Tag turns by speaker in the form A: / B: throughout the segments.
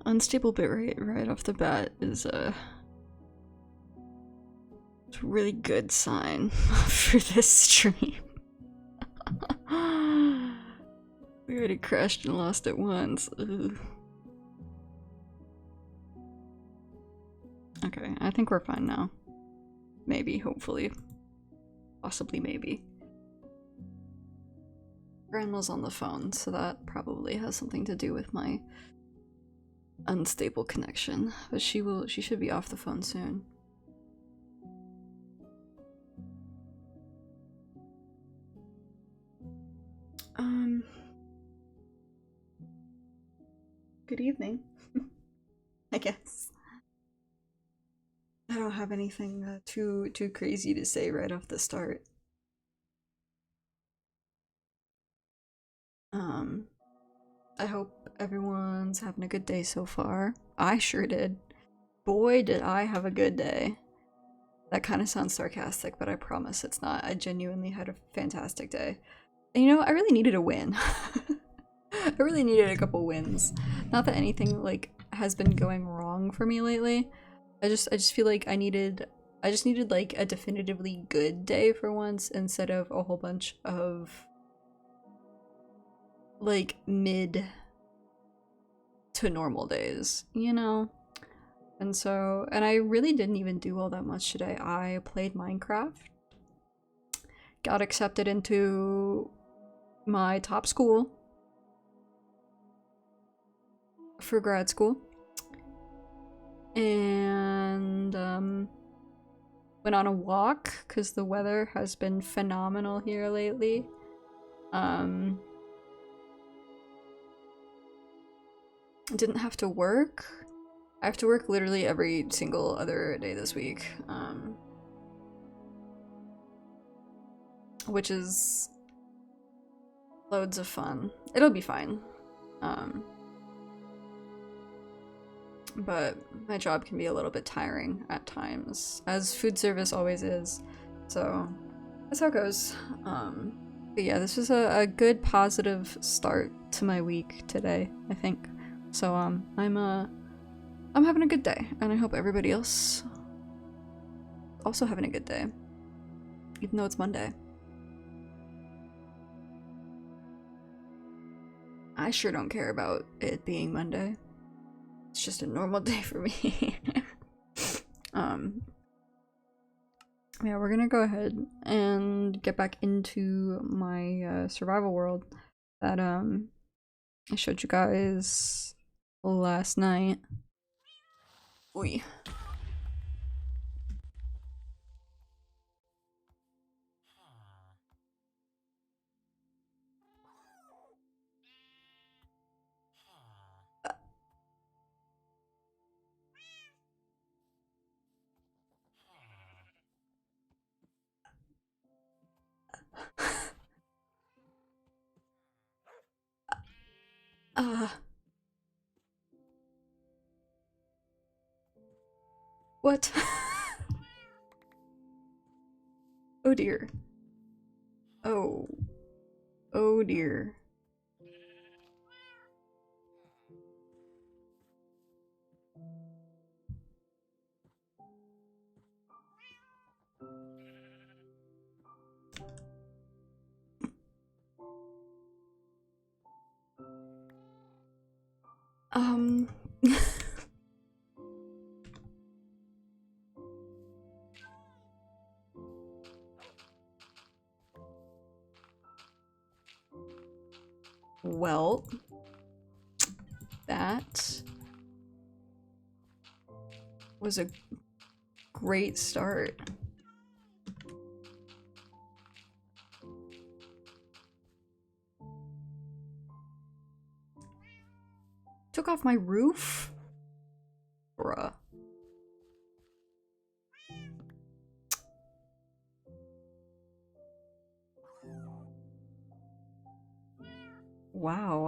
A: Unstable bitrate right off the bat is it's a really good sign for this stream. We already crashed and lost it once. Ugh. Okay, I think we're fine now. Maybe, hopefully. Possibly, maybe. Grandma's on the phone, so that probably has something to do with my unstable connection. But she should be off the phone soon. Good evening. I guess. I don't have anything too crazy to say right off the start. I hope everyone's having a good day so far. I sure did. Boy, did I have a good day. That kind of sounds sarcastic, but I promise it's not. I genuinely had a fantastic day. And you know, I really needed a win. I really needed a couple wins. Not that anything like has been going wrong for me lately. I just feel like I just needed like a definitively good day for once instead of a whole bunch of like mid to normal days, you know? And so, and I really didn't even do all that much today. I played Minecraft, got accepted into my top school for grad school, and went on a walk because the weather has been phenomenal here lately. Didn't have to work. I have to work literally every single other day this week, which is loads of fun. It'll be fine. But my job can be a little bit tiring at times, as food service always is. So that's how it goes. But yeah, this was a good positive start to my week today, I think. So I'm having a good day, and I hope everybody else also having a good day, even though it's Monday. I sure don't care about it being Monday. It's just a normal day for me. Yeah, we're gonna go ahead and get back into my survival world that I showed you guys last night. Oy. What? Oh dear. Oh. Oh dear. Well, that was a great start. Took off my roof? Bruh. Wow,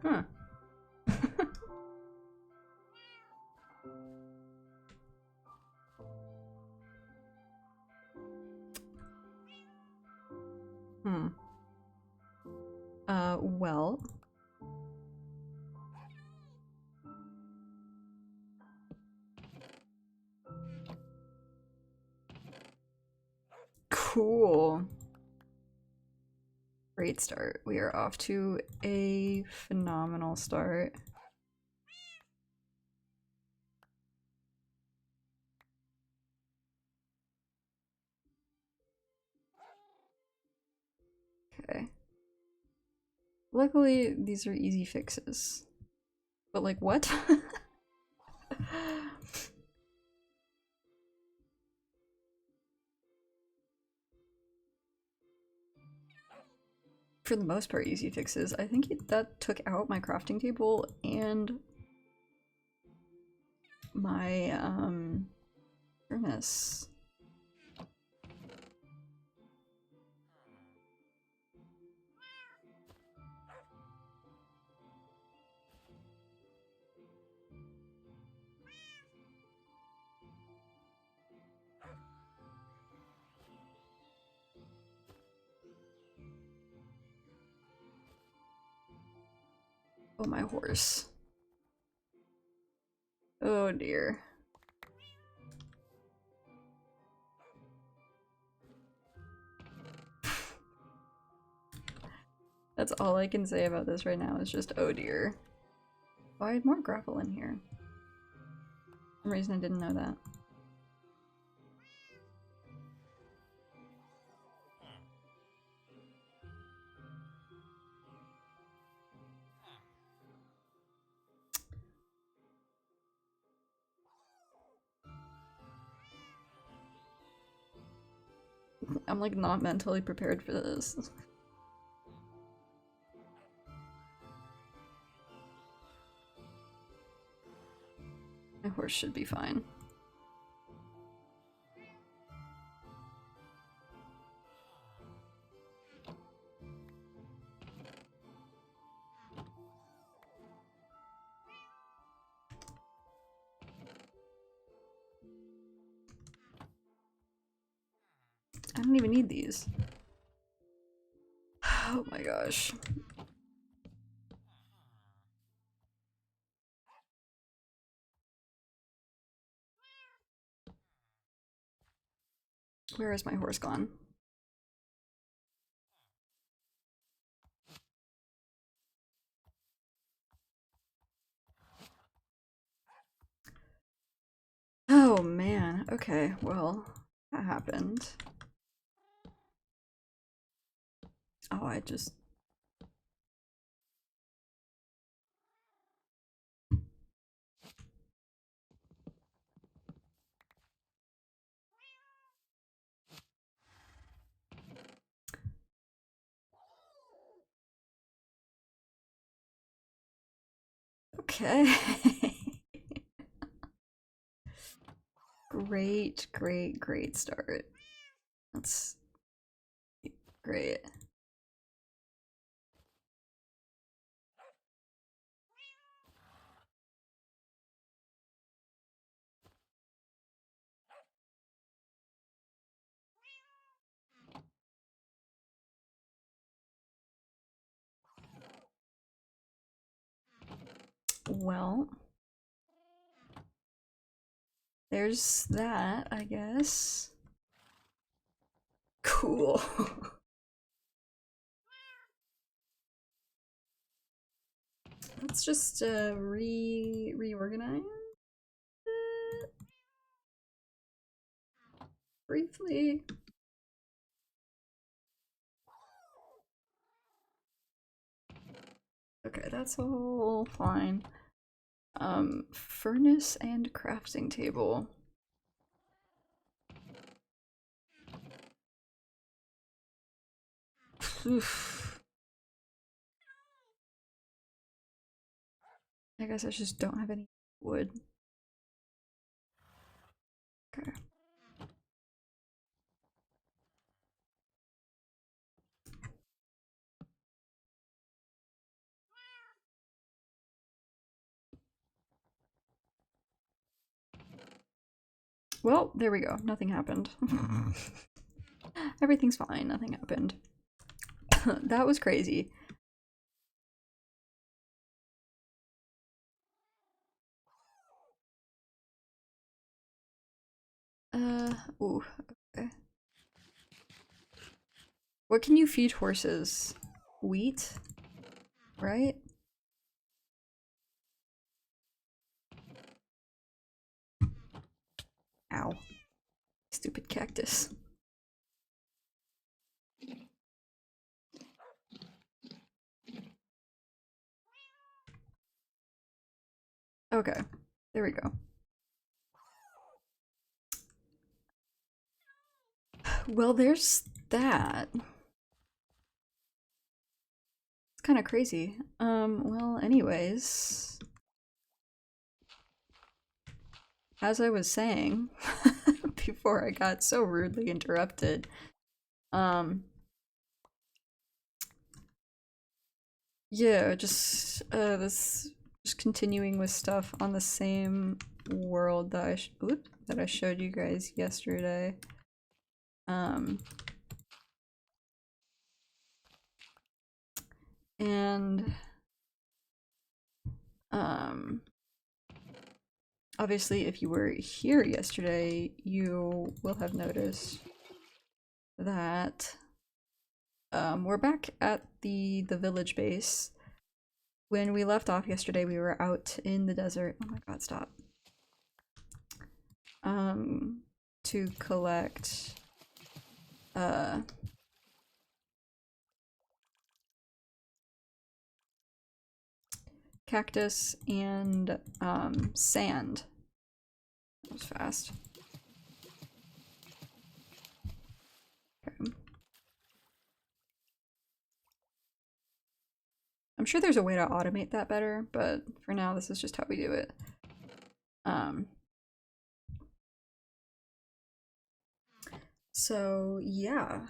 A: Huh. Well. Cool. Great start. We are off to a phenomenal start. Okay. Luckily, these are easy fixes. But like, what? For the most part, easy fixes. I think that took out my crafting table and my furnace. Oh, my horse. Oh dear. That's all I can say about this right now is just oh dear. Oh, I had more gravel in here. For some reason I didn't know that. I'm like not mentally prepared for this. My horse should be fine. I don't even need these. Oh my gosh. Where is my horse gone? Oh man, okay, well, that happened. Oh, I just... Okay. Great, great, great start. That's great. Well, there's that, I guess. Cool. Let's just reorganize it briefly. Okay, that's all fine. Furnace and crafting table. Oof. I guess I just don't have any wood. Okay. Well, there we go. Nothing happened. Everything's fine. Nothing happened. That was crazy. Ooh, okay. What can you feed horses? Wheat? Right? Ow. Stupid cactus. Okay, there we go. Well, there's that. It's kind of crazy. Well, anyways, as I was saying before I got so rudely interrupted, yeah, just just continuing with stuff on the same world that that I showed you guys yesterday. And obviously if you were here yesterday, you will have noticed that we're back at the village base. When we left off yesterday, we were out in the desert. Oh my god, stop. To collect cactus and sand. That was fast. Okay. I'm sure there's a way to automate that better, but for now this is just how we do it. So yeah.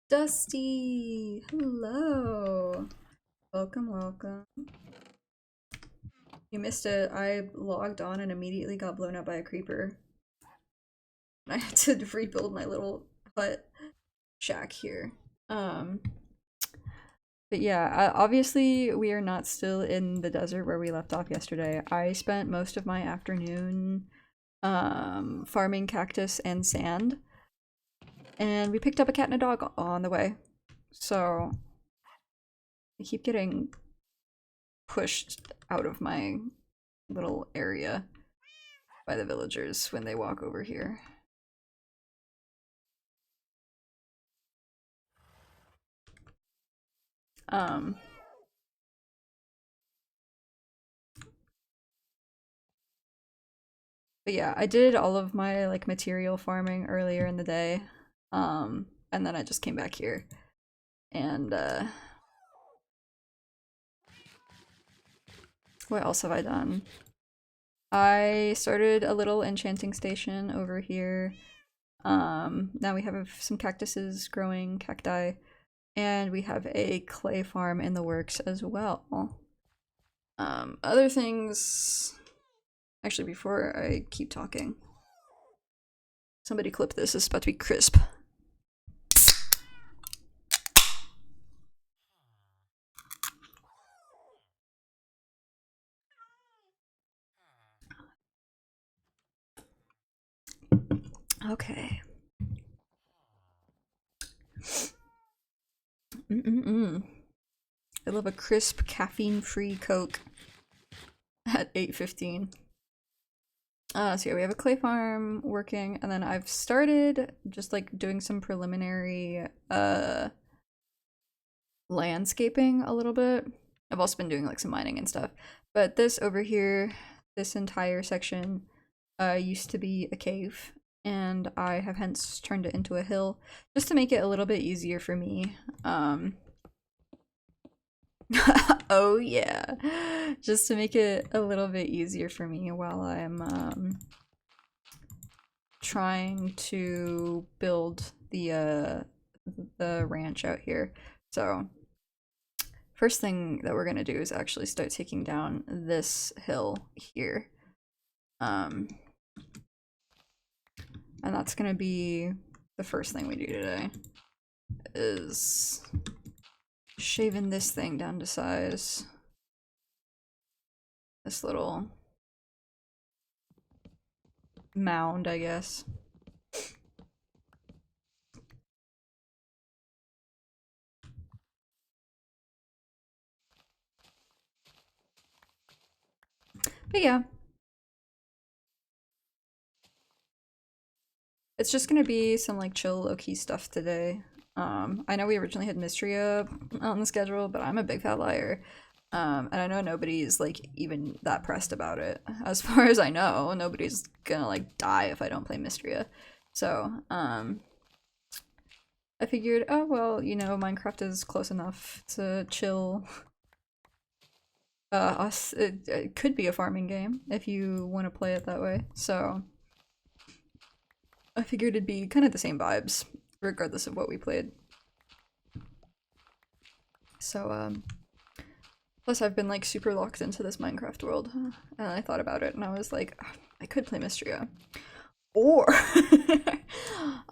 A: Dusty! Hello! Welcome, welcome. You missed it. I logged on and immediately got blown up by a creeper. I had to rebuild my little hut shack here. But yeah, obviously we are not still in the desert where we left off yesterday. I spent most of my afternoon farming cactus and sand. And we picked up a cat and a dog on the way. So I keep getting pushed out of my little area by the villagers when they walk over here. But yeah, I did all of my like material farming earlier in the day. And then I just came back here. And what else have I done? I started a little enchanting station over here. Now we have some cactuses growing, cacti, and we have a clay farm in the works as well. Other things... Actually, before I keep talking, somebody clip this. It's about to be crisp. Okay. I love a crisp, caffeine-free Coke at 8:15. So yeah, we have a clay farm working, and then I've started just like doing some preliminary landscaping a little bit. I've also been doing like some mining and stuff. But this over here, this entire section used to be a cave, and I have hence turned it into a hill just to make it a little bit easier for me. Oh yeah, just to make it a little bit easier for me while I'm trying to build the ranch out here. So first thing that we're gonna do is actually start taking down this hill here. And that's gonna be the first thing we do today, is shaving this thing down to size. This little mound, I guess. But yeah. It's just gonna be some like chill low-key stuff today. I know we originally had Mystria on the schedule, but I'm a big fat liar. And I know nobody's like even that pressed about it. As far as I know, nobody's gonna like die if I don't play Mystria. So, I figured, oh well, you know, Minecraft is close enough to chill us. It could be a farming game if you want to play it that way. So I figured it'd be kind of the same vibes, regardless of what we played. So, plus I've been like super locked into this Minecraft world, and I thought about it and I was like, oh, I could play Mystria. Or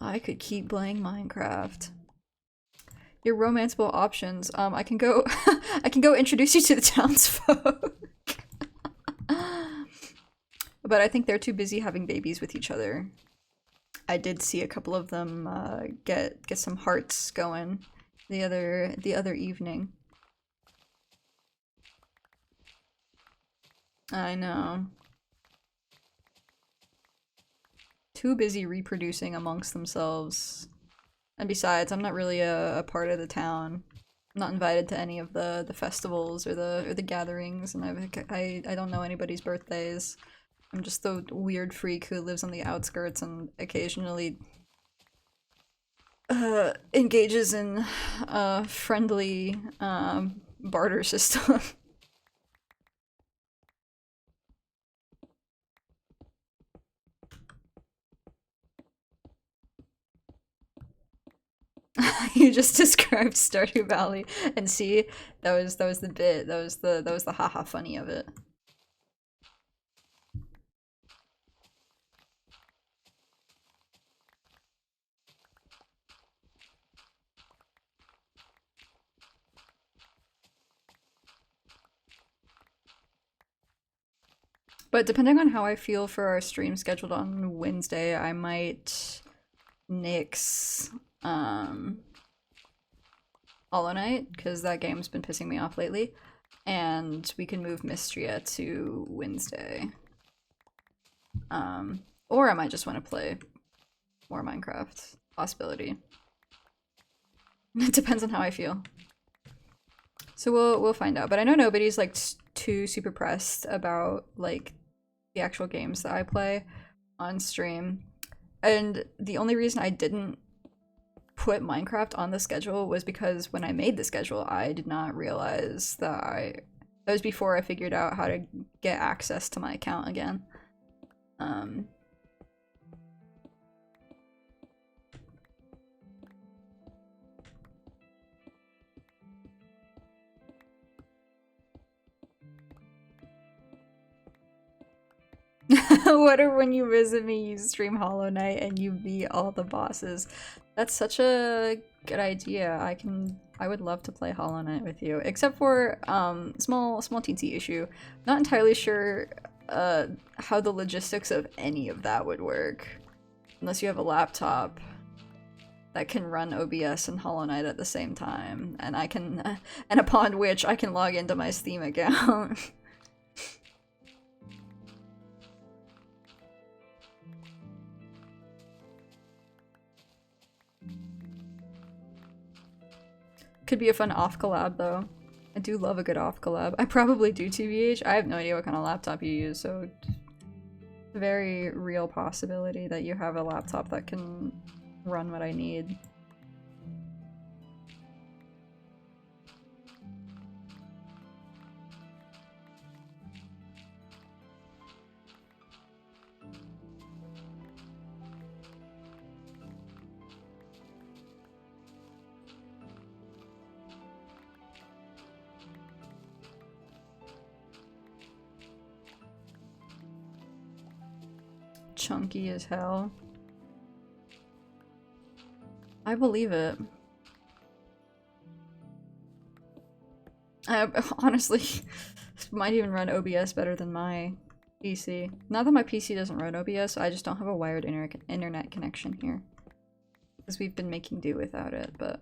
A: I could keep playing Minecraft. Your romanceable options. I can go I can go introduce you to the townsfolk. But I think they're too busy having babies with each other. I did see a couple of them get some hearts going the other evening. I know. Too busy reproducing amongst themselves. And besides, I'm not really a part of the town. I'm not invited to any of the festivals or the gatherings, and I don't know anybody's birthdays. I'm just the weird freak who lives on the outskirts and occasionally engages in a friendly barter system. You just described Stardew Valley, and see, that was the bit, that was the haha funny of it. But depending on how I feel for our stream scheduled on Wednesday, I might nix Hollow Knight, because that game's been pissing me off lately. And we can move Mystria to Wednesday. Or I might just want to play more Minecraft. Possibility. It depends on how I feel. So we'll find out. But I know nobody's like too super pressed about like the actual games that I play on stream. And the only reason I didn't put Minecraft on the schedule was because when I made the schedule, I did not realize that that was before I figured out how to get access to my account again. What if when you visit me, you stream Hollow Knight and you beat all the bosses? That's such a good idea. I would love to play Hollow Knight with you, except for small teensy issue. Not entirely sure how the logistics of any of that would work, unless you have a laptop that can run OBS and Hollow Knight at the same time, and I can, and upon which I can log into my Steam account. Could be a fun off collab though. I do love a good off collab. I probably do, TBH. I have no idea what kind of laptop you use, so very real possibility that you have a laptop that can run what I need. Chunky as hell. I believe it. I honestly might even run OBS better than my PC. Not that my PC doesn't run OBS, I just don't have a wired internet connection here. Because we've been making do without it, but...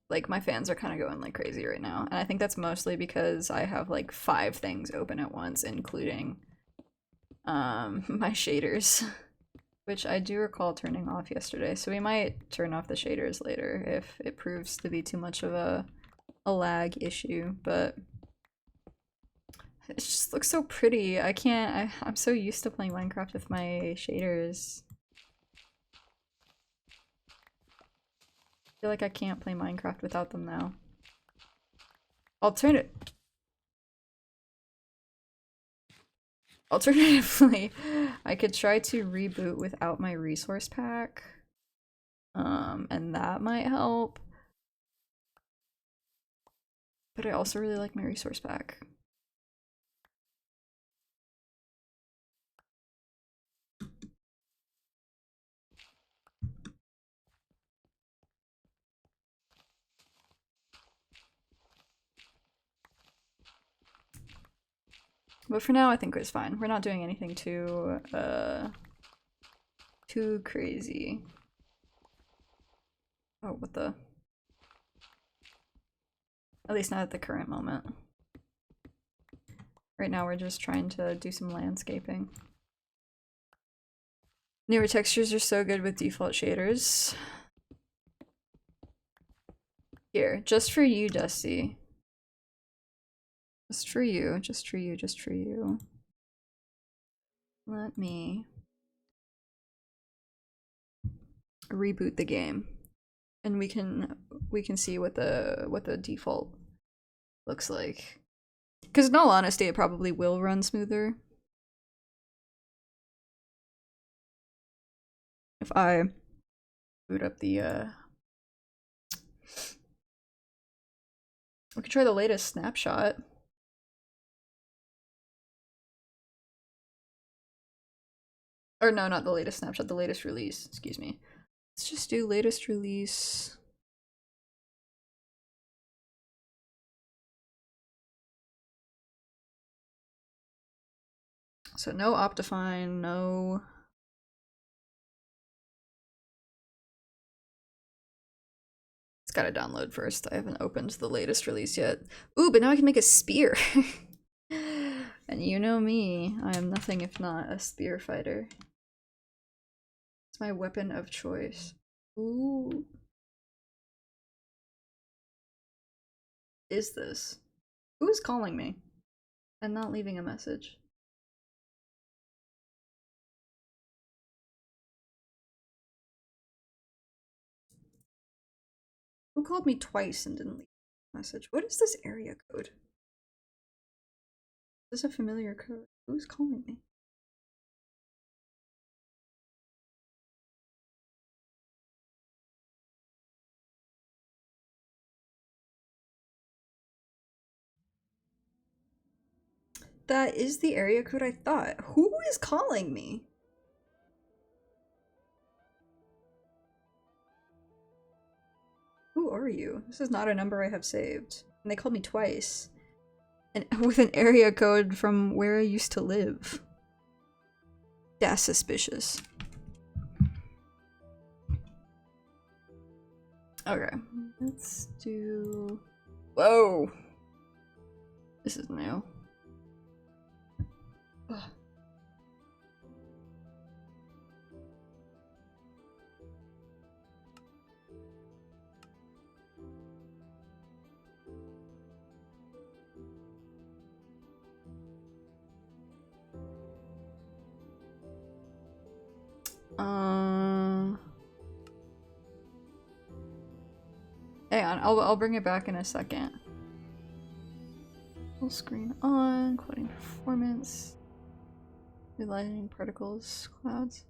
A: Like, my fans are kind of going like crazy right now. And I think that's mostly because I have like 5 things open at once, including my shaders. Which I do recall turning off yesterday, so we might turn off the shaders later if it proves to be too much of a lag issue, but it just looks so pretty. I'm so used to playing Minecraft with my shaders. I feel like I can't play Minecraft without them now. Alternatively, I could try to reboot without my resource pack. And that might help. But I also really like my resource pack. But for now, I think it's fine. We're not doing anything too crazy. Oh, what the? At least not at the current moment. Right now, we're just trying to do some landscaping. Newer textures are so good with default shaders. Here, just for you, Dusty. Just for you, just for you, just for you. Let me reboot the game, and we can see what the default looks like. Because in all honesty, it probably will run smoother if I boot up the. We could try the latest snapshot. Or no, not the latest snapshot, the latest release, excuse me. Let's just do latest release. So no Optifine, no... It's gotta download first. I haven't opened the latest release yet. Ooh, but now I can make a spear! And you know me, I am nothing if not a spear fighter. It's my weapon of choice. Ooh. Is this? Who is calling me? And not leaving a message? Who called me twice and didn't leave a message? What is this area code? Is this a familiar code? Who's calling me? That is the area code I thought. Who is calling me? Who are you? This is not a number I have saved. And they called me twice. And with an area code from where I used to live. That's suspicious. Okay, let's do... Whoa! This is new. Ugh. Hang on, I'll bring it back in a second. Full screen on, quoting performance, relighting particles, clouds.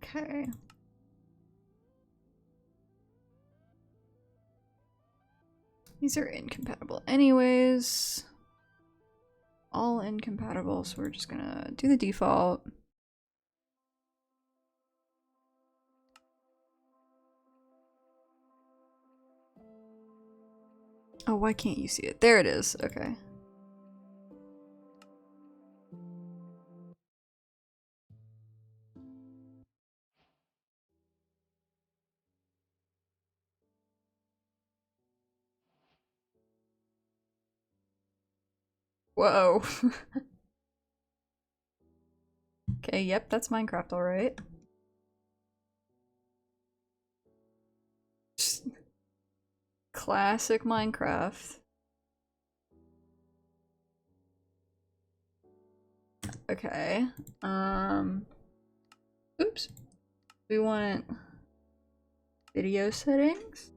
A: Okay. These are incompatible anyways. All incompatible, so we're just gonna do the default. Oh, why can't you see it? There it is. Okay. Whoa. Okay, yep, that's Minecraft, alright. Classic Minecraft. Okay. Oops. We want video settings.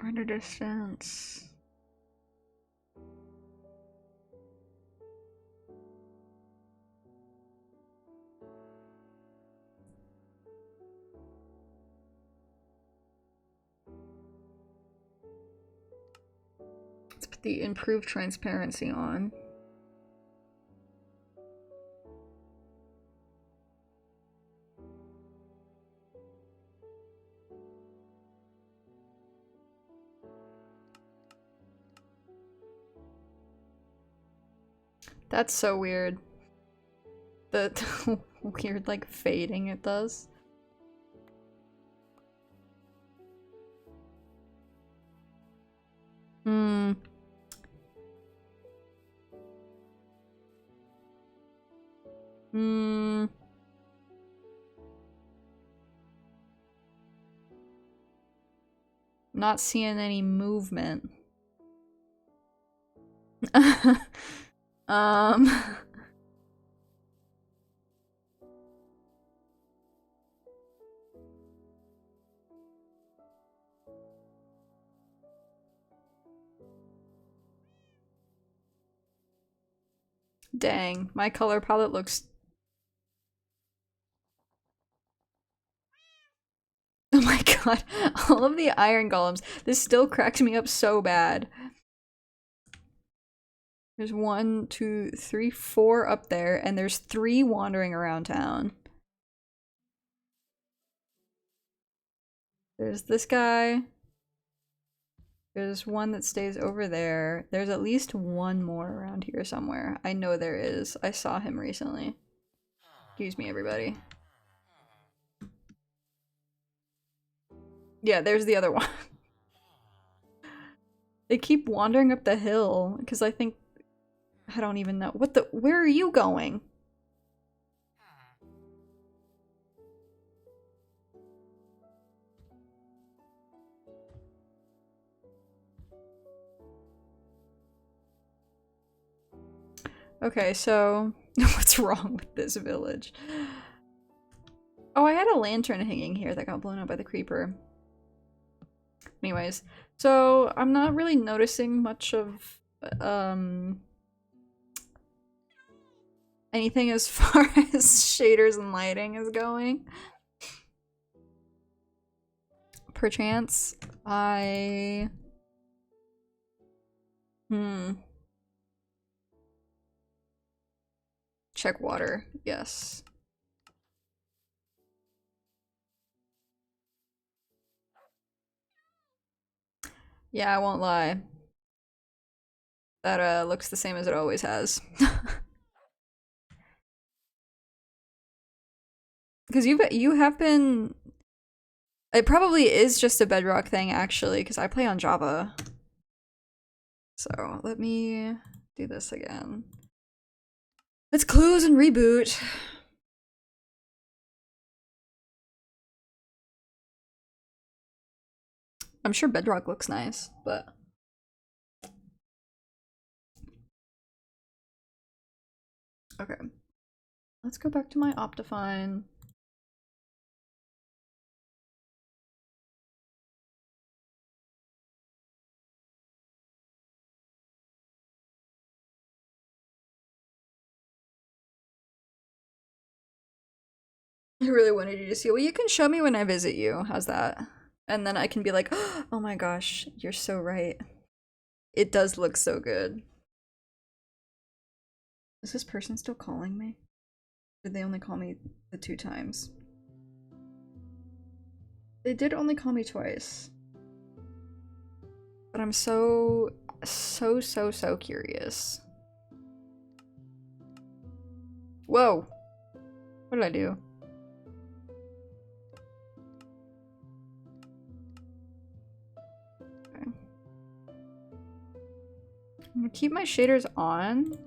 A: Render distance. Let's put the improved transparency on. That's so weird. The weird, like, fading it does. Hmm. Hmm. Not seeing any movement. um. Dang, my color palette looks... Oh my god, all of the iron golems. This still cracks me up so bad. There's 1, 2, 3, 4 up there, and there's 3 wandering around town. There's this guy. There's one that stays over there. There's at least one more around here somewhere. I know there is. I saw him recently. Excuse me, everybody. Yeah, there's the other one. They keep wandering up the hill, because I think... I don't even know. What the... Where are you going? Okay, so... What's wrong with this village? Oh, I had a lantern hanging here that got blown up by the creeper. Anyways, so I'm not really noticing much of anything as far as shaders and lighting is going. Perchance, I... Check water, yes. Yeah, I won't lie. That looks the same as it always has. Because you have been... It probably is just a Bedrock thing, actually, because I play on Java. So, let me do this again. Let's close and reboot. I'm sure Bedrock looks nice, but... Okay. Let's go back to my Optifine. I really wanted you to see. Well, you can show me when I visit you. How's that? And then I can be like, oh my gosh, you're so right. It does look so good. Is this person still calling me? Did they only call me the 2 times? They did only call me twice. But I'm so curious. Whoa! What did I do? Okay. I'm gonna keep my shaders on.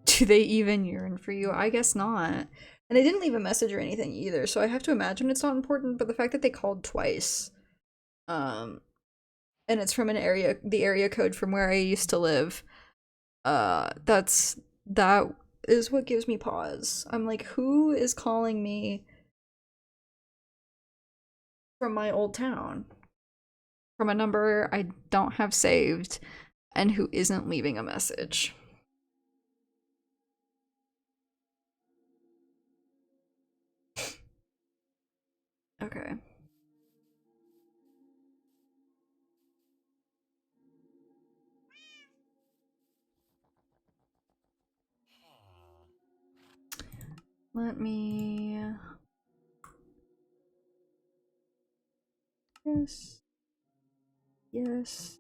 A: Do they even yearn for you? I guess not. And they didn't leave a message or anything either, so I have to imagine it's not important, but the fact that they called twice, and it's from the area code from where I used to live, that is what gives me pause. I'm like, who is calling me from my old town? From a number I don't have saved, and who isn't leaving a message? Okay. Let me... Yes. Yes.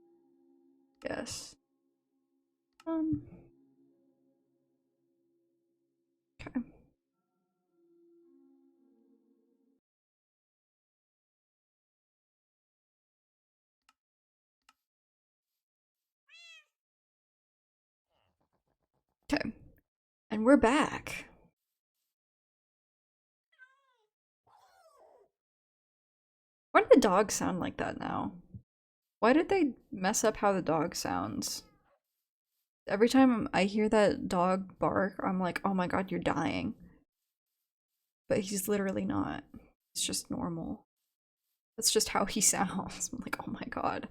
A: Yes. Okay. Okay. And we're back. Why do the dogs sound like that now? Why did they mess up how the dog sounds? Every time I hear that dog bark, I'm like, oh my god, you're dying. But he's literally not. It's just normal. That's just how he sounds. I'm like, oh my god.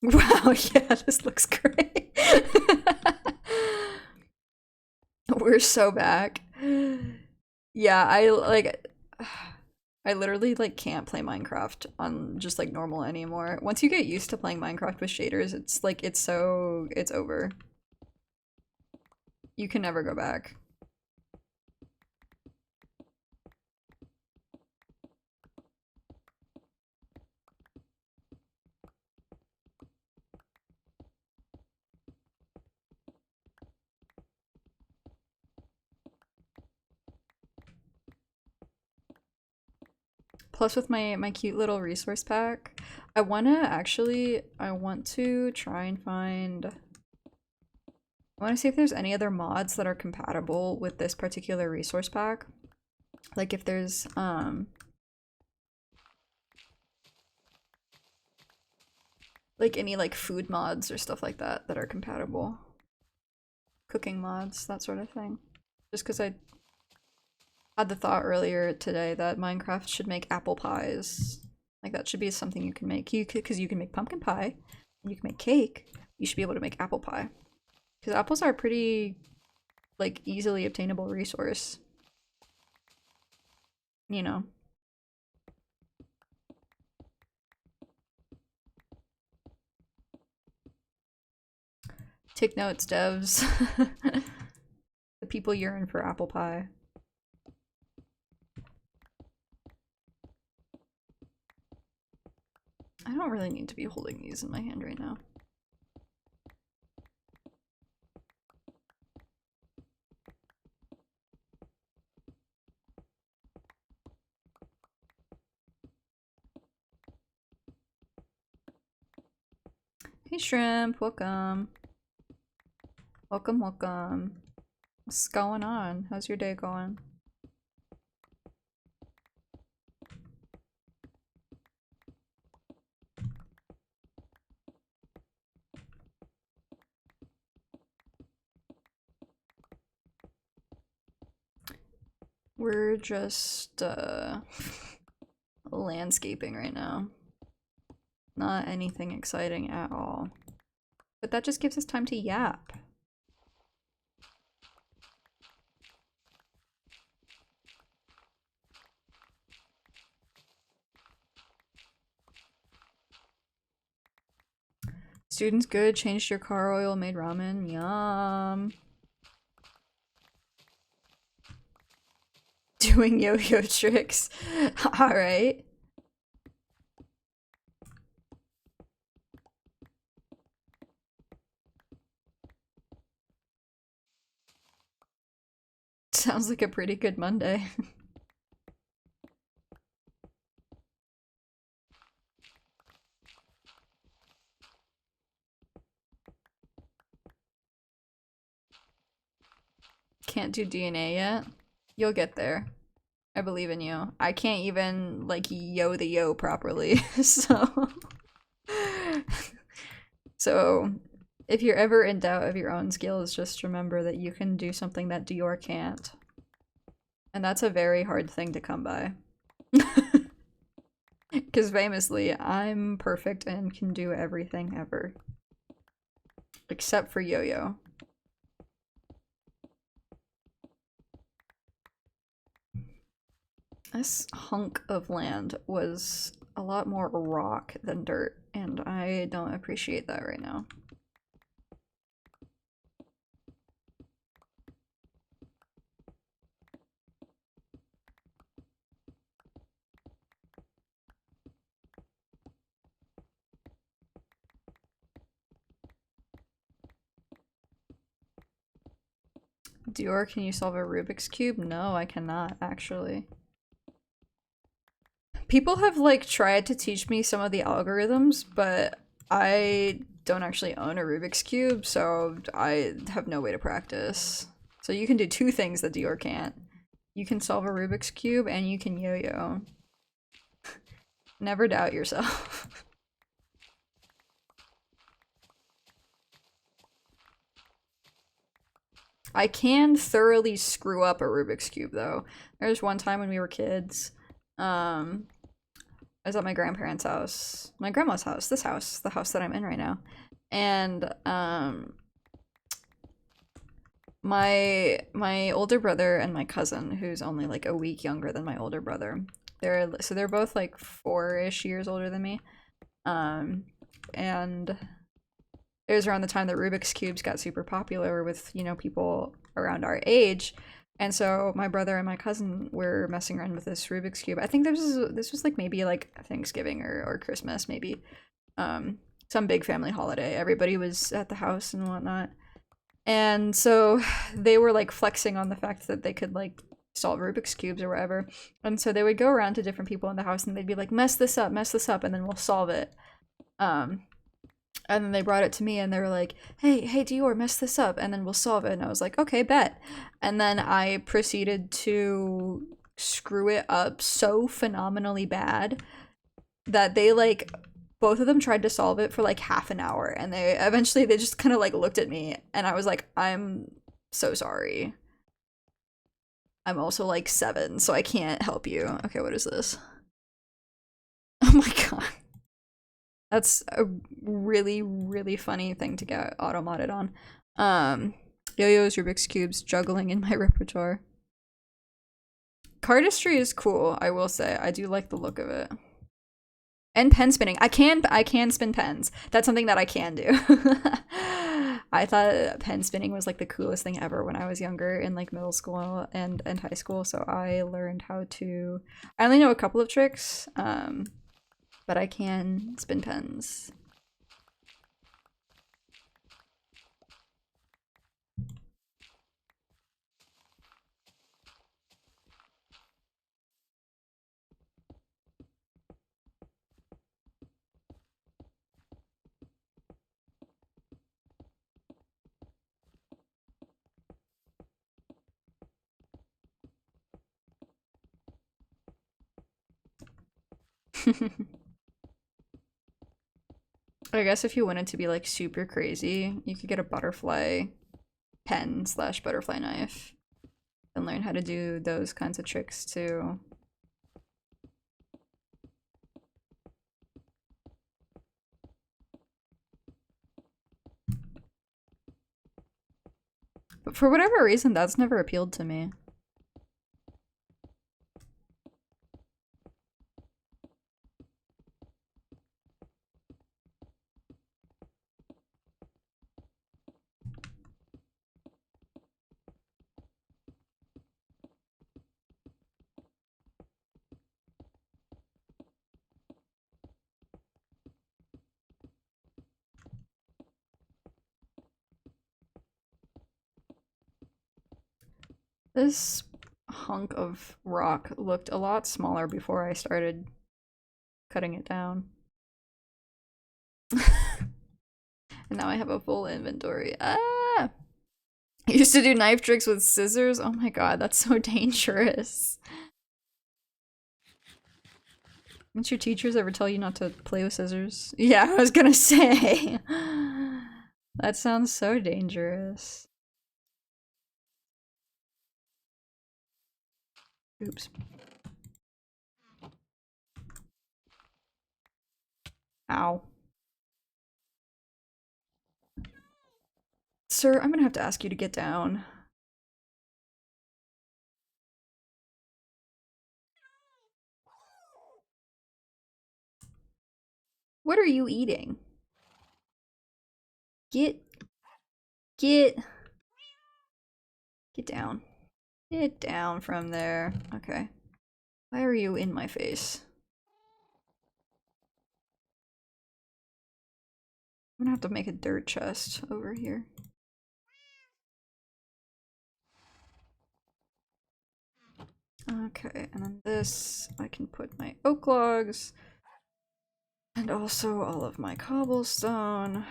A: Wow, yeah, this looks great. We're so back. Yeah, I literally like can't play Minecraft on just like normal anymore. Once you get used to playing Minecraft with shaders, it's like it's over. You can never go back. Plus with my cute little resource pack, I want to try and find, I want to see if there's any other mods that are compatible with this particular resource pack. Like if there's like any like food mods or stuff like that that are compatible. Cooking mods, that sort of thing. Just because I had the thought earlier today that Minecraft should make apple pies. Like that should be something you can make. Because you can make pumpkin pie, and you can make cake. You should be able to make apple pie. Because apples are a pretty, like, easily obtainable resource. You know. Take notes, devs. The people yearn for apple pie. I don't really need to be holding these in my hand right now. Hey Shrimp, welcome. Welcome, welcome. What's going on? How's your day going? We're just landscaping right now. Not anything exciting at all. But that just gives us time to yap. Students good, changed your car oil, made ramen, yum. Doing yo-yo tricks, alright. Sounds like a pretty good Monday. Can't do DNA yet? You'll get there. I believe in you. I can't even, like, yo the yo properly, so... So, if you're ever in doubt of your own skills, just remember that you can do something that Dior can't. And that's a very hard thing to come by. Because famously, I'm perfect and can do everything ever. Except for yo-yo. This hunk of land was a lot more rock than dirt, and I don't appreciate that right now. Dior, can you solve a Rubik's Cube? No, I cannot, actually. People have, like, tried to teach me some of the algorithms, but I don't actually own a Rubik's Cube, so I have no way to practice. So you can do two things that Dior can't. You can solve a Rubik's Cube, and you can yo-yo. Never doubt yourself. I can thoroughly screw up a Rubik's Cube, though. There's one time when we were kids, I was at my grandparents' house, my grandma's house, this house, the house that I'm in right now, and my older brother and my cousin, who's only like a week younger than my older brother, they're both like 4-ish years older than me, and it was around the time that Rubik's Cubes got super popular with, you know, people around our age. And so my brother and my cousin were messing around with this Rubik's Cube. I think this was like maybe like Thanksgiving or Christmas, maybe. Some big family holiday. Everybody was at the house and whatnot. And so they were like flexing on the fact that they could like solve Rubik's Cubes or whatever. And so they would go around to different people in the house and they'd be like, mess this up, and then we'll solve it. And then they brought it to me and they were like, hey Dior, mess this up and then we'll solve it. And I was like, okay, bet. And then I proceeded to screw it up so phenomenally bad that they like, both of them tried to solve it for like half an hour and they just kind of like looked at me and I was like, I'm so sorry. I'm also like 7, so I can't help you. Okay, what is this? Oh my god. That's a really, really funny thing to get auto-modded on. Yo-yos, Rubik's Cubes, juggling in my repertoire. Cardistry is cool, I will say. I do like the look of it. And pen spinning. I can spin pens. That's something that I can do. I thought pen spinning was like the coolest thing ever when I was younger in like middle school and high school, so I learned how to... I only know a couple of tricks, but I can spin pens. I guess if you wanted to be like super crazy, you could get a butterfly pen / butterfly knife and learn how to do those kinds of tricks too. But for whatever reason, that's never appealed to me. This hunk of rock looked a lot smaller before I started cutting it down. And now I have a full inventory. Ah! I used to do knife tricks with scissors. Oh my god, that's so dangerous. Didn't your teachers ever tell you not to play with scissors? Yeah, I was gonna say. That sounds so dangerous. Oops. Ow. Sir, I'm gonna have to ask you to get down. What are you eating? Get down. Get down from there. Okay. Why are you in my face? I'm gonna have to make a dirt chest over here. Okay, and then this, I can put my oak logs. And also all of my cobblestone.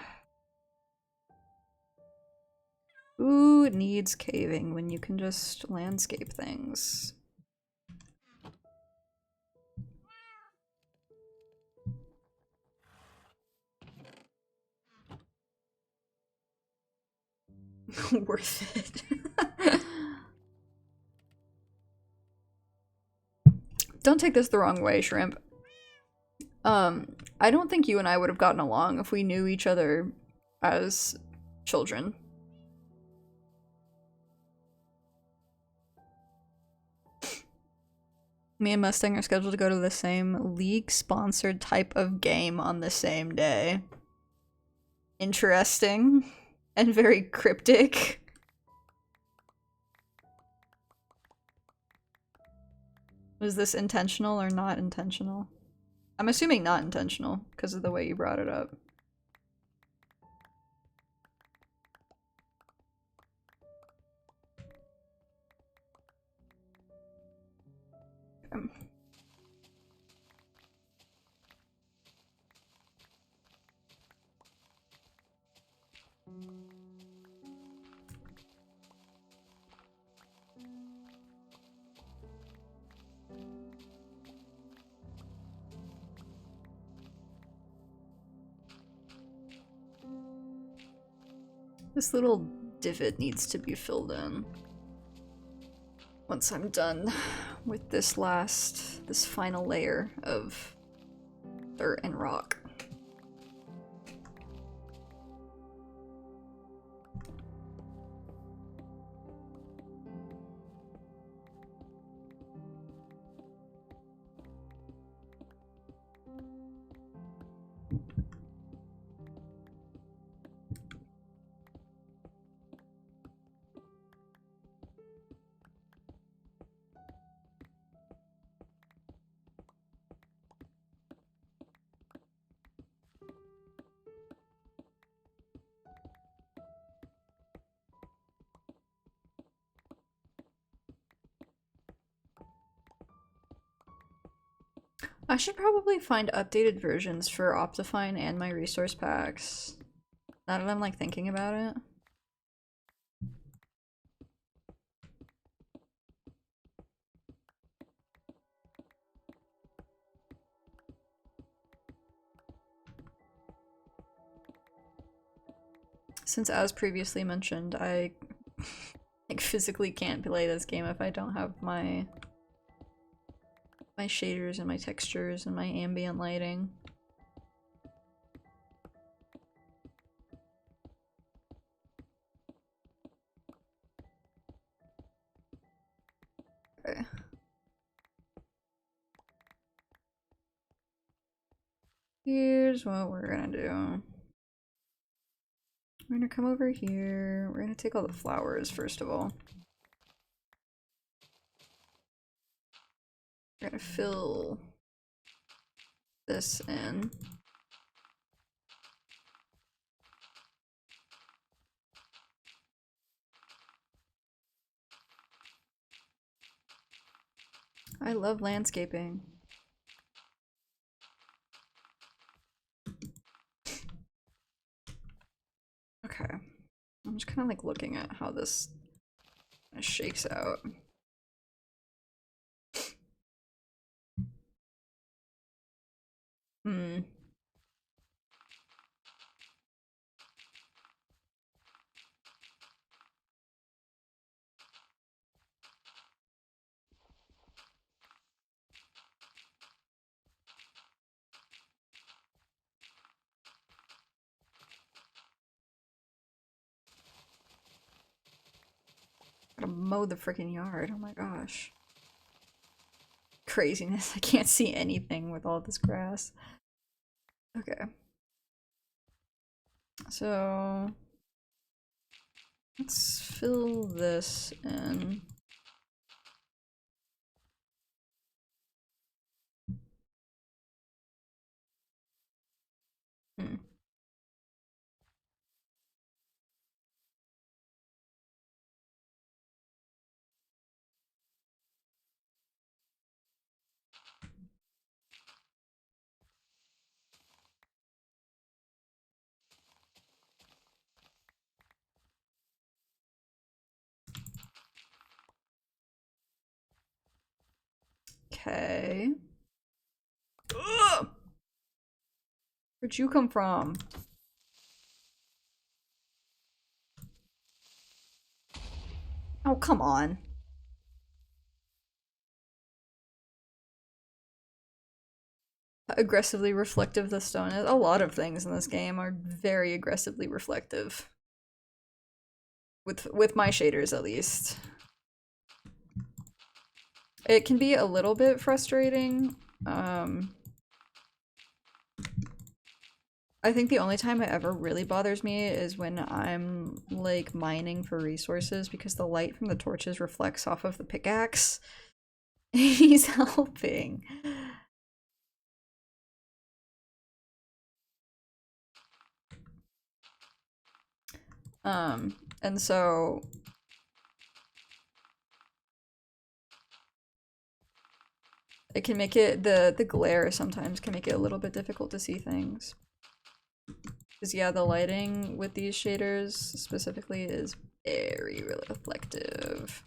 A: Who needs caving when you can just landscape things? Worth it. Don't take this the wrong way, Shrimp. I don't think you and I would have gotten along if we knew each other as children. Me and Mustang are scheduled to go to the same league-sponsored type of game on the same day. Interesting. And very cryptic. Was this intentional or not intentional? I'm assuming not intentional, because of the way you brought it up. This little divot needs to be filled in. Once I'm done with this final layer of dirt and rock. I should probably find updated versions for Optifine and my resource packs. Now that I'm like thinking about it. Since as previously mentioned, I like physically can't play this game if I don't have my shaders and my textures and my ambient lighting. Okay. Here's what we're gonna do. We're gonna come over here. We're gonna take all the flowers first of all. We're gonna fill this in. I love landscaping. Okay. I'm just kind of like looking at how this shakes out. Hmm. Gotta mow the freaking yard. Oh my gosh. Craziness. I can't see anything with all this grass. Okay. So let's fill this in. Hmm. Okay. Ugh! Where'd you come from? Oh, come on. Aggressively reflective the stone is. A lot of things in this game are very aggressively reflective. With my shaders at least. It can be a little bit frustrating. I think the only time it ever really bothers me is when I'm like mining for resources because the light from the torches reflects off of the pickaxe. He's helping. And so it can make it the glare sometimes can make it a little bit difficult to see things. Because yeah, the lighting with these shaders specifically is very reflective.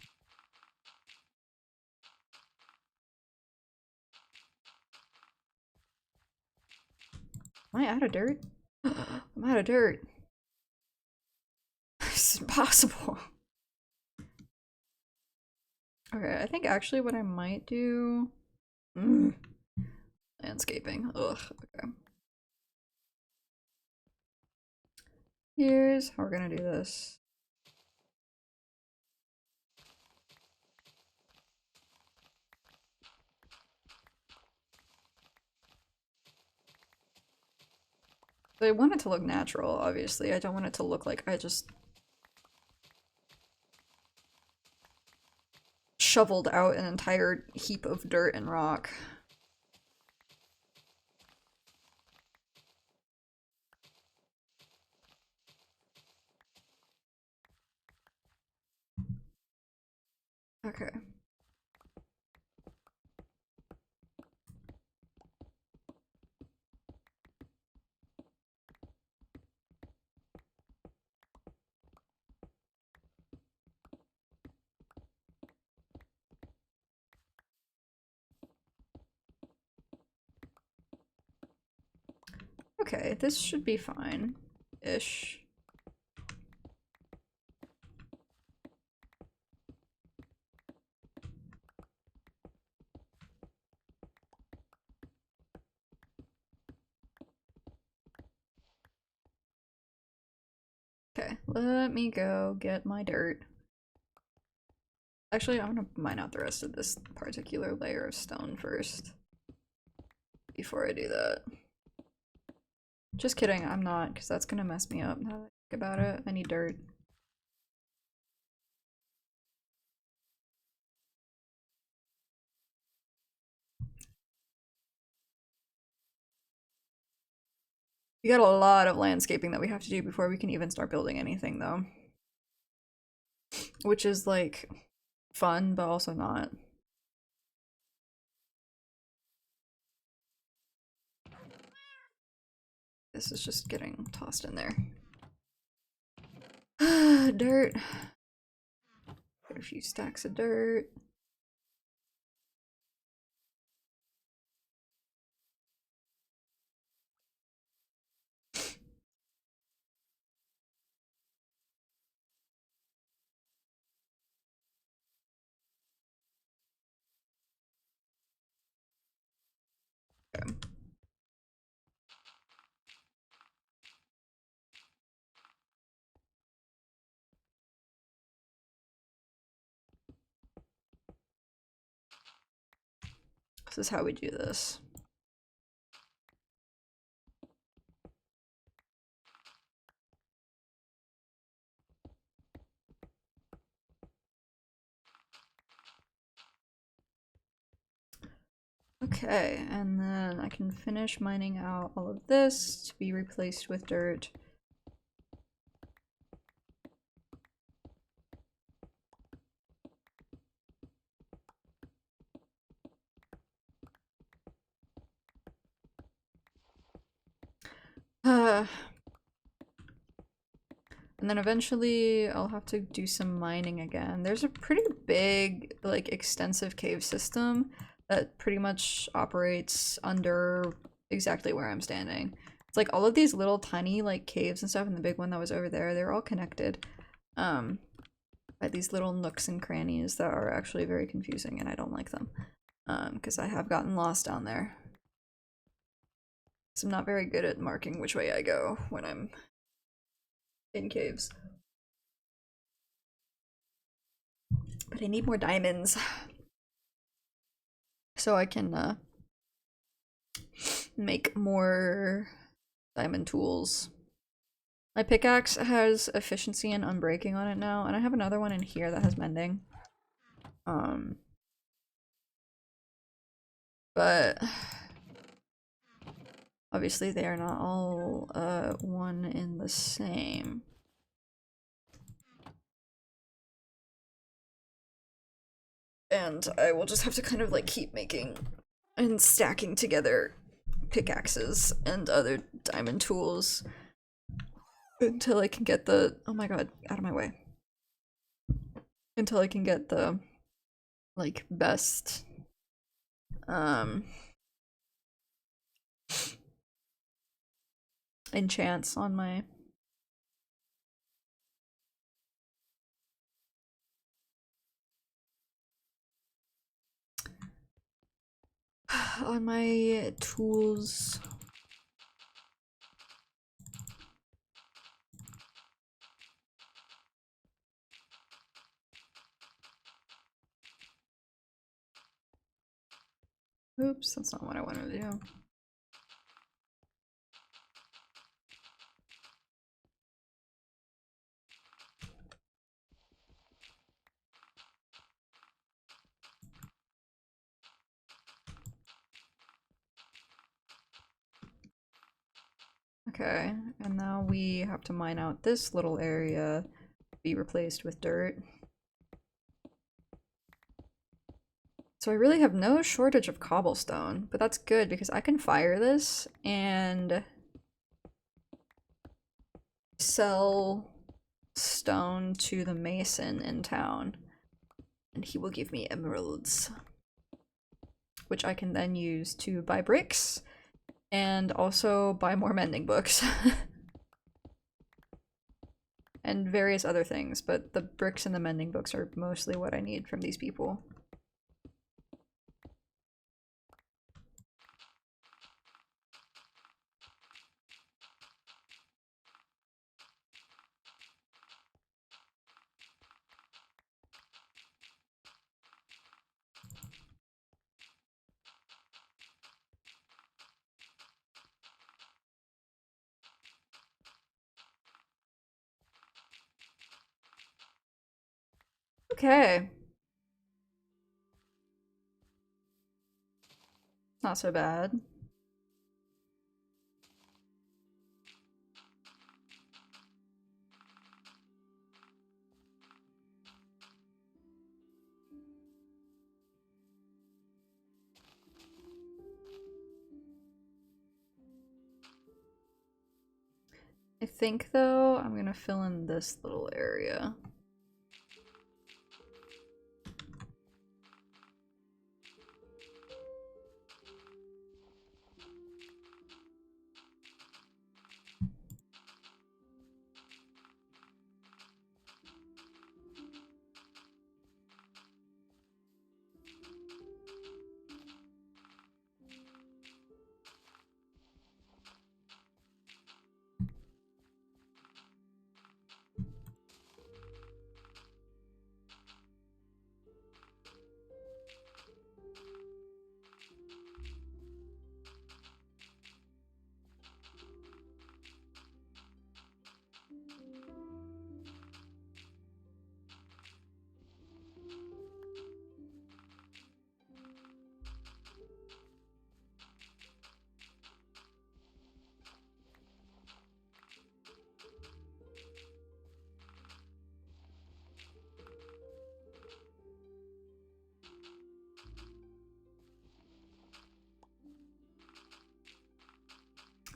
A: Am I out of dirt? I'm out of dirt. This is impossible. Okay, I think actually what I might do... Landscaping. Ugh, okay. Here's how we're gonna do this. I want it to look natural, obviously. I don't want it to look like I just shoveled out an entire heap of dirt and rock. Okay. Okay, this should be fine-ish. Okay, let me go get my dirt. Actually, I'm gonna mine out the rest of this particular layer of stone first before I do that. Just kidding, I'm not, because that's gonna mess me up now that I think about it. I need dirt. We got a lot of landscaping that we have to do before we can even start building anything, though. Which is, like, fun, but also not. This is just getting tossed in there. Dirt. Got a few stacks of dirt. Okay. This is how we do this. Okay, and then I can finish mining out all of this to be replaced with dirt. And then eventually I'll have to do some mining again. There's a pretty big, like, extensive cave system that pretty much operates under exactly where I'm standing. It's like all of these little tiny, like, caves and stuff, and the big one that was over there, they're all connected. By these little nooks and crannies that are actually very confusing, and I don't like them. Because I have gotten lost down there. So I'm not very good at marking which way I go when I'm in caves. But I need more diamonds. So I can make more diamond tools. My pickaxe has efficiency and unbreaking on it now, and I have another one in here that has mending. But obviously they are not all one in the same. And I will just have to kind of like keep making and stacking together pickaxes and other diamond tools until I can get the— oh my god, out of my way. Until I can get the, like, best enchants on my on my tools. Oops, that's not what I wanted to do. Okay, and now we have to mine out this little area, be replaced with dirt. So I really have no shortage of cobblestone, but that's good because I can fire this and sell stone to the mason in town, and he will give me emeralds, which I can then use to buy bricks and also buy more mending books. And various other things, but the bricks and the mending books are mostly what I need from these people. Okay. Not so bad. I think, though, I'm gonna fill in this little area.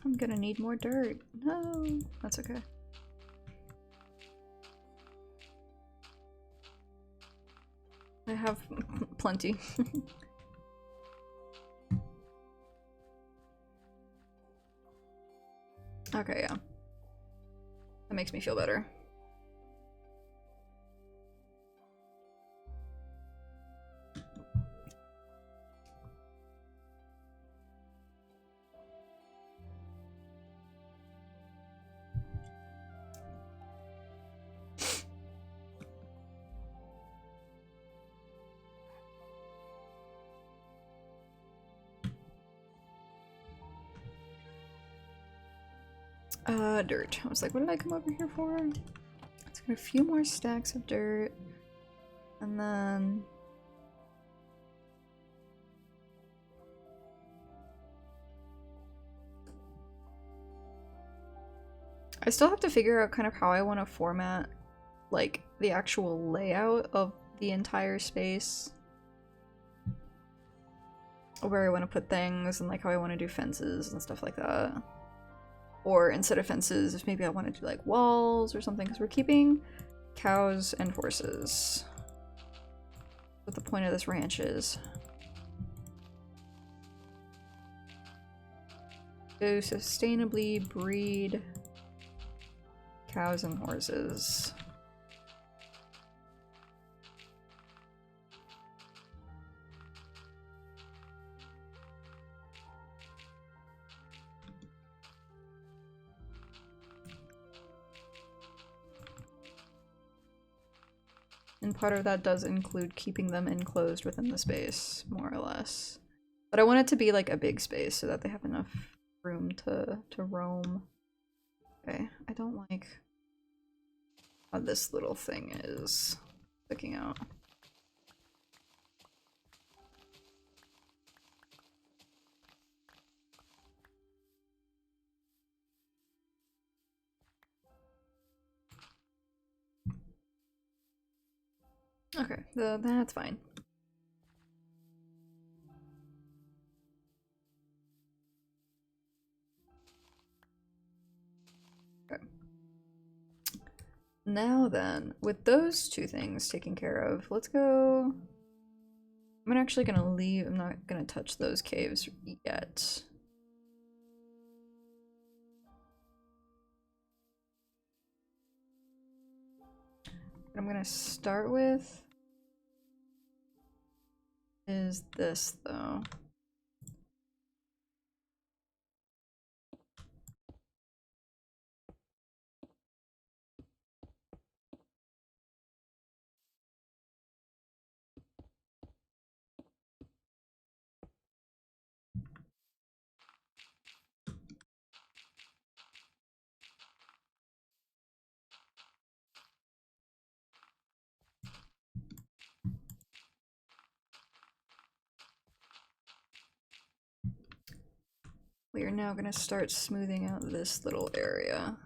A: I'm gonna need more dirt. No, that's okay. I have plenty. Okay, yeah. That makes me feel better. Dirt. I was like, what did I come over here for? Let's get a few more stacks of dirt. And then... I still have to figure out kind of how I want to format, like, the actual layout of the entire space. Where I want to put things and, like, how I want to do fences and stuff like that. Or instead of fences, if maybe I want to do like walls or something, because we're keeping cows and horses. What the point of this ranch is. To sustainably breed cows and horses. And part of that does include keeping them enclosed within the space, more or less. But I want it to be like a big space so that they have enough room to roam. Okay, I don't like how this little thing is sticking out. Okay, that's fine. Okay. Now then, with those two things taken care of, let's go... I'm actually gonna leave, I'm not gonna touch those caves yet. What I'm gonna start with is this, though. we are now gonna start smoothing out this little area.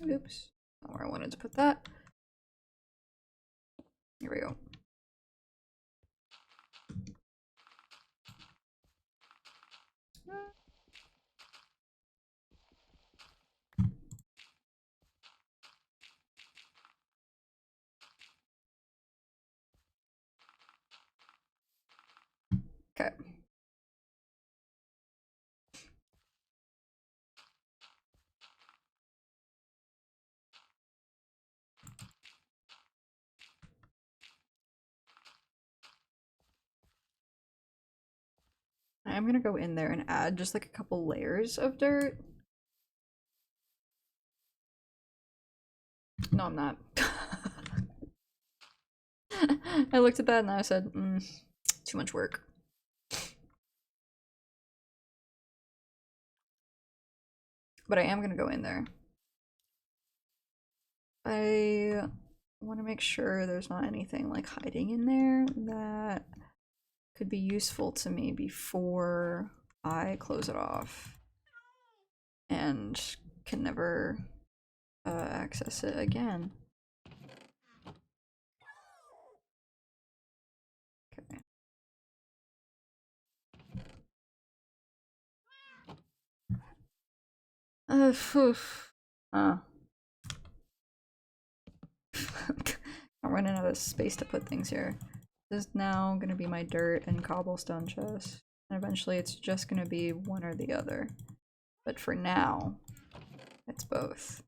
A: Oops, not where I wanted to put that. Here we go. Okay. I'm gonna go in there and add just like a couple layers of dirt. No, I'm not. I looked at that and I said, too much work. But I am gonna go in there. I want to make sure there's not anything like hiding in there that could be useful to me before I close it off and can never access it again. Okay. I'm running out of space to put things here. This is now gonna be my dirt and cobblestone chest. And eventually it's just gonna be one or the other. But for now, it's both.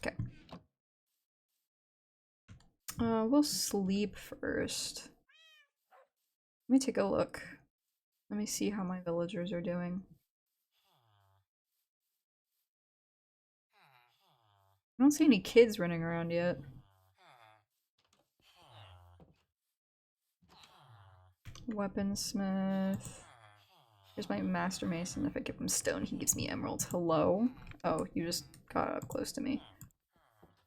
A: Okay. We'll sleep first. Let me take a look. Let me see how my villagers are doing. I don't see any kids running around yet. Weaponsmith. Here's my master mason. If I give him stone, he gives me emeralds. Hello? Oh, you just got up close to me.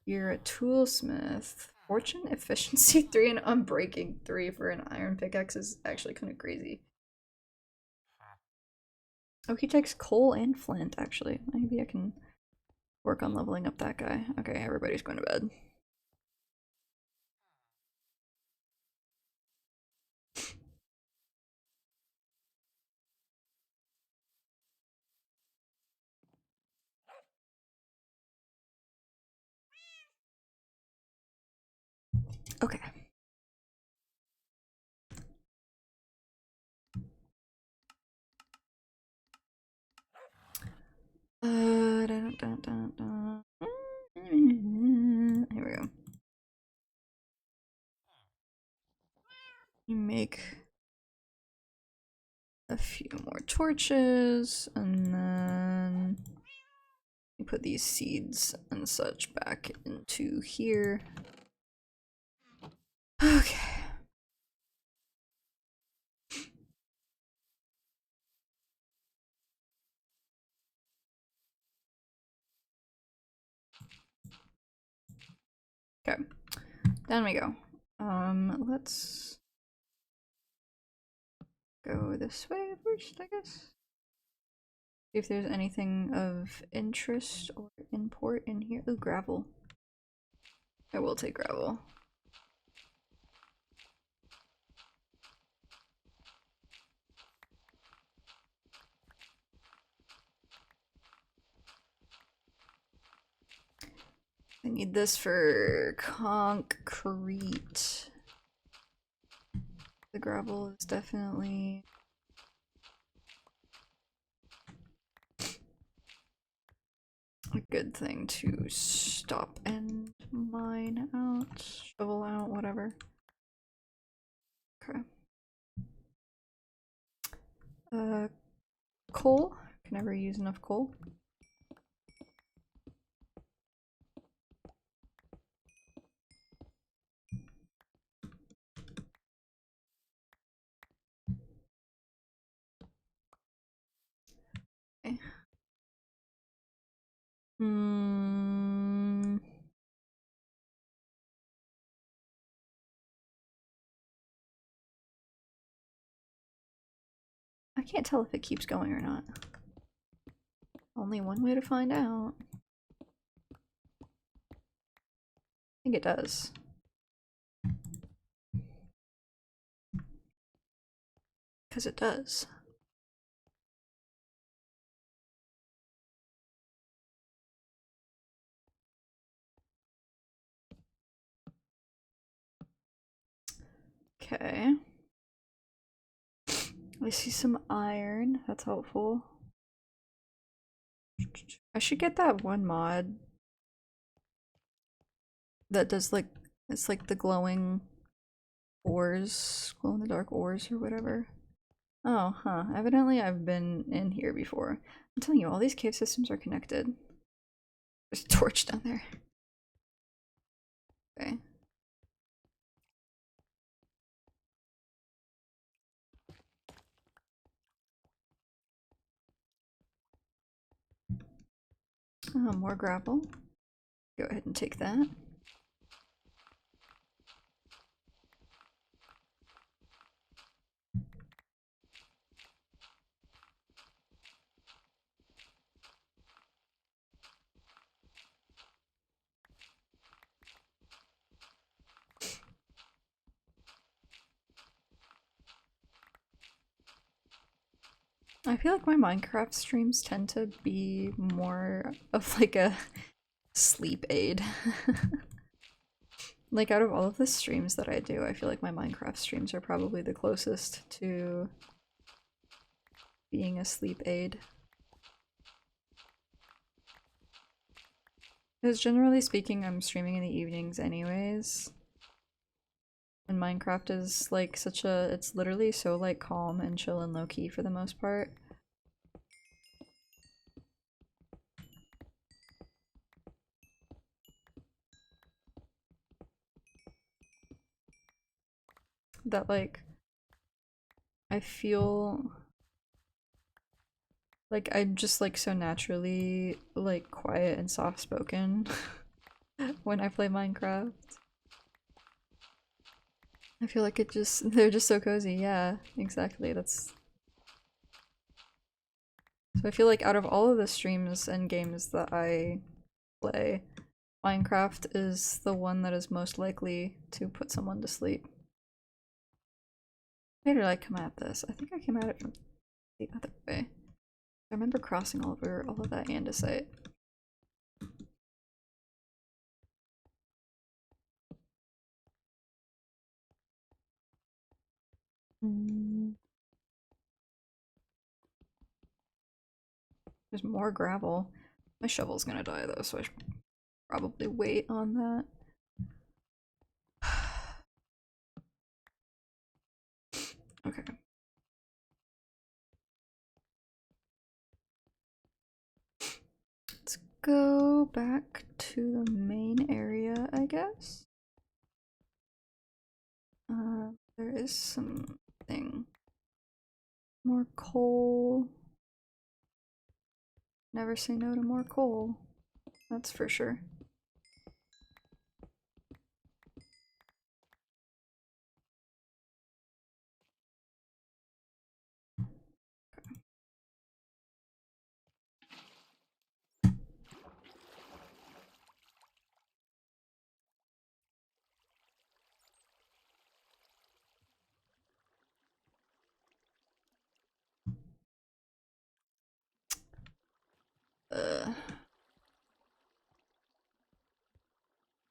A: You're a toolsmith. Fortune, efficiency 3, and unbreaking 3 for an iron pickaxe is actually kind of crazy. Oh, he takes coal and flint, actually. Maybe I can work on leveling up that guy. Okay, everybody's going to bed. Okay. Dun, dun, dun, dun. Here we go. You make a few more torches, and then you put these seeds and such back into here. Okay. Okay. Down we go. Let's go this way first, I guess. See if there's anything of interest or import in here. Ooh, gravel. I will take gravel. I need this for concrete. The gravel is definitely a good thing to stop and mine out, shovel out, whatever. Okay. Coal. Can never use enough coal. Hmm. I can't tell if it keeps going or not. Only one way to find out. I think it does. Because it does. Okay. I see some iron. That's helpful. I should get that one mod that does like, it's like the glowing ores, glow in the dark ores or whatever. Oh, huh. Evidently I've been in here before. I'm telling you, all these cave systems are connected. There's a torch down there. Okay. More gravel. Go ahead and take that. I feel like my Minecraft streams tend to be more of like a sleep aid. Like out of all of the streams that I do, I feel like my Minecraft streams are probably the closest to being a sleep aid. Because generally speaking, I'm streaming in the evenings anyways. And Minecraft is like such a, it's literally so like calm and chill and low-key for the most part. That like, I feel like I'm just like so naturally like quiet and soft-spoken when I play Minecraft. I feel like it just, they're just so cozy. Yeah, exactly. That's, so I feel like out of all of the streams and games that I play, Minecraft is the one that is most likely to put someone to sleep. Where did I come at this? I think I came at it from the other way. I remember crossing over all of that andesite. There's more gravel. My shovel's gonna die though, so I should probably wait on that. Okay. Let's go back to the main area, I guess. There is something. More coal. Never say no to more coal. That's for sure.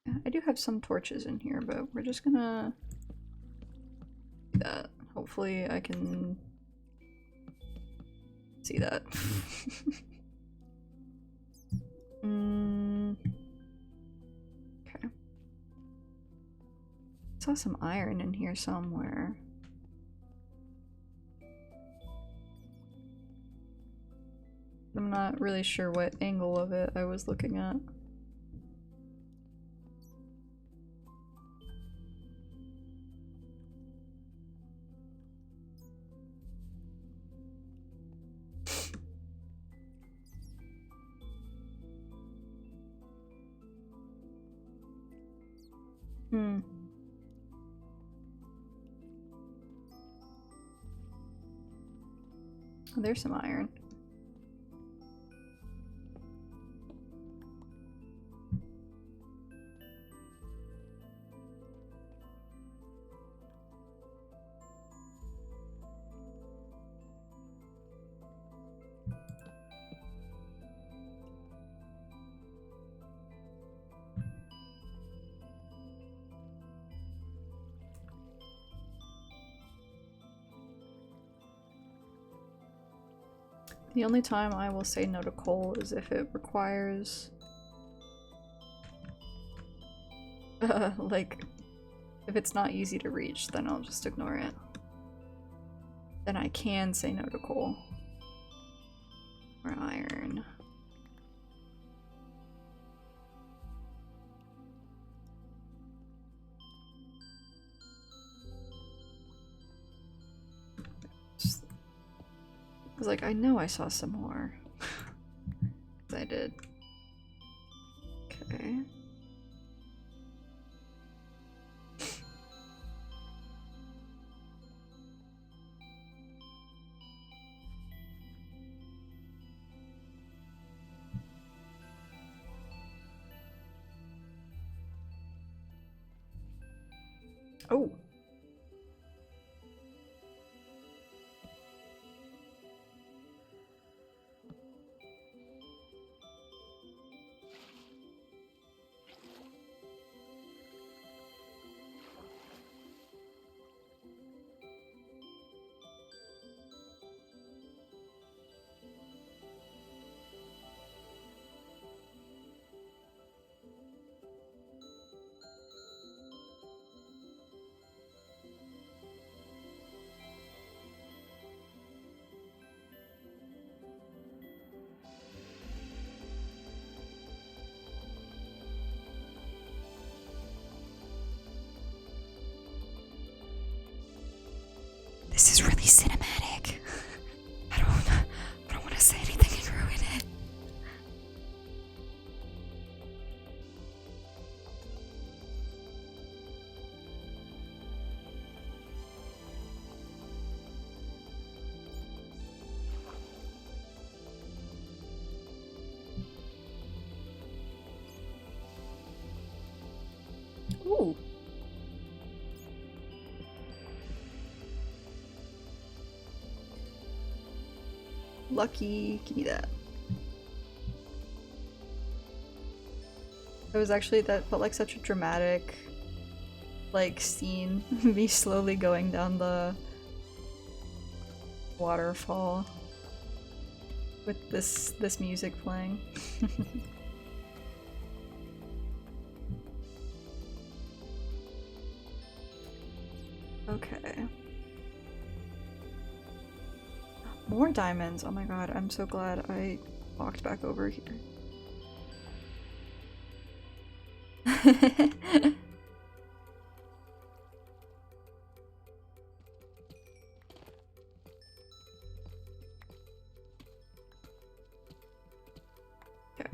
A: Yeah, I do have some torches in here, but we're just gonna do that. Hopefully I can see that. Okay. Saw some iron in here somewhere. I'm not really sure what angle of it I was looking at. Hmm. Oh, there's some iron. The only time I will say no to coal is if it requires like, if it's not easy to reach, then I'll just ignore it. Then I can say no to coal. Or iron. I was like, I know I saw some more. I did. Okay. Oh. This is really cinematic. I don't want to say anything and ruin it. Ooh. Lucky, give me that. It was actually, that felt like such a dramatic, like, scene. Me slowly going down the waterfall with this music playing. Okay. More diamonds! Oh my god, I'm so glad I walked back over here. Okay.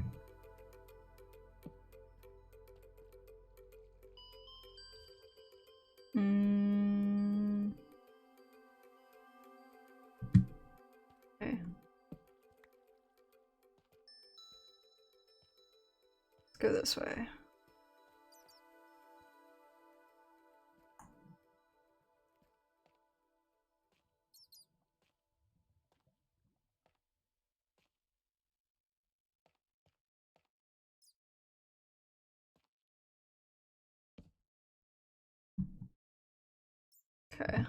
A: Okay. Let's go this way. Okay.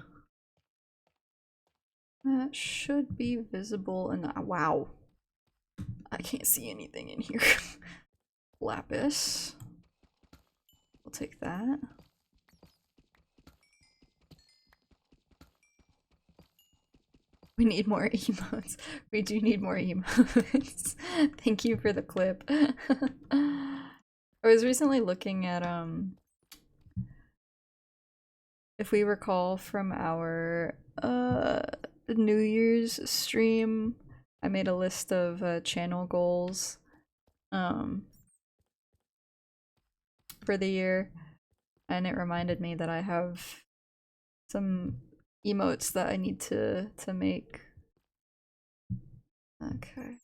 A: That should be visible and wow. I can't see anything in here. Lapis. We'll take that. We need more emotes. We do need more emotes. Thank you for the clip. I was recently looking at if we recall from our New Year's stream, I made a list of channel goals for the year, and it reminded me that I have some emotes that I need to make. Okay.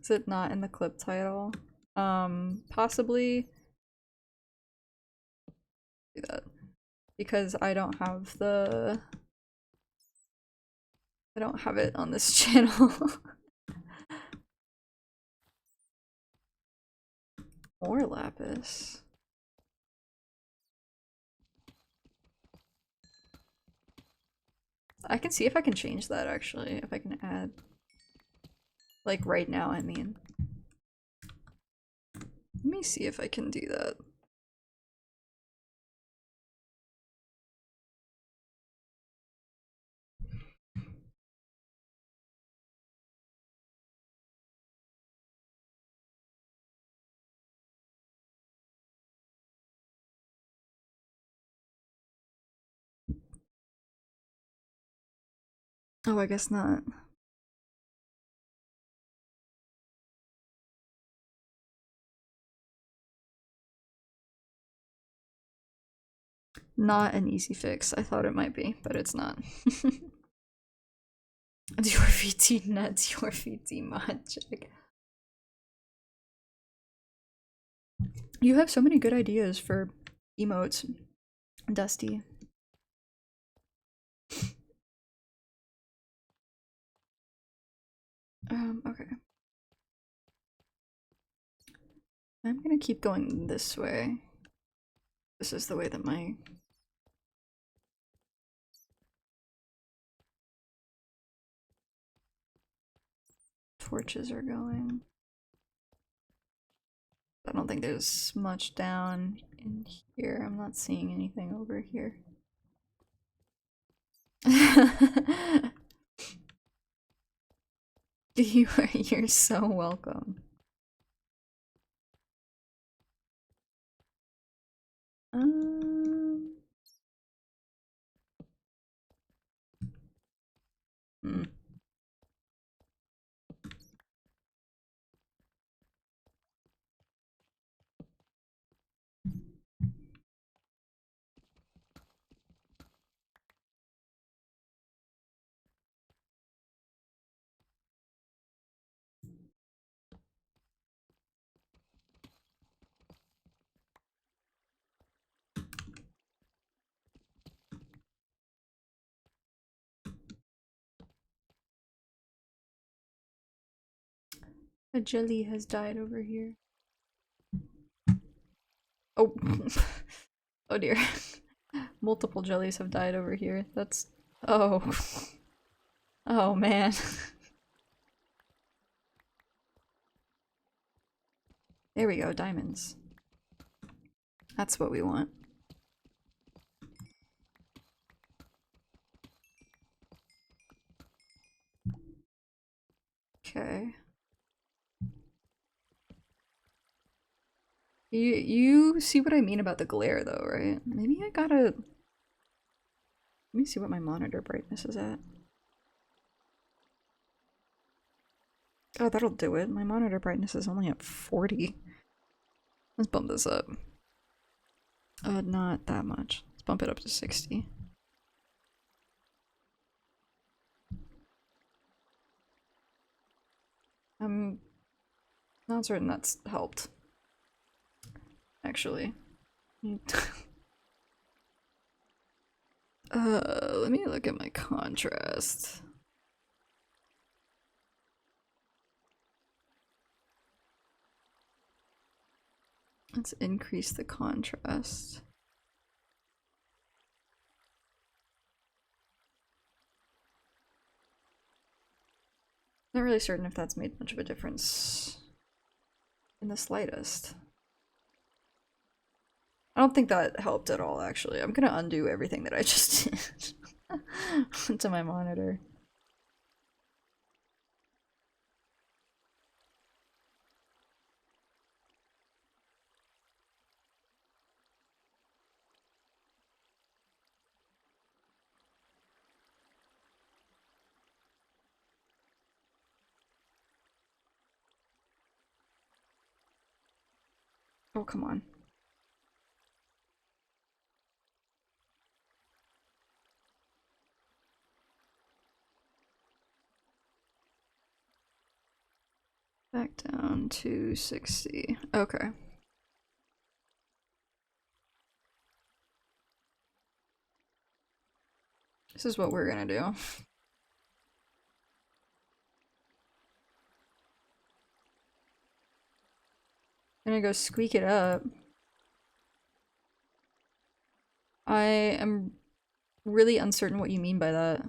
A: Is it not in the clip title? Possibly do that because I don't have it on this channel. More lapis. I can see if I can change that actually, if I can add. Like right now, I mean. Let me see if I can do that. Oh, I guess not. Not an easy fix. I thought it might be, but it's not. Dior VT nut, Dior VT mod check. You have so many good ideas for emotes, Dusty. Okay. I'm gonna keep going this way. This is the way that my torches are going. I don't think there's much down in here. I'm not seeing anything over here. You're so welcome. Hmm. A jelly has died over here. Oh. Oh dear. Multiple jellies have died over here. That's... Oh. Oh man. There we go, diamonds. That's what we want. Okay. You see what I mean about the glare though, right? Maybe I gotta... Let me see what my monitor brightness is at. Oh, that'll do it. My monitor brightness is only at 40. Let's bump this up. Not that much. Let's bump it up to 60. I'm not certain that's helped. Actually. Let me look at my contrast. Let's increase the contrast. Not really certain if that's made much of a difference in the slightest. I don't think that helped at all, actually. I'm gonna undo everything that I just did to my monitor. Oh, come on. Back down to 60. Okay. This is what we're gonna do. I'm gonna go squeak it up. I am really uncertain what you mean by that.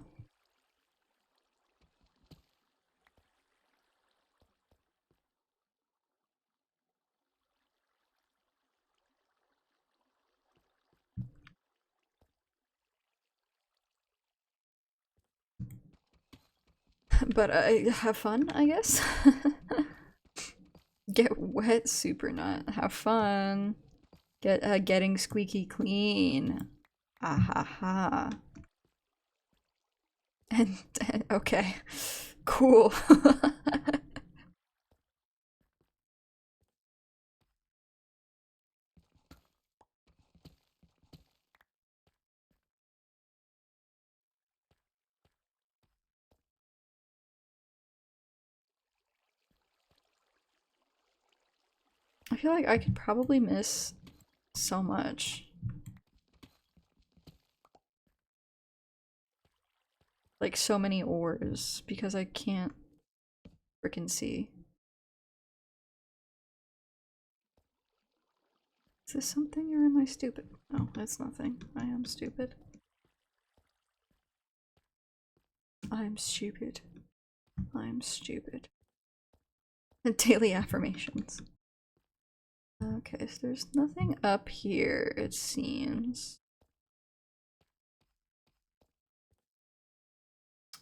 A: But I have fun, I guess. Get wet, super nut. Have fun. Getting squeaky clean. Ah ha ha. And okay, cool. I feel like I could probably miss so much. Like so many ores because I can't freaking see. Is this something or am I stupid? No, that's nothing. I am stupid. I'm stupid. I'm stupid. Daily affirmations. Okay, so there's nothing up here, it seems.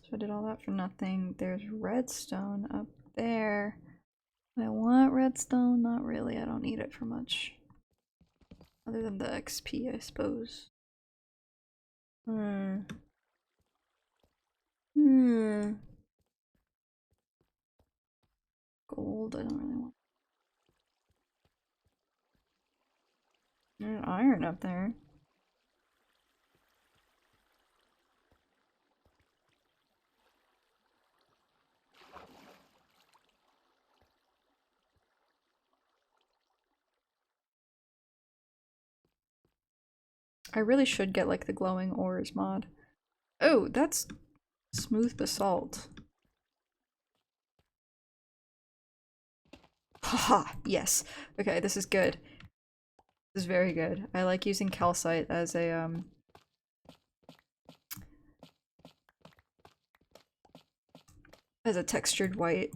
A: So I did all that for nothing. There's redstone up there. I want redstone? Not really, I don't need it for much. Other than the XP, I suppose. Hmm. Gold, I don't really want. There's iron up there. I really should get like the glowing ores mod. Oh, that's smooth basalt. Haha, yes. Okay, this is good. This is very good. I like using calcite as a textured white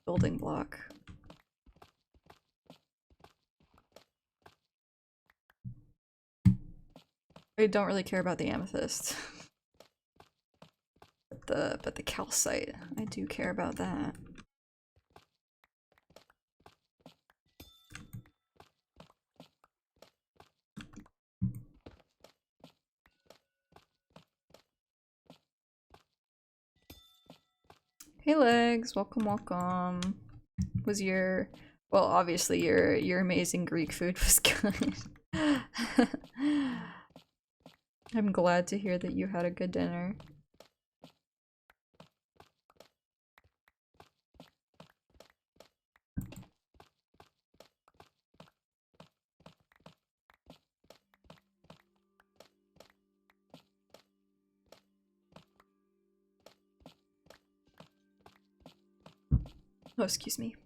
A: building block. I don't really care about the amethyst. But the calcite, I do care about that. Hey Legs, welcome, welcome. Was your, well, obviously your amazing Greek food was good. I'm glad to hear that you had a good dinner. Oh, excuse me.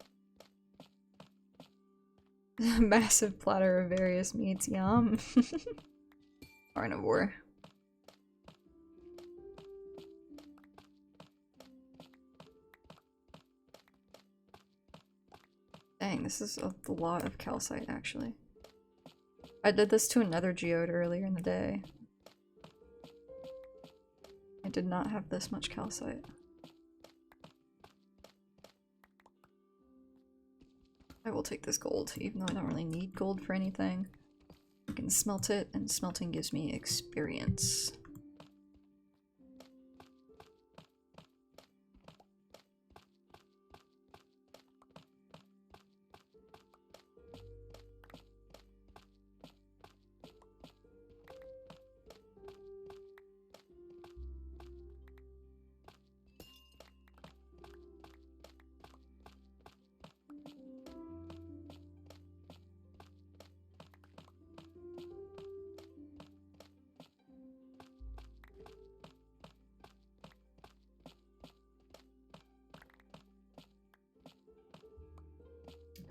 A: Massive platter of various meats, yum. Carnivore. Dang, this is a lot of calcite, actually. I did this to another geode earlier in the day. I did not have this much calcite. I will take this gold, even though I don't really need gold for anything. I can smelt it, and smelting gives me experience.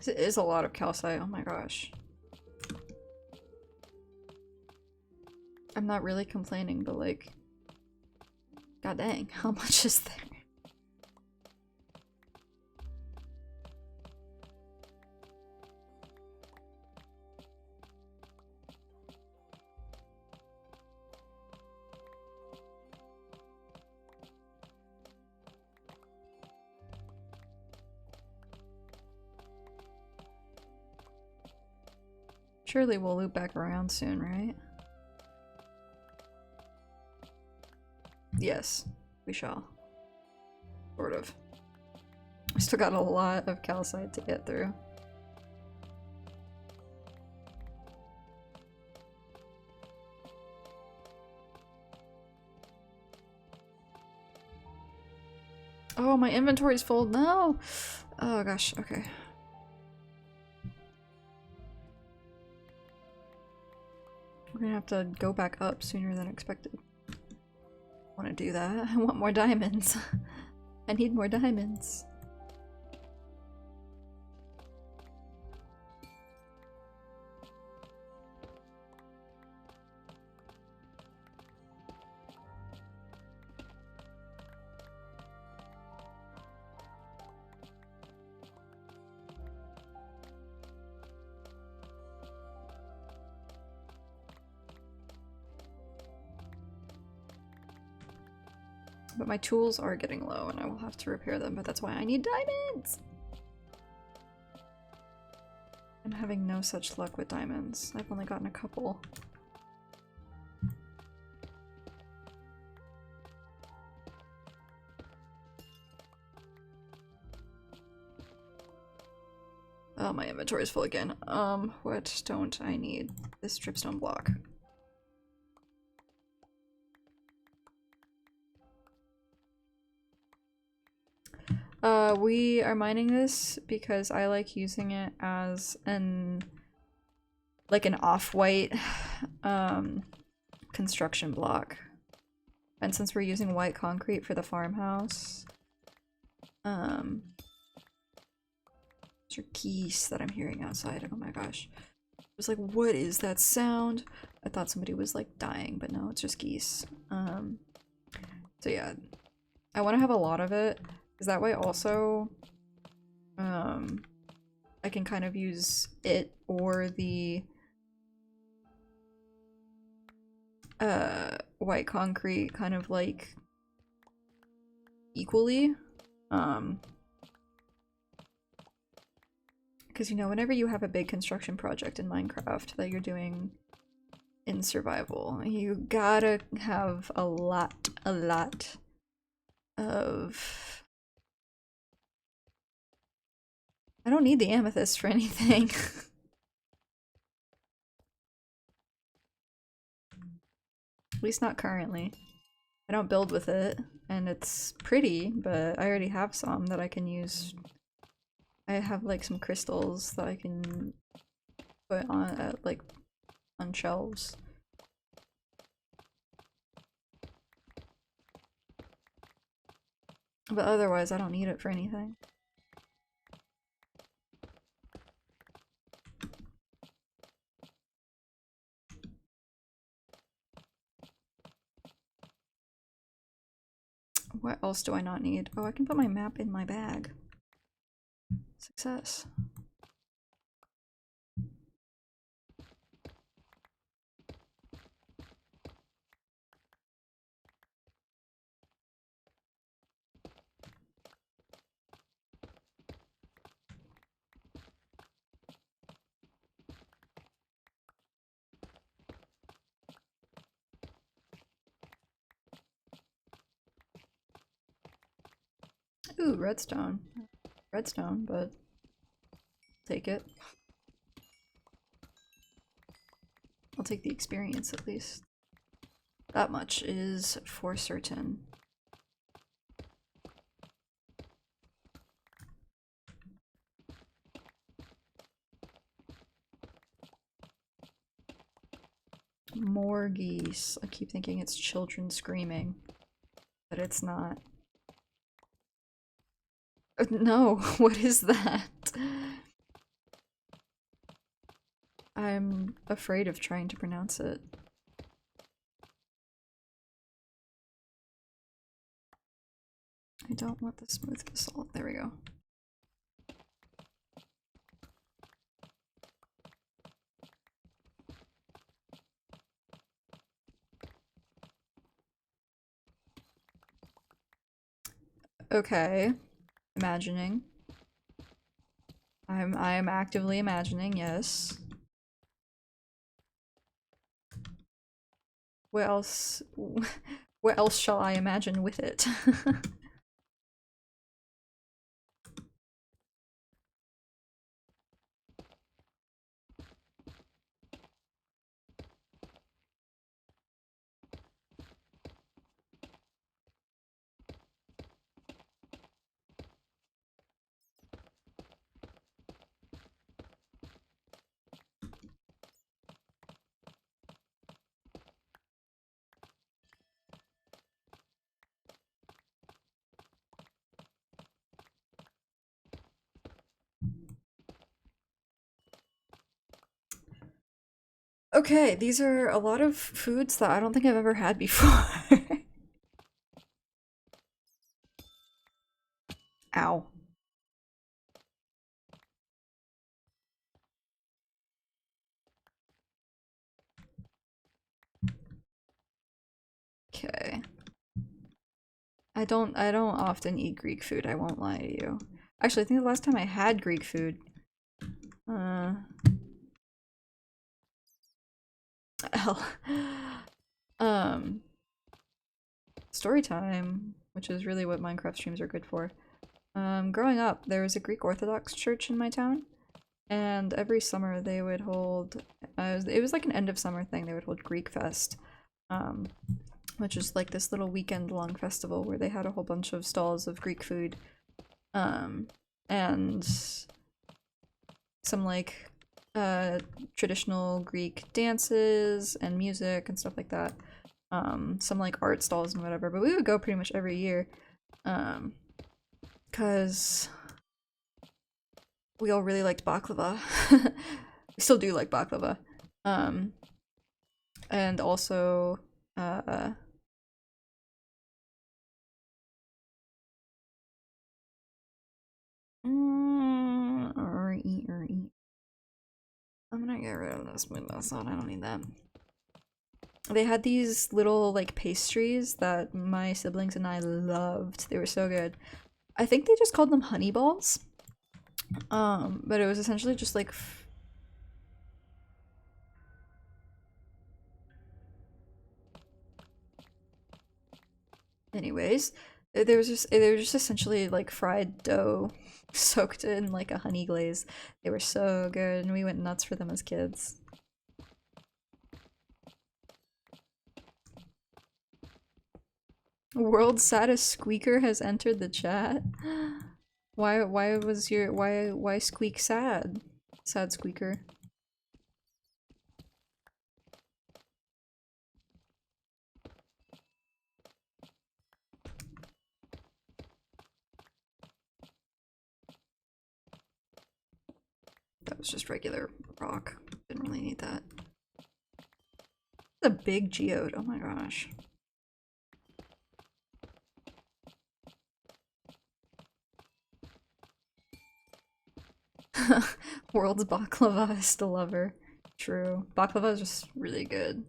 A: It is a lot of calcite, oh my gosh. I'm not really complaining, but like, god dang, how much is there? Surely we'll loop back around soon, right? Yes, we shall. Sort of. We still got a lot of calcite to get through. Oh, my inventory's full. No! Oh gosh, okay. We're gonna have to go back up sooner than expected. I want to do that. I want more diamonds. I need more diamonds. But my tools are getting low and I will have to repair them, but that's why I need diamonds! I'm having no such luck with diamonds. I've only gotten a couple. Oh, my inventory is full again. What don't I need? This dripstone block. We are mining this because I like using it as like an off-white construction block. And since we're using white concrete for the farmhouse, those are geese that I'm hearing outside. Oh my gosh. I was like, what is that sound? I thought somebody was like dying, but no, it's just geese. So yeah, I want to have a lot of it. Because that way also, I can kind of use it or the white concrete kind of like equally. Because, you know, whenever you have a big construction project in Minecraft that you're doing in survival, you gotta have a lot of... I don't need the amethyst for anything. At least not currently. I don't build with it, and it's pretty, but I already have some that I can use. I have like some crystals that I can put on like on shelves. But otherwise, I don't need it for anything. What else do I not need? Oh, I can put my map in my bag. Success. Ooh, redstone. Redstone, but take it. I'll take the experience at least. That much is for certain. More geese. I keep thinking it's children screaming, but it's not. No, what is that? I'm afraid of trying to pronounce it. I don't want the smooth basalt. There we go. Okay. Imagining. I am actively imagining, yes. What else what else shall I imagine with it? Okay, these are a lot of foods that I don't think I've ever had before. Ow. Okay. I don't often eat Greek food, I won't lie to you. Actually, I think the last time I had Greek food, hell. Um, story time, which is really what Minecraft streams are good for. Growing up, there was a Greek Orthodox church in my town, and every summer they would hold, it was like an end of summer thing, they would hold Greek Fest, which is like this little weekend-long festival where they had a whole bunch of stalls of Greek food, and some like traditional Greek dances and music and stuff like that. Some like art stalls and whatever, but we would go pretty much every year, because we all really liked baklava. We still do like baklava. And also, I'm gonna get rid of this window so I don't need that. They had these little like pastries that my siblings and I loved. They were so good. I think they just called them honey balls. But it was essentially just like anyways, they were just essentially like fried dough soaked in like a honey glaze. They were so good and we went nuts for them as kids. World's saddest squeaker has entered the chat. Why squeak sad? Sad squeaker. That was just regular rock. Didn't really need that. The big geode. Oh my gosh. World's baklava is the lover. True. Baklava is just really good.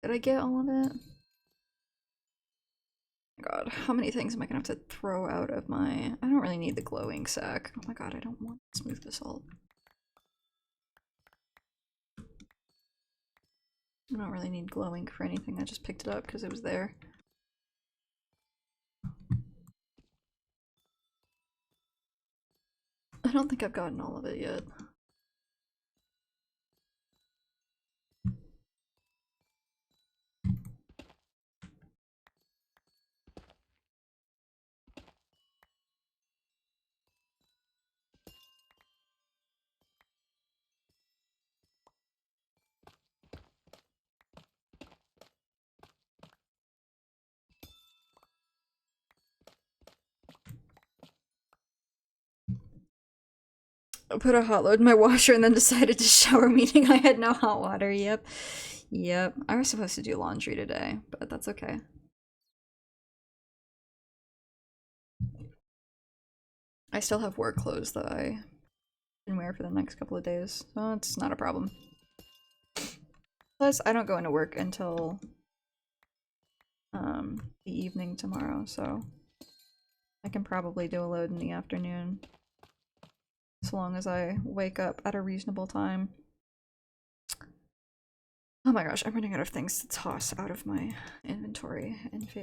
A: Did I get all of it? God, how many things am I gonna have to throw out of my... I don't really need the glowing sack. Oh my god, I don't want smooth basalt. I don't really need glowing for anything, I just picked it up because it was there. I don't think I've gotten all of it yet. I put a hot load in my washer and then decided to shower, meaning I had no hot water. Yep. Yep. I was supposed to do laundry today, but that's okay. I still have work clothes that I can wear for the next couple of days, so it's not a problem. Plus, I don't go into work until the evening tomorrow, so I can probably do a load in the afternoon, as long as I wake up at a reasonable time. Oh my gosh, I'm running out of things to toss out of my inventory.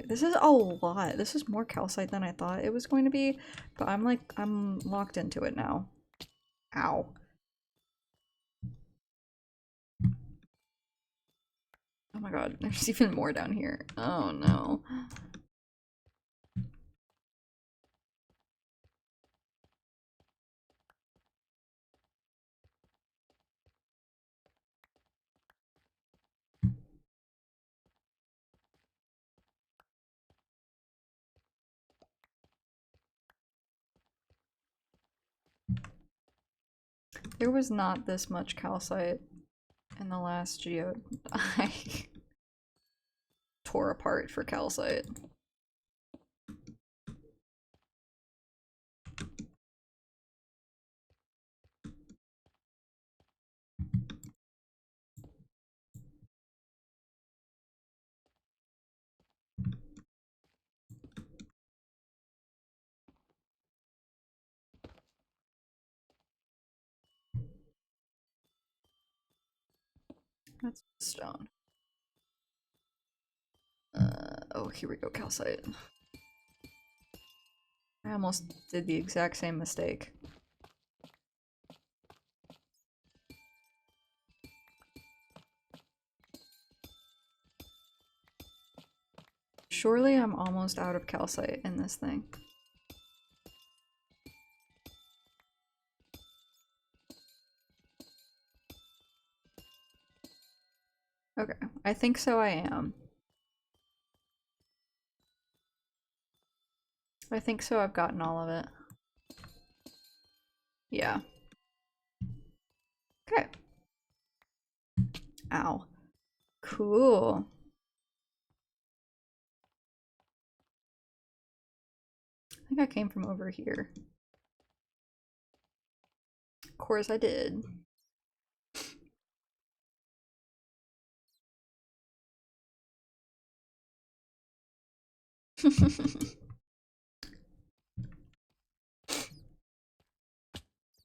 A: This is a lot. This is more calcite than I thought it was going to be, but I'm locked into it now. Ow. Oh my god, there's even more down here. Oh no. There was not this much calcite in the last geode I tore apart for calcite. That's stone. Oh, here we go, calcite. I almost did the exact same mistake. Surely I'm almost out of calcite in this thing. Okay, I think so I am. I think so I've gotten all of it. Yeah. Okay. Ow. Cool. I think I came from over here. Of course I did.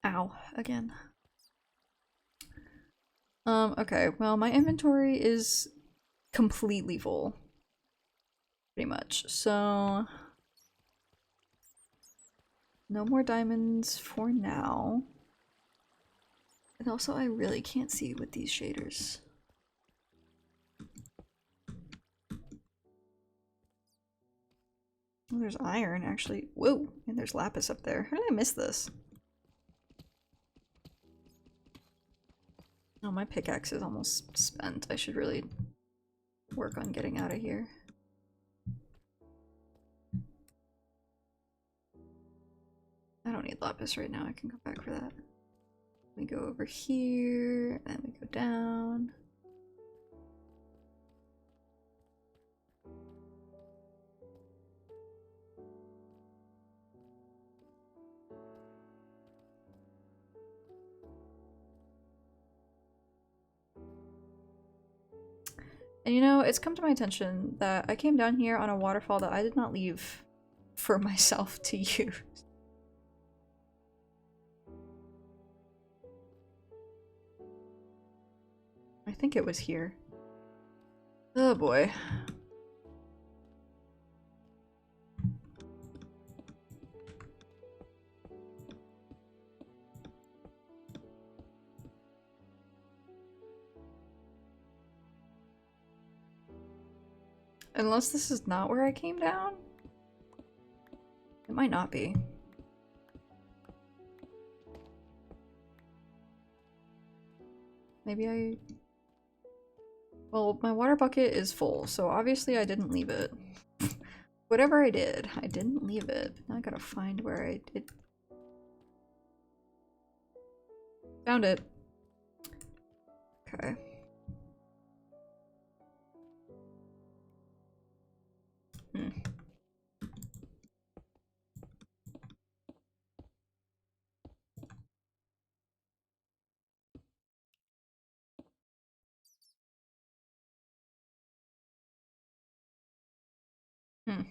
A: Ow, again. Okay, well, my inventory is completely full. Pretty much. So no more diamonds for now. And also I really can't see with these shaders. Oh, there's iron actually. Whoa, and there's lapis up there. How did I miss this? Oh, my pickaxe is almost spent. I should really work on getting out of here. I don't need lapis right now. I can go back for that. We go over here, and we go down. And you know, it's come to my attention that I came down here on a waterfall that I did not leave for myself to use. I think it was here. Oh boy. Unless this is not where I came down? It might not be. Maybe I... Well, my water bucket is full, so obviously I didn't leave it. Whatever I did, I didn't leave it. Now I gotta find where I did. Found it. Okay. Hmm. Hmm.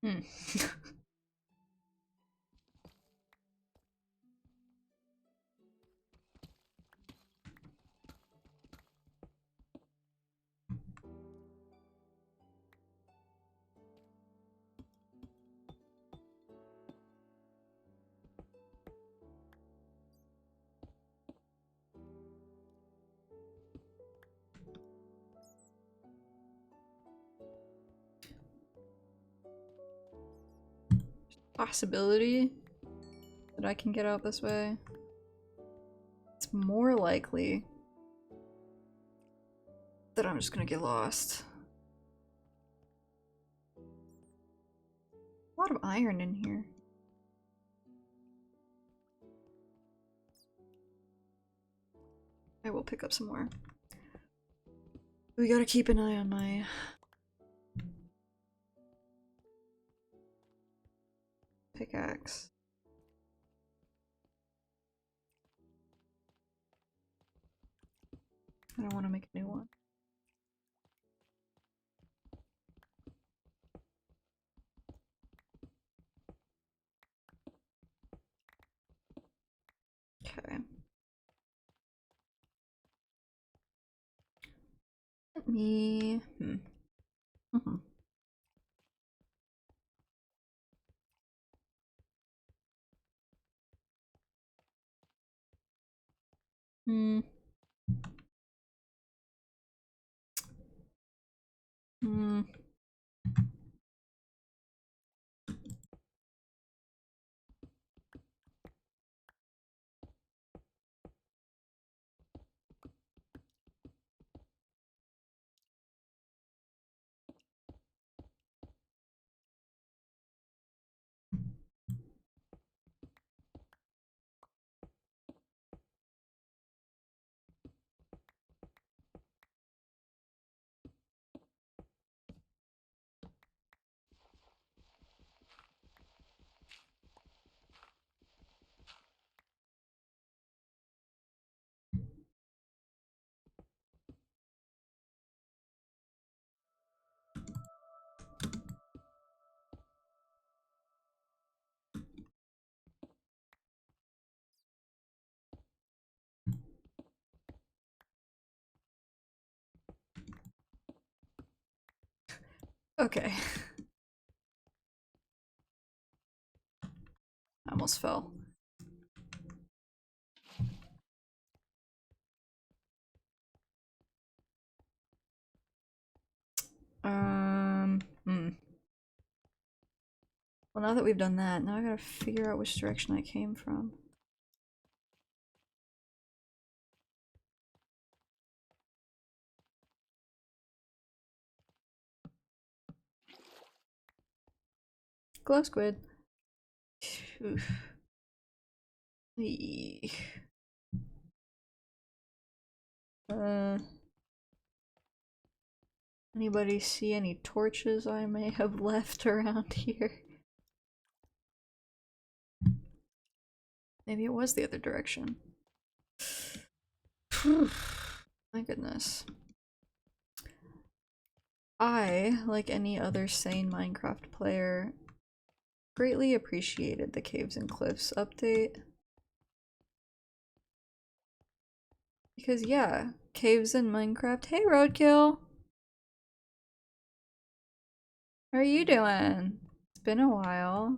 A: Hmm. Possibility that I can get out this way. It's more likely that I'm just gonna get lost. A lot of iron in here. I will pick up some more. We gotta keep an eye on my pickaxe. I don't want to make a new one. Okay. Let me... Mm-hmm. Hmm. Hmm. Okay. I almost fell. Hmm. Well, now that we've done that, now I gotta figure out which direction I came from. Glow squid. Oof. Eek. Anybody see any torches I may have left around here? Maybe it was the other direction. My goodness. I, like any other sane Minecraft player, greatly appreciated the Caves and Cliffs update. Because yeah, caves in Minecraft. Hey Roadkill! How are you doing? It's been a while.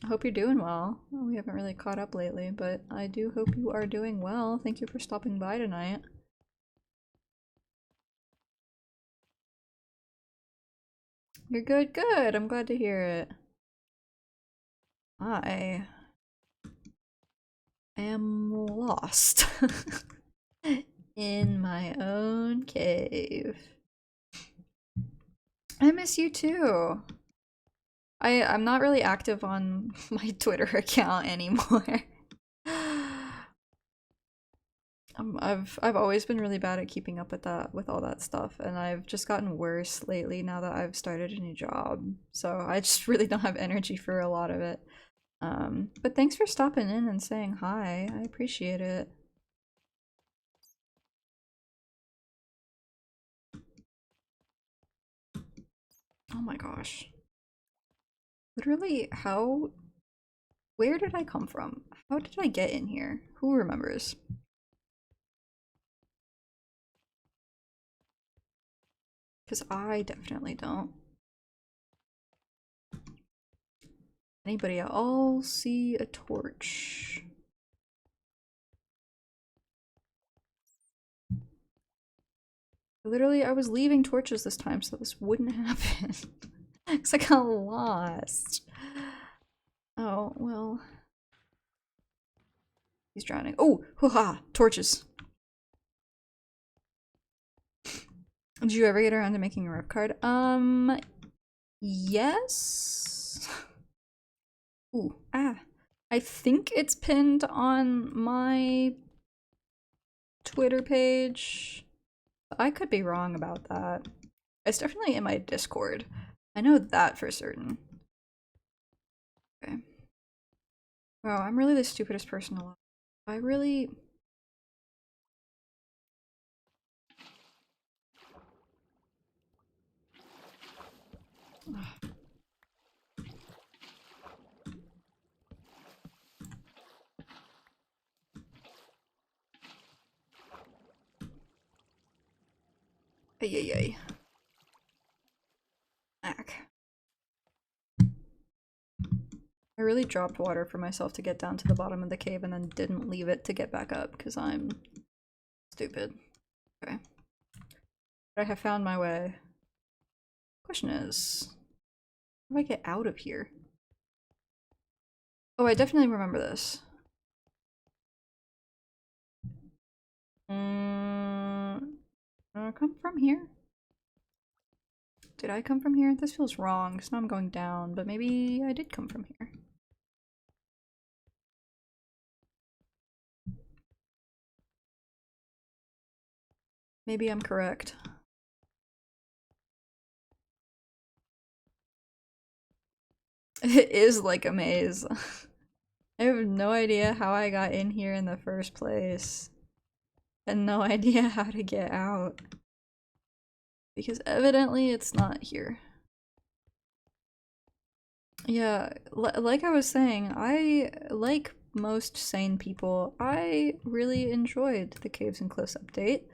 A: I hope you're doing well. Well, we haven't really caught up lately, but I do hope you are doing well. Thank you for stopping by tonight. You're good, good. I'm glad to hear it. I am lost. In my own cave. I miss you too. I'm not really active on my Twitter account anymore. I've always been really bad at keeping up with all that stuff, and I've just gotten worse lately now that I've started a new job. So I just really don't have energy for a lot of it. But thanks for stopping in and saying hi. I appreciate it. Oh my gosh. Literally, where did I come from? How did I get in here? Who remembers? Because I definitely don't. Anybody else? I'll see a torch. Literally, I was leaving torches this time so this wouldn't happen. Because I got lost. Oh, well. He's drowning. Oh, hoo-ha! Torches. Did you ever get around to making a rep card? Yes? Ooh, ah. I think it's pinned on my Twitter page. I could be wrong about that. It's definitely in my Discord. I know that for certain. Okay. Wow, I'm really the stupidest person alive. I really... Ugh. Ay, ay, ay. Ack. I really dropped water for myself to get down to the bottom of the cave and then didn't leave it to get back up because I'm stupid. Okay. But I have found my way. Question is, how do I get out of here? Oh, I definitely remember this. Come from here? Did I come from here? This feels wrong, because now I'm going down, but maybe I did come from here. Maybe I'm correct. It is like a maze. I have no idea how I got in here in the first place. And no idea how to get out. Because evidently it's not here. Yeah, like I was saying, like most sane people, I really enjoyed the Caves and Cliffs update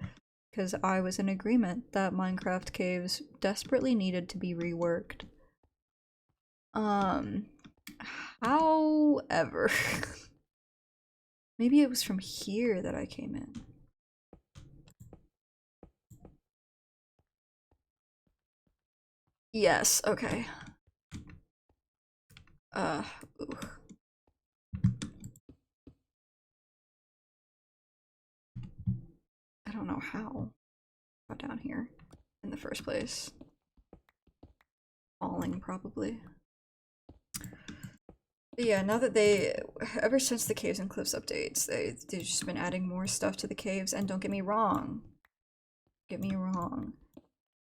A: because I was in agreement that Minecraft caves desperately needed to be reworked. However, maybe it was from here that I came in. Yes, okay. Ooh. I don't know how I got down here in the first place. Falling, probably. But yeah, now that ever since the Caves and Cliffs updates, they've just been adding more stuff to the caves, and don't get me wrong. Get me wrong.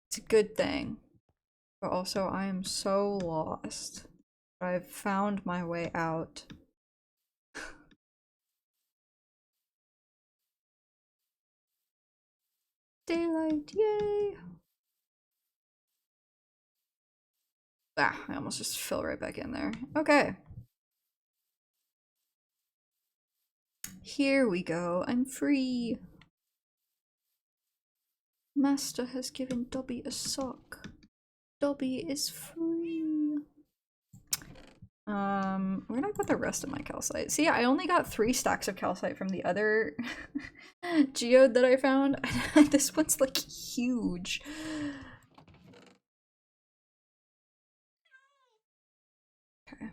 A: It's a good thing. But also, I am so lost. I've found my way out. Daylight, yay! Ah, I almost just fell right back in there. Okay. Here we go. I'm free. Master has given Dobby a sock. Dobby is free. Where did I put the rest of my calcite? See, I only got 3 stacks of calcite from the other geode that I found. This one's like huge. Okay.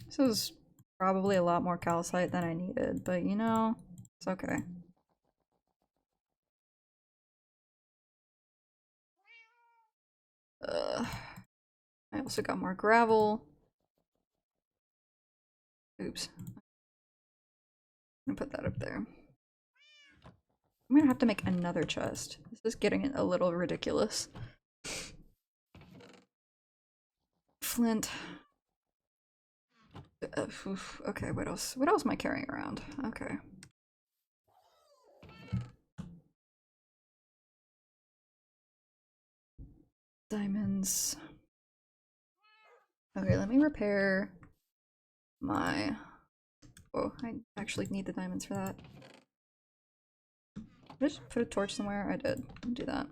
A: This is Probably a lot more calcite than I needed, but you know, it's okay. I also got more gravel. Oops. I'm gonna put that up there. I'm gonna have to make another chest. This is getting a little ridiculous. Flint. Okay, what else? What else am I carrying around? Okay. Diamonds. Okay, let me repair my... Oh, I actually need the diamonds for that. Did I just put a torch somewhere? I did. I'll do that.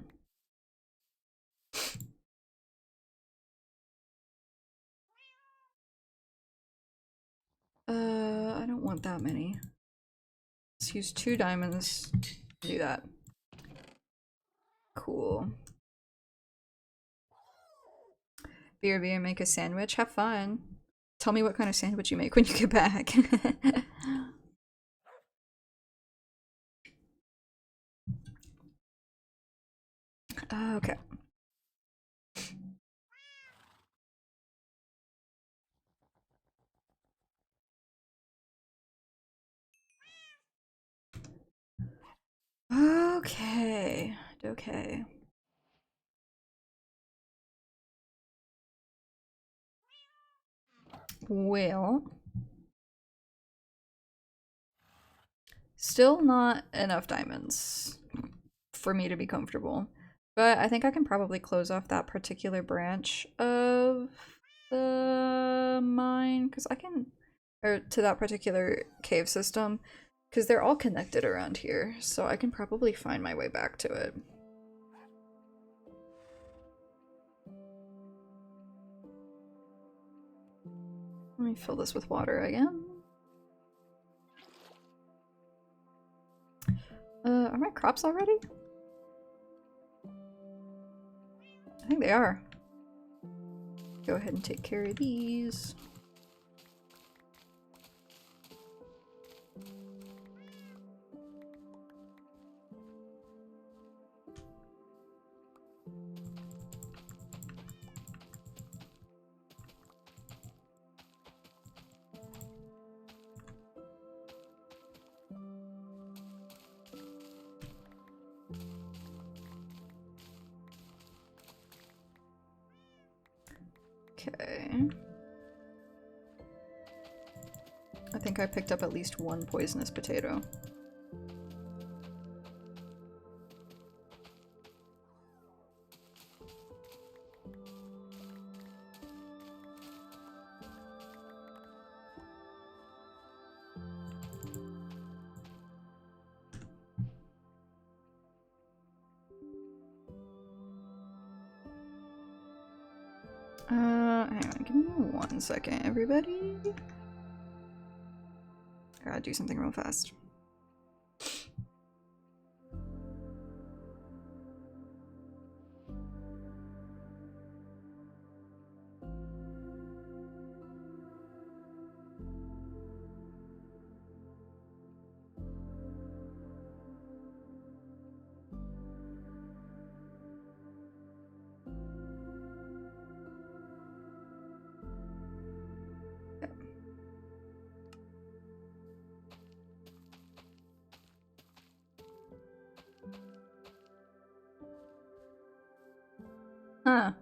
A: I don't want that many. Let's use 2 diamonds to do that. Cool. BRB, make a sandwich. Have fun. Tell me what kind of sandwich you make when you get back. Okay. Okay. Okay. Well, still not enough diamonds for me to be comfortable. But I think I can probably close off that particular branch of the mine because I can, or to that particular cave system because they're all connected around here. So I can probably find my way back to it. Let me fill this with water again. Are my crops already? I think they are. Go ahead and take care of these. Okay. I think I picked up at least 1 poisonous potato. Hang on, give me 1 second, everybody. I gotta do something real fast. Huh.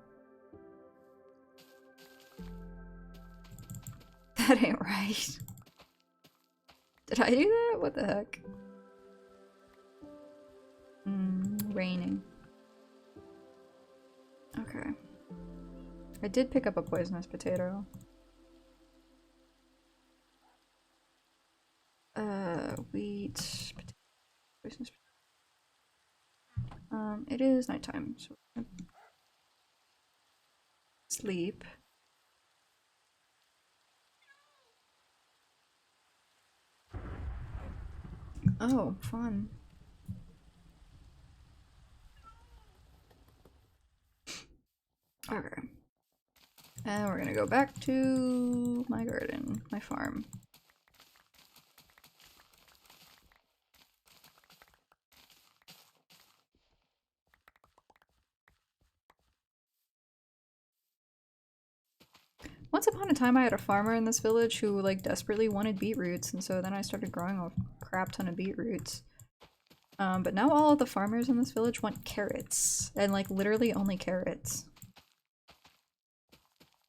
A: That ain't right. Did I do that? What the heck? Raining. Okay. I did pick up a poisonous potato. Wheat. Poisonous potato. It is nighttime, so we're gonna sleep. Oh, fun. Okay. And we're gonna go back to my garden, my farm. Once upon a time I had a farmer in this village who like desperately wanted beetroots, and so then I started growing a crap ton of beetroots. But now all of the farmers in this village want carrots, and like literally only carrots.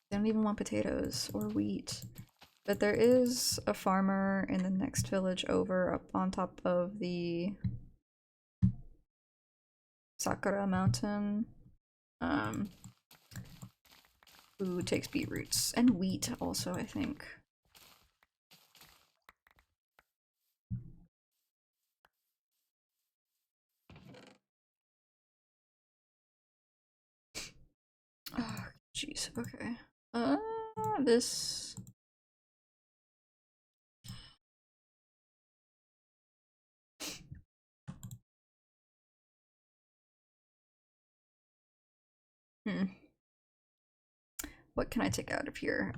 A: They don't even want potatoes or wheat. But there is a farmer in the next village over up on top of the Sakura mountain, who takes beetroots and wheat also, I think. Oh, jeez. Okay. This. What can I take out of here?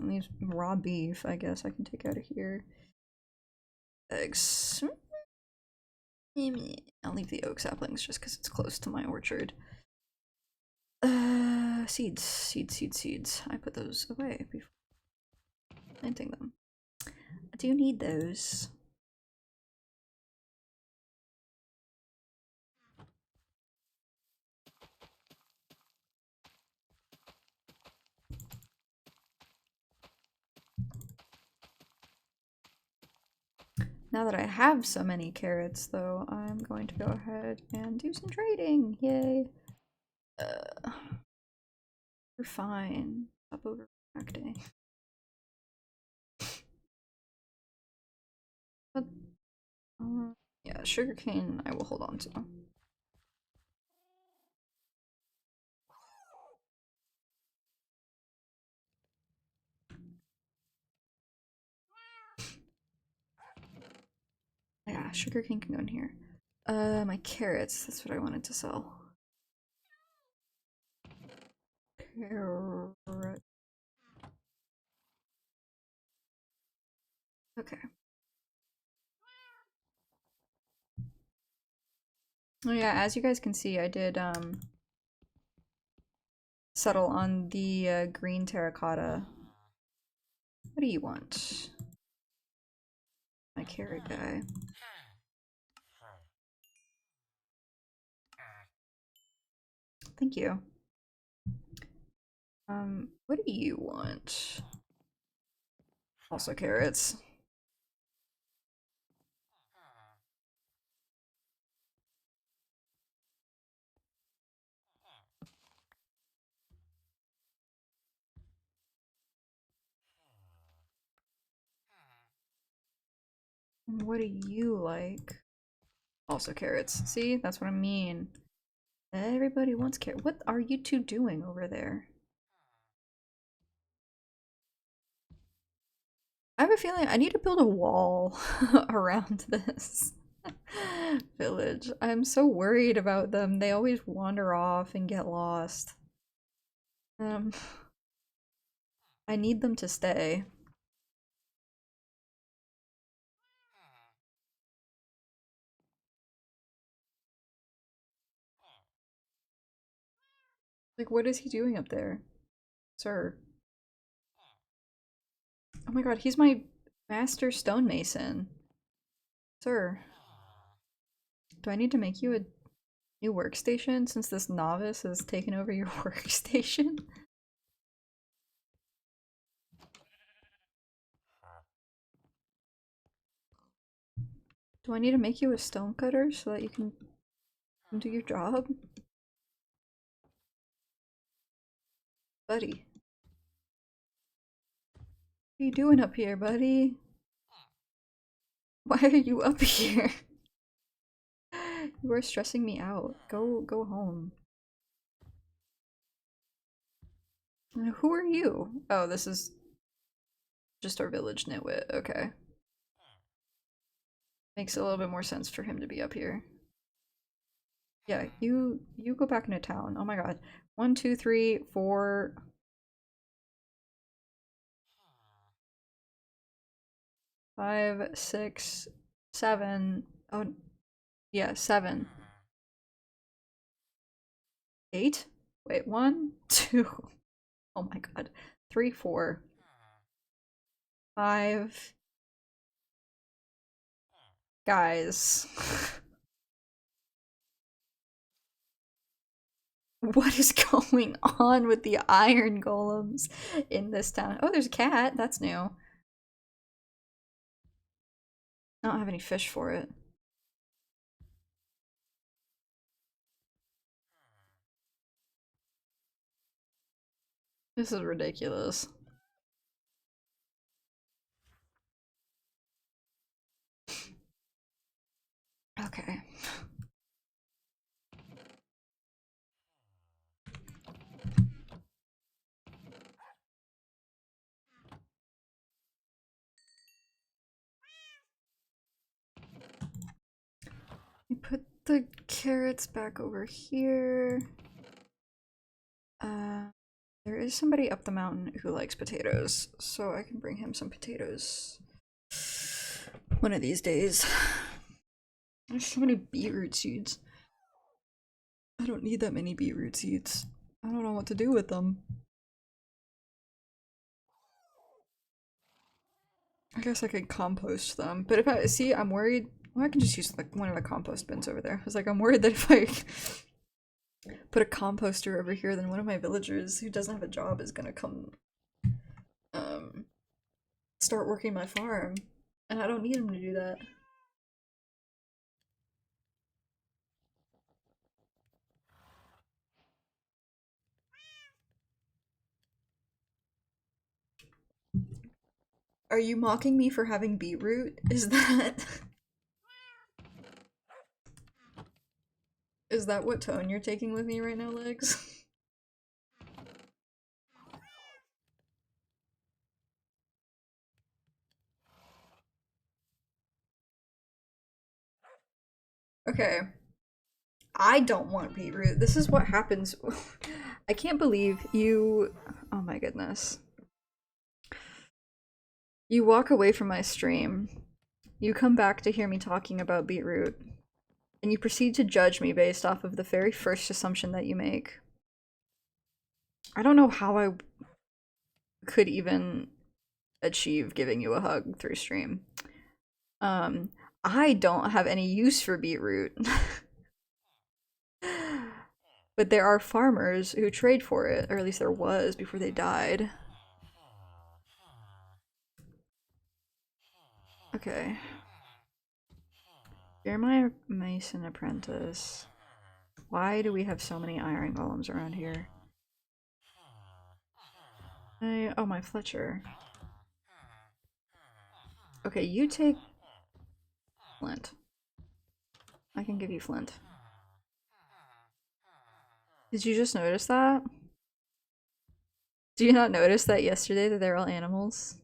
A: These raw beef, I guess I can take out of here. Eggs. I'll leave the oak saplings just because it's close to my orchard. Seeds. I put those away before planting them. I do need those. Now that I have so many carrots, though, I'm going to go ahead and do some trading. Yay! We're fine. Stop overreacting. But, yeah, sugarcane I will hold on to. Yeah, sugarcane can go in here. My carrots, that's what I wanted to sell. Carrot. Okay. Oh yeah, as you guys can see, I did settle on the green terracotta. What do you want? My carrot guy. Thank you. What do you want? Also carrots. What do you like? Also carrots. See, that's what I mean. Everybody wants carrot. What are you two doing over there? I have a feeling I need to build a wall around this village. I'm so worried about them. They always wander off and get lost. I need them to stay. Like, what is he doing up there? Sir. Oh my god, he's my master stonemason. Sir. Do I need to make you a new workstation since this novice has taken over your workstation? Do I need to make you a stone cutter so that you can do your job? Buddy. What are you doing up here, buddy? Why are you up here? You are stressing me out. Go home. Who are you? Oh, this is just our village nitwit. Okay. Makes a little bit more sense for him to be up here. Yeah, you go back into town. Oh my god. 1, 2, 3, 4. 5, 6, 7. Oh, yeah, 7. 8? Wait, 1, 2. Oh my god. 3, 4, 5. Guys. What is going on with the iron golems in this town? Oh, there's a cat. That's new. I don't have any fish for it. This is ridiculous. Okay. We put the carrots back over here. There is somebody up the mountain who likes potatoes, so I can bring him some potatoes one of these days. There's so many beetroot seeds. I don't need that many beetroot seeds. I don't know what to do with them. I guess I could compost them, but if I see, I'm worried. Well, I can just use like one of the compost bins over there. I was like, I'm worried that if I put a composter over here, then one of my villagers who doesn't have a job is gonna come start working my farm, and I don't need him to do that. Are you mocking me for having beetroot? Is that is that what tone you're taking with me right now, Legs? Okay. I don't want beetroot. This is what happens. I can't believe you. Oh my goodness. You walk away from my stream. You come back to hear me talking about beetroot. And you proceed to judge me based off of the very first assumption that you make. I don't know how I could even achieve giving you a hug through stream. I don't have any use for beetroot. But there are farmers who trade for it, or at least there was before they died. Okay. You're my mason apprentice. Why do we have so many iron golems around here? Oh, my Fletcher. Okay, you take flint. I can give you flint. Did you just notice that? Do you not notice that yesterday that they're all animals?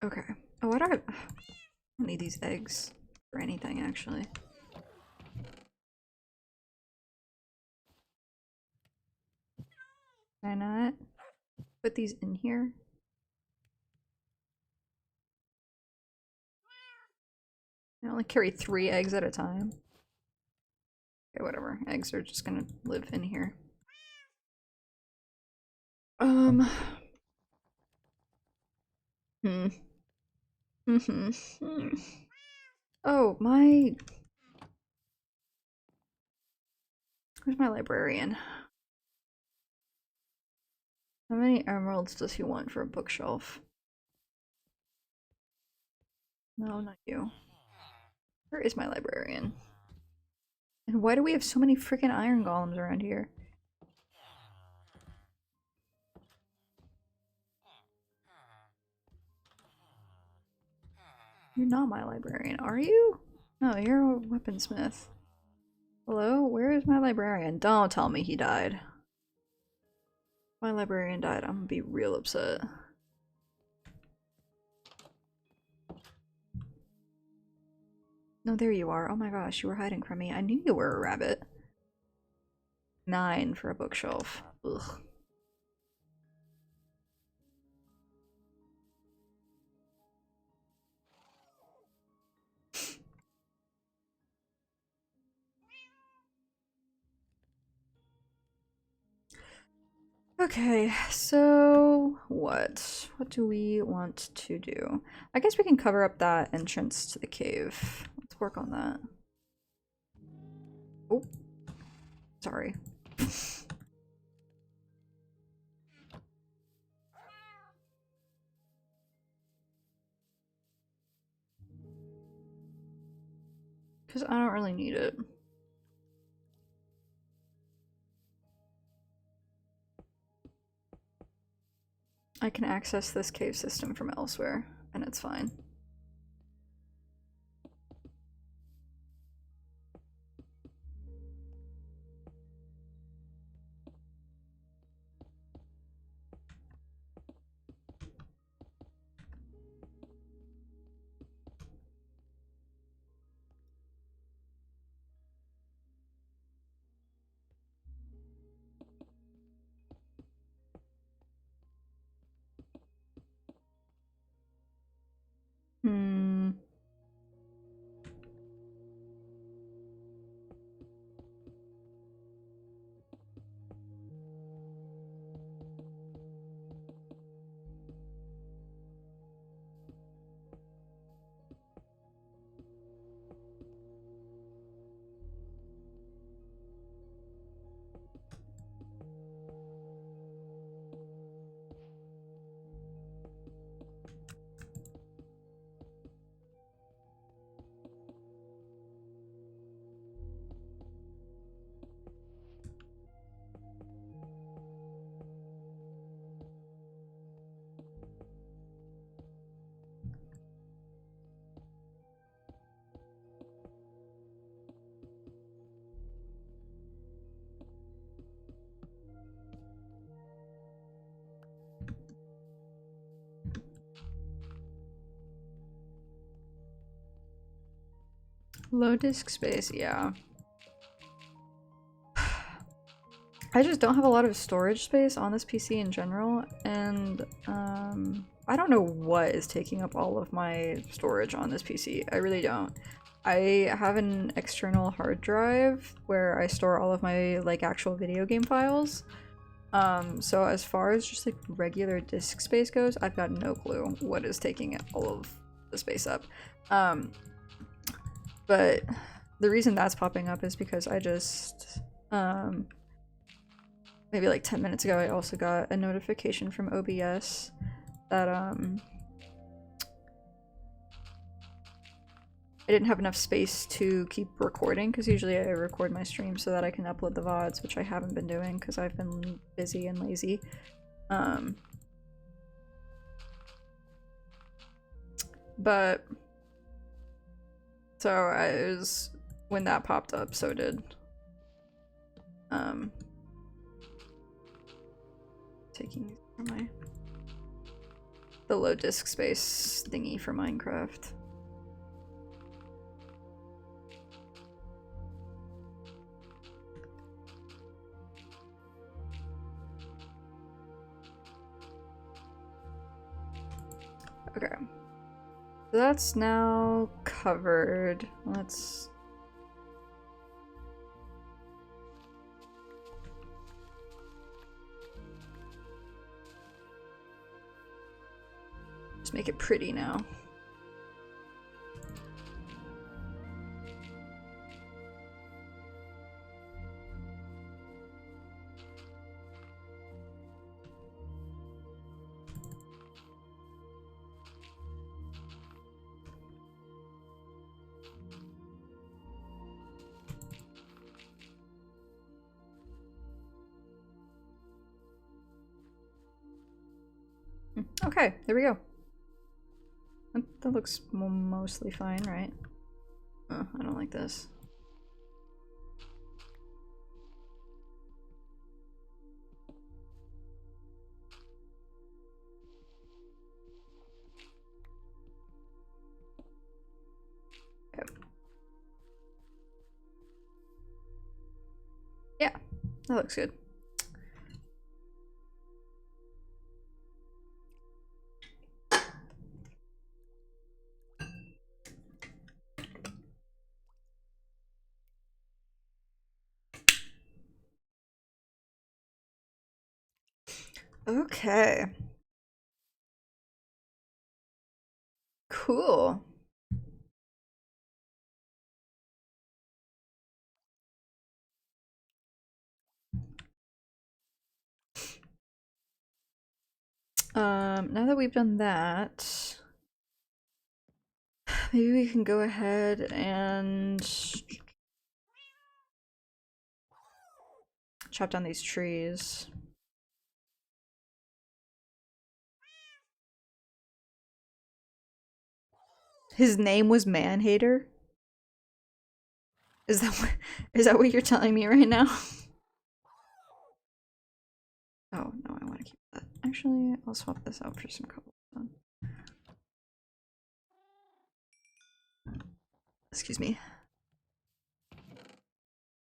A: Okay. Oh, I don't need these eggs for anything, actually. Can I not put these in here? I only carry 3 eggs at a time. Okay, whatever. Eggs are just gonna live in here. Hmm. Oh, my... Where's my librarian? How many emeralds does he want for a bookshelf? No, not you. Where is my librarian? And why do we have so many freaking iron golems around here? You're not my librarian, are you? No, you're a weaponsmith. Hello? Where is my librarian? Don't tell me he died. My librarian died. I'm gonna be real upset. No, there you are. Oh my gosh, you were hiding from me. I knew you were a rabbit. 9 for a bookshelf. Ugh. Okay, so what? What do we want to do? I guess we can cover up that entrance to the cave. Let's work on that. Oh, sorry. Because I don't really need it. I can access this cave system from elsewhere, and it's fine. Hmm. Low disk space, yeah. I just don't have a lot of storage space on this PC in general, and I don't know what is taking up all of my storage on this PC. I really don't. I have an external hard drive where I store all of my like actual video game files. So as far as just like regular disk space goes, I've got no clue what is taking all of the space up. But the reason that's popping up is because I just maybe like 10 minutes ago I also got a notification from OBS that I didn't have enough space to keep recording, because usually I record my stream so that I can upload the VODs, which I haven't been doing because I've been busy and lazy. But so it was when that popped up, so did taking from the low disk space thingy for Minecraft. Okay. So that's now covered. Let's... just make it pretty now. Okay, there we go. That looks mostly fine, right? Oh, I don't like this. Okay. Yeah, that looks good. Okay. Cool. Now that we've done that, maybe we can go ahead and chop down these trees. His name was Man-Hater? Is that what you're telling me right now? Oh, no, I want to keep that. Actually, I'll swap this out for some cobblestone. Excuse me.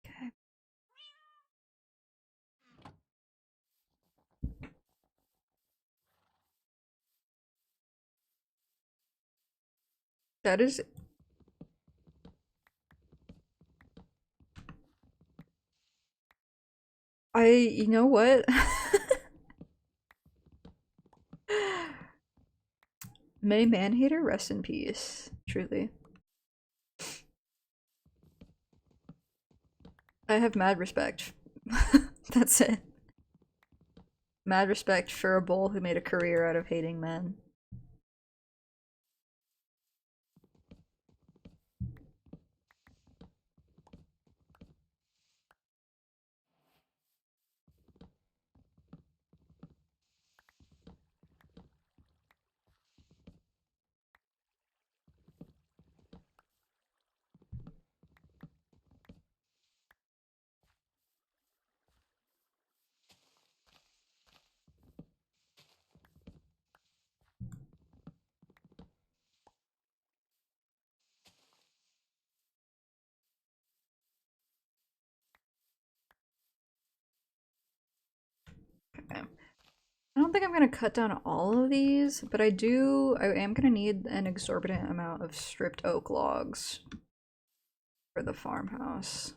A: Okay. That is... you know what? May Man-Hater rest in peace, truly. I have mad respect. That's it. Mad respect for a bull who made a career out of hating men. Okay. I don't think I'm gonna cut down all of these, but I am gonna need an exorbitant amount of stripped oak logs for the farmhouse.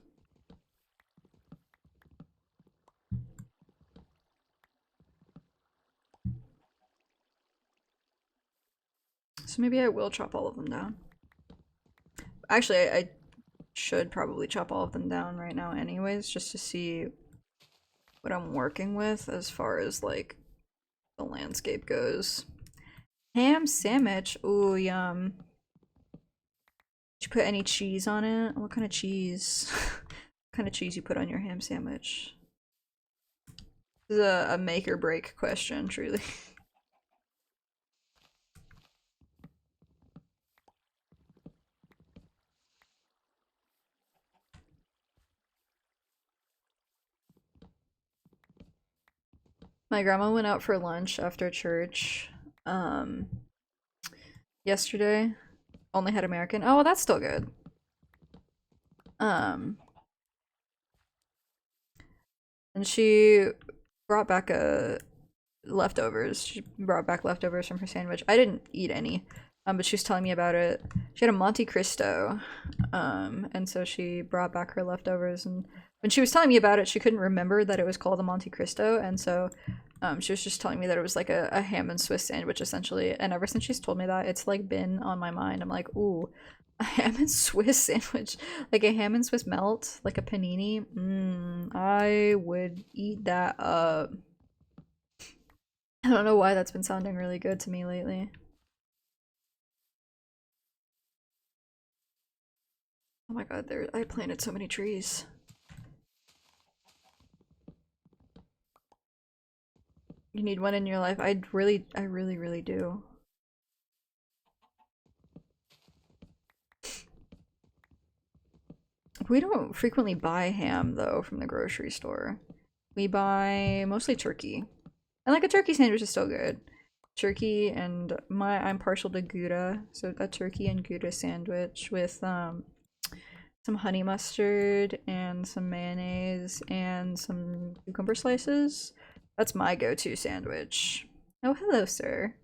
A: So maybe I will chop all of them down. Actually, I should probably chop all of them down right now anyways, just to see what I'm working with as far as like the landscape goes. Ham sandwich. Ooh, yum. Did you put any cheese on it? What kind of cheese? What kind of cheese you put on your ham sandwich? This is a make or break question, truly. My grandma went out for lunch after church yesterday. Only had American. Oh, well, that's still good. And she brought back leftovers. She brought back leftovers from her sandwich. I didn't eat any, but she was telling me about it. She had a Monte Cristo, and so she brought back her leftovers. And when she was telling me about it, she couldn't remember that it was called a Monte Cristo, and so she was just telling me that it was like a ham and Swiss sandwich essentially. And ever since she's told me that, it's like been on my mind. I'm like, ooh, a ham and Swiss sandwich, like a ham and Swiss melt, like a panini. I would eat that up. I don't know why that's been sounding really good to me lately. Oh my god, I planted so many trees. You need one in your life. I really do. We don't frequently buy ham though from the grocery store. We buy mostly turkey. And like a turkey sandwich is still good. Turkey and I'm partial to Gouda, so a turkey and Gouda sandwich with some honey mustard and some mayonnaise and some cucumber slices. That's my go-to sandwich. Oh, hello, sir.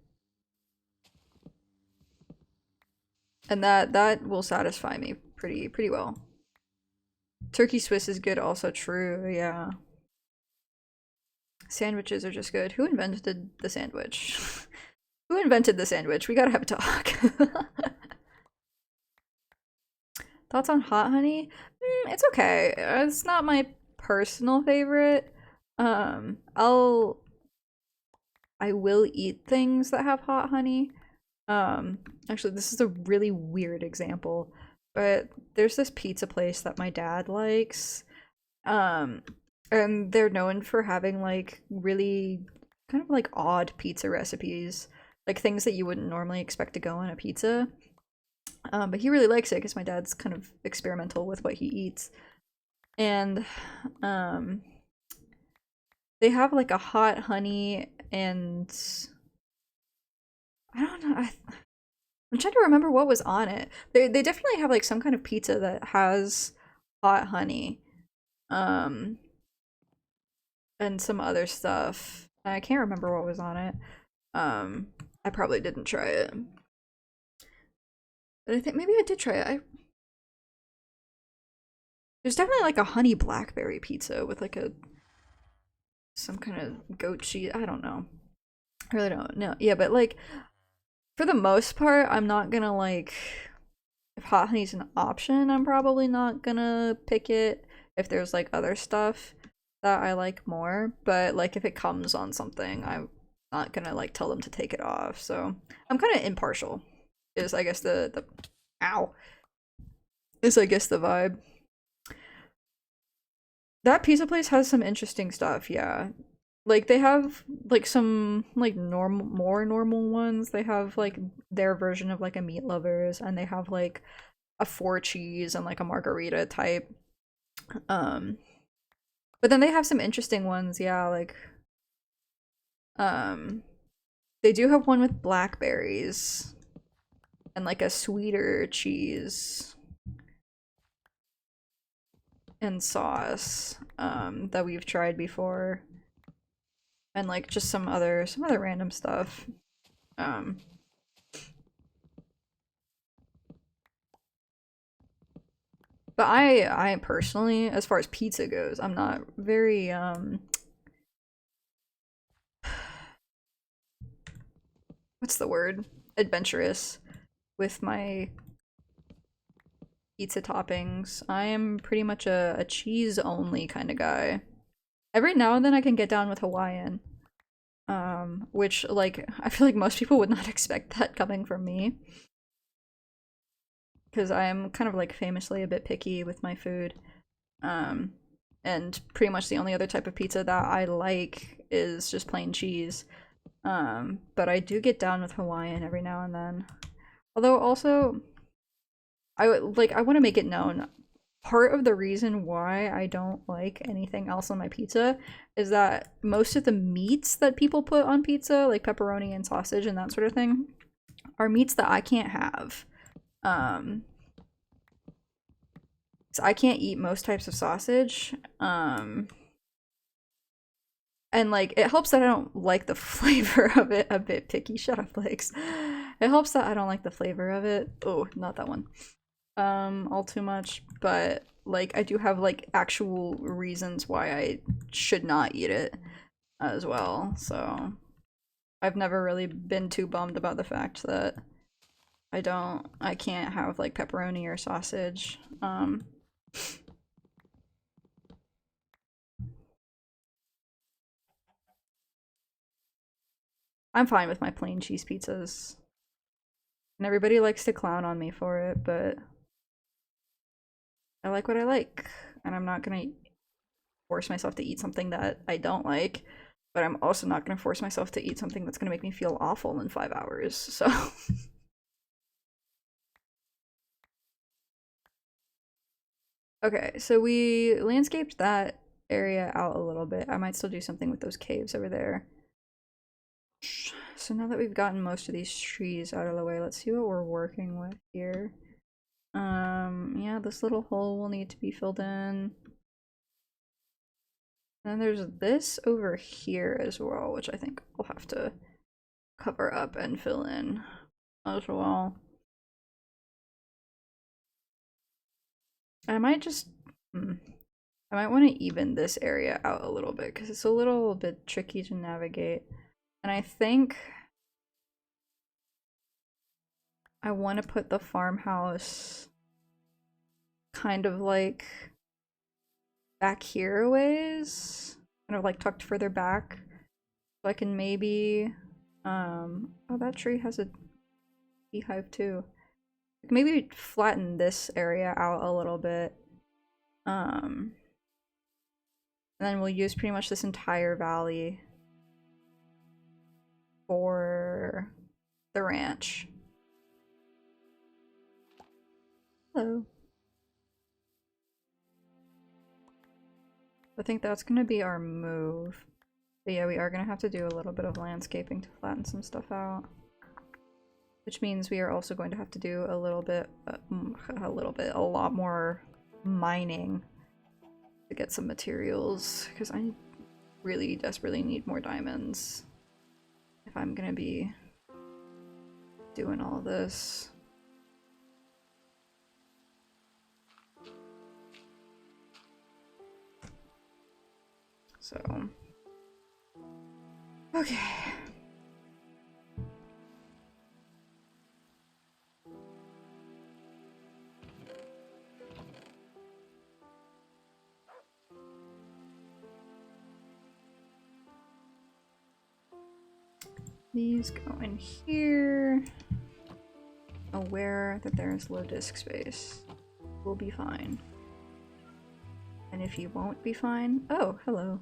A: And that will satisfy me pretty well. Turkey Swiss is good also, true, yeah. Sandwiches are just good. Who invented the sandwich? Who invented the sandwich? We gotta have a talk. Thoughts on hot honey? It's okay. It's not my personal favorite. I will eat things that have hot honey. Actually, this is a really weird example, but there's this pizza place that my dad likes. And they're known for having like really kind of like odd pizza recipes, like things that you wouldn't normally expect to go on a pizza. But he really likes it because my dad's kind of experimental with what he eats. And they have like a hot honey and I don't know. I'm trying to remember what was on it. They definitely have like some kind of pizza that has hot honey. And some other stuff. I can't remember what was on it. I probably didn't try it. But I think maybe I did try it. There's definitely like a honey blackberry pizza with like some kind of goat cheese. I don't know. I really don't know. Yeah, but like for the most part, I'm not gonna like if hot honey's an option, I'm probably not gonna pick it if there's like other stuff that I like more. But like if it comes on something, I'm not gonna like tell them to take it off. So I'm kind of impartial. Is I guess the ow is I guess the vibe. That pizza place has some interesting stuff, yeah. Like they have like some like more normal ones. They have like their version of like a meat lovers, and they have like a 4 cheese and like a margarita type. But then they have some interesting ones, yeah, like they do have one with blackberries and like a sweeter cheese and sauce that we've tried before. And like just some other random stuff. But I personally, as far as pizza goes, I'm not very what's the word? Adventurous with my pizza toppings. I am pretty much a cheese only kind of guy. Every now and then I can get down with Hawaiian. Which like I feel like most people would not expect that coming from me. Because I am kind of like famously a bit picky with my food. And pretty much the only other type of pizza that I like is just plain cheese. But I do get down with Hawaiian every now and then. Although also I want to make it known, part of the reason why I don't like anything else on my pizza is that most of the meats that people put on pizza, like pepperoni and sausage and that sort of thing, are meats that I can't have. So I can't eat most types of sausage. And like it helps that I don't like the flavor of it. A bit picky. Shut up, legs. It helps that I don't like the flavor of it. Oh, not that one. All too much, but like I do have like actual reasons why I should not eat it as well. So I've never really been too bummed about the fact that I can't have like pepperoni or sausage. I'm fine with my plain cheese pizzas. And everybody likes to clown on me for it, but I like what I like. And I'm not gonna force myself to eat something that I don't like, but I'm also not gonna force myself to eat something that's gonna make me feel awful in 5 hours, so. Okay, so we landscaped that area out a little bit. I might still do something with those caves over there. So now that we've gotten most of these trees out of the way, let's see what we're working with here. Yeah, this little hole will need to be filled in. And then there's this over here as well, which I think we'll have to cover up and fill in as well. I might just I might want to even this area out a little bit because it's a little bit tricky to navigate. And I think I want to put the farmhouse kind of like back here a ways, kind of like tucked further back. So I can maybe, oh, that tree has a beehive too. Maybe flatten this area out a little bit. And then we'll use pretty much this entire valley for the ranch. Hello. I think that's gonna be our move. But yeah, we are gonna have to do a little bit of landscaping to flatten some stuff out. Which means we are also going to have to do a lot more mining to get some materials, because I really desperately need more diamonds if I'm gonna be doing all this. So, okay. These go in here. Aware that there is low disk space. We'll be fine. And if you won't be fine, oh, hello.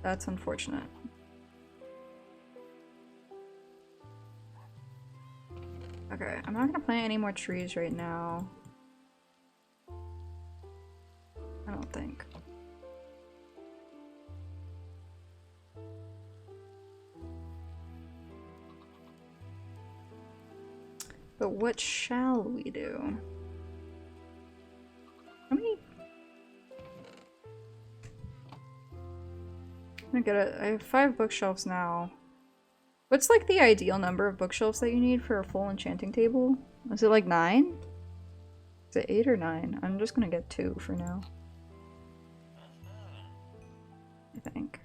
A: That's unfortunate. Okay, I'm not gonna plant any more trees right now. I don't think. But what shall we do? How many? I have 5 bookshelves now. What's like the ideal number of bookshelves that you need for a full enchanting table? Is it like 9? Is it 8 or 9? I'm just gonna get 2 for now. I think.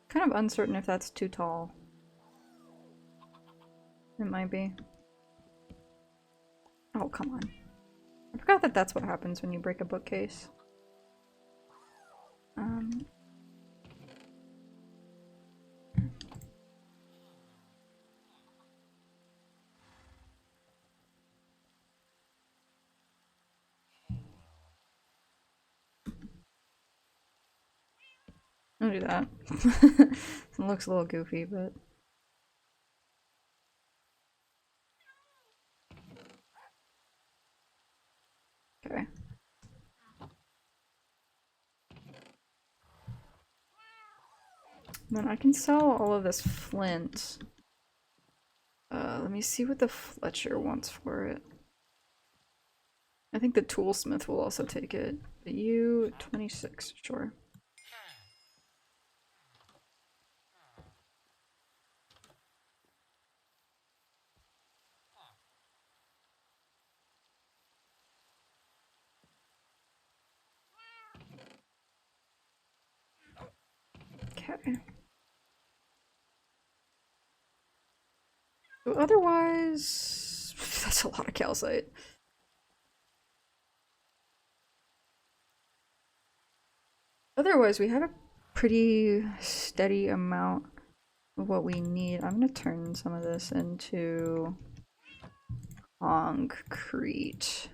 A: Kind of uncertain if that's too tall. It might be. Oh, come on. I forgot that that's what happens when you break a bookcase. Don't do that. It looks a little goofy, but... Okay. Then I can sell all of this flint. Let me see what the Fletcher wants for it. I think the toolsmith will also take it. But you, 26, sure. Okay. So otherwise, that's a lot of calcite. Otherwise, we have a pretty steady amount of what we need. I'm gonna turn some of this into concrete.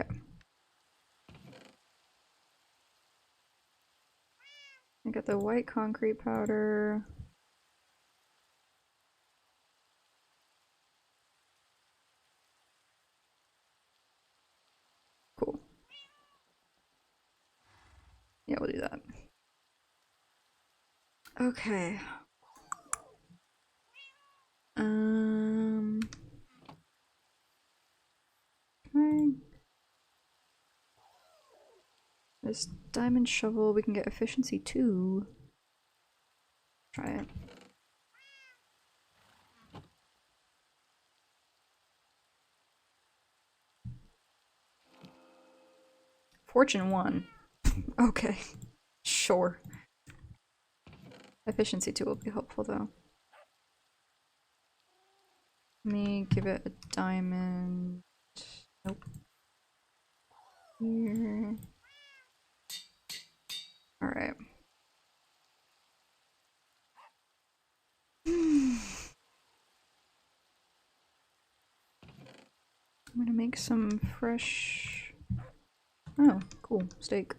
A: Okay. I got the white concrete powder. Yeah, we'll do that. Okay. Okay. This diamond shovel, we can get efficiency 2. Try it. Fortune 1. Okay. Sure. Efficiency 2 will be helpful though. Let me give it a diamond. Nope. Here. Alright. I'm gonna make some fresh... Oh, cool. Steak.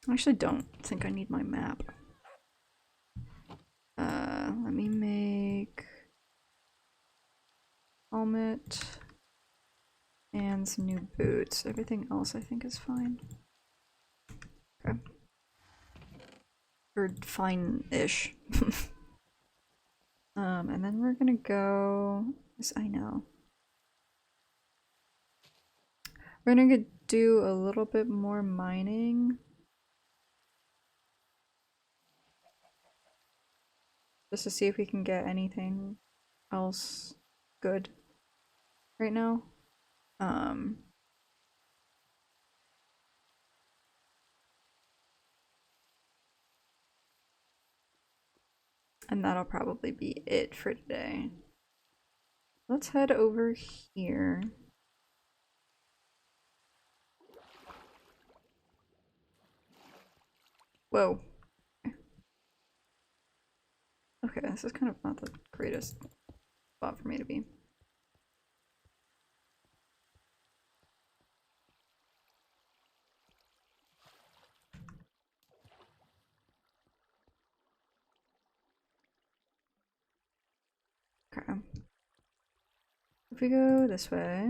A: I actually don't think I need my map. Let me make... helmet. And some new boots. Everything else I think is fine. Okay. Or fine-ish. And then we're gonna go... Yes, I know. We're gonna do a little bit more mining. Just to see if we can get anything else good right now. And that'll probably be it for today. Let's head over here. Whoa. Okay, this is kind of not the greatest spot for me to be. Okay. If we go this way.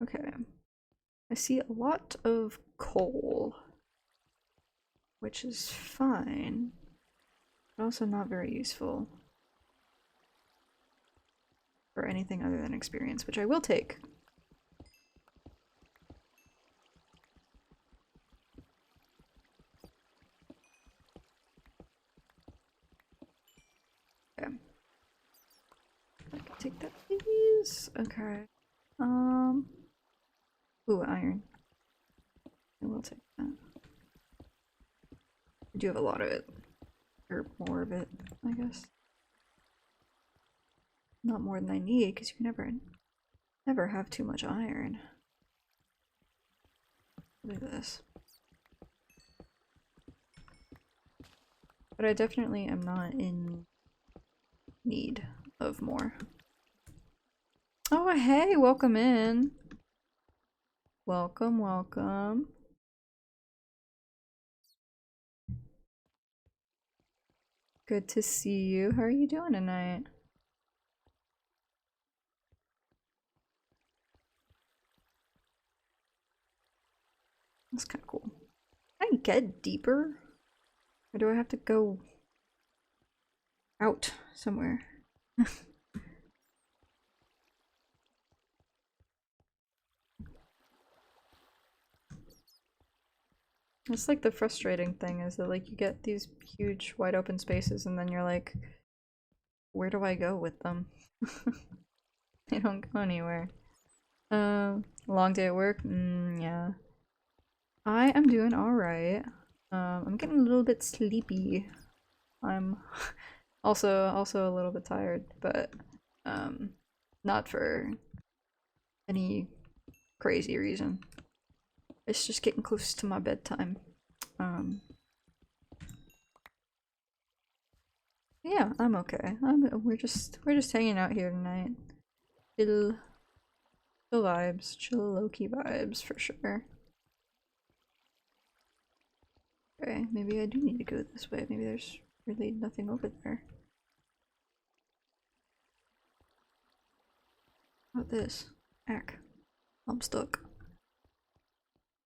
A: Okay. I see a lot of coal, which is fine, but also not very useful for anything other than experience, which I will take. Okay. I can take that, please. Okay. Ooh, iron. I will take that. I do have a lot of it. Or more of it, I guess. Not more than I need, because you can never have too much iron. Look at this. But I definitely am not in need of more. Oh, hey, welcome in. Welcome, welcome. Good to see you. How are you doing tonight? That's kind of cool. Can I get deeper? Or do I have to go out somewhere? That's like the frustrating thing is that like you get these huge wide open spaces and then you're like, where do I go with them? They don't go anywhere. Long day at work? Yeah. I am doing alright. I'm getting a little bit sleepy. I'm also a little bit tired, but not for any crazy reason. It's just getting close to my bedtime. Yeah, I'm okay. We're just hanging out here tonight. Chill vibes, chill low-key vibes for sure. Okay, maybe I do need to go this way. Maybe there's really nothing over there. How about this? Ack. I'm stuck.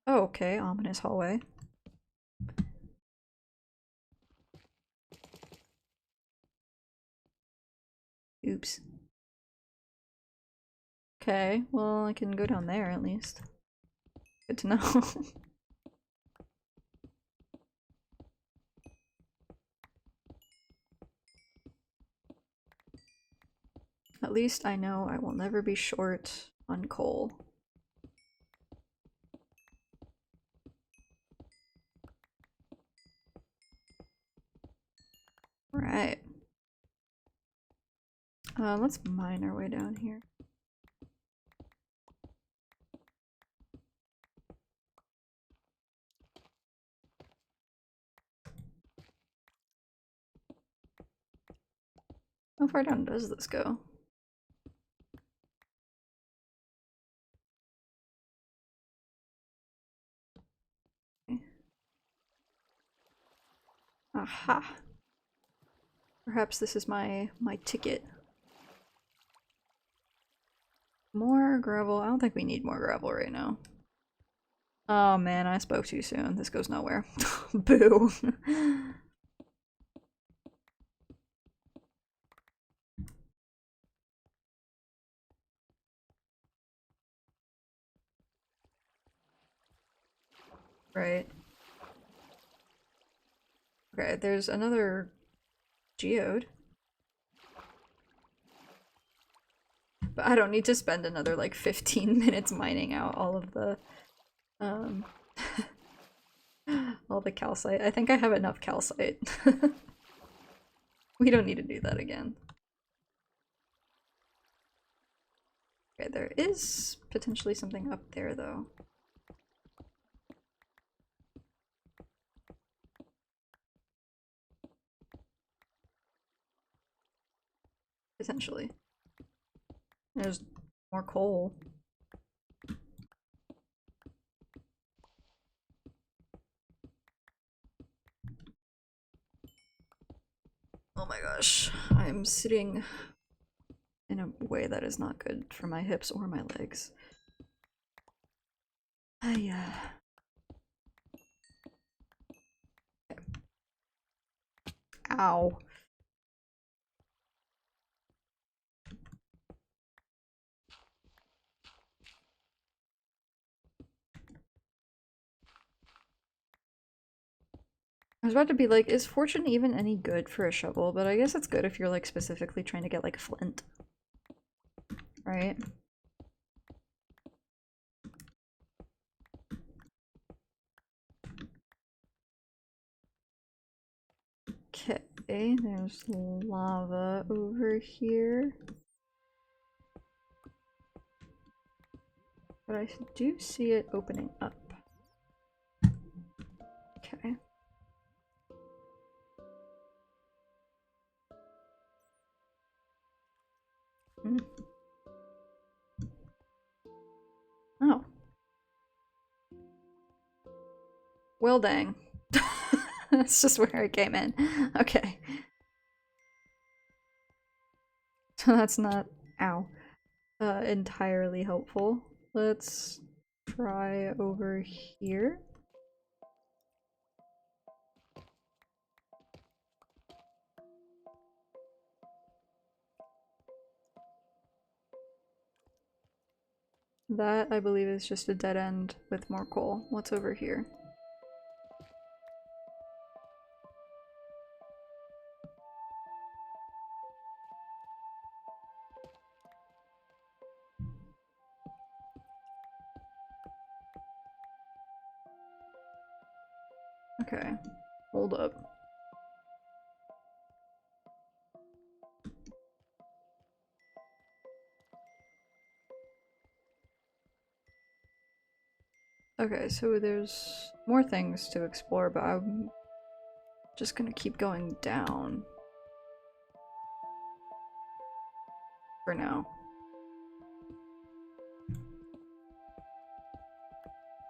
A: Oh, okay, ominous hallway. Oops. Okay, well, I can go down there at least. Good to know. At least I know I will never be short on coal. Right. Let's mine our way down here. How far down does this go? Okay. Aha! Perhaps this is my ticket. More gravel. I don't think we need more gravel right now. Oh man, I spoke too soon. This goes nowhere. Boo. Right. Okay, there's another geode. But I don't need to spend another like 15 minutes mining out all of the um all the calcite. I think I have enough calcite. We don't need to do that again. Okay, there is potentially something up there though. Potentially. There's more coal. Oh my gosh, I'm sitting in a way that is not good for my hips or my legs. Okay. Ow. I was about to be like, is fortune even any good for a shovel? But I guess it's good if you're like specifically trying to get like flint. Right? Okay, there's lava over here. But I do see it opening up. Okay. Mm. Oh. Well dang. That's just where it came in. Okay. So that's not, ow, entirely helpful. Let's try over here. That, I believe, is just a dead end with more coal. What's over here? Okay, hold up. Okay, so there's more things to explore, but I'm just gonna keep going down for now.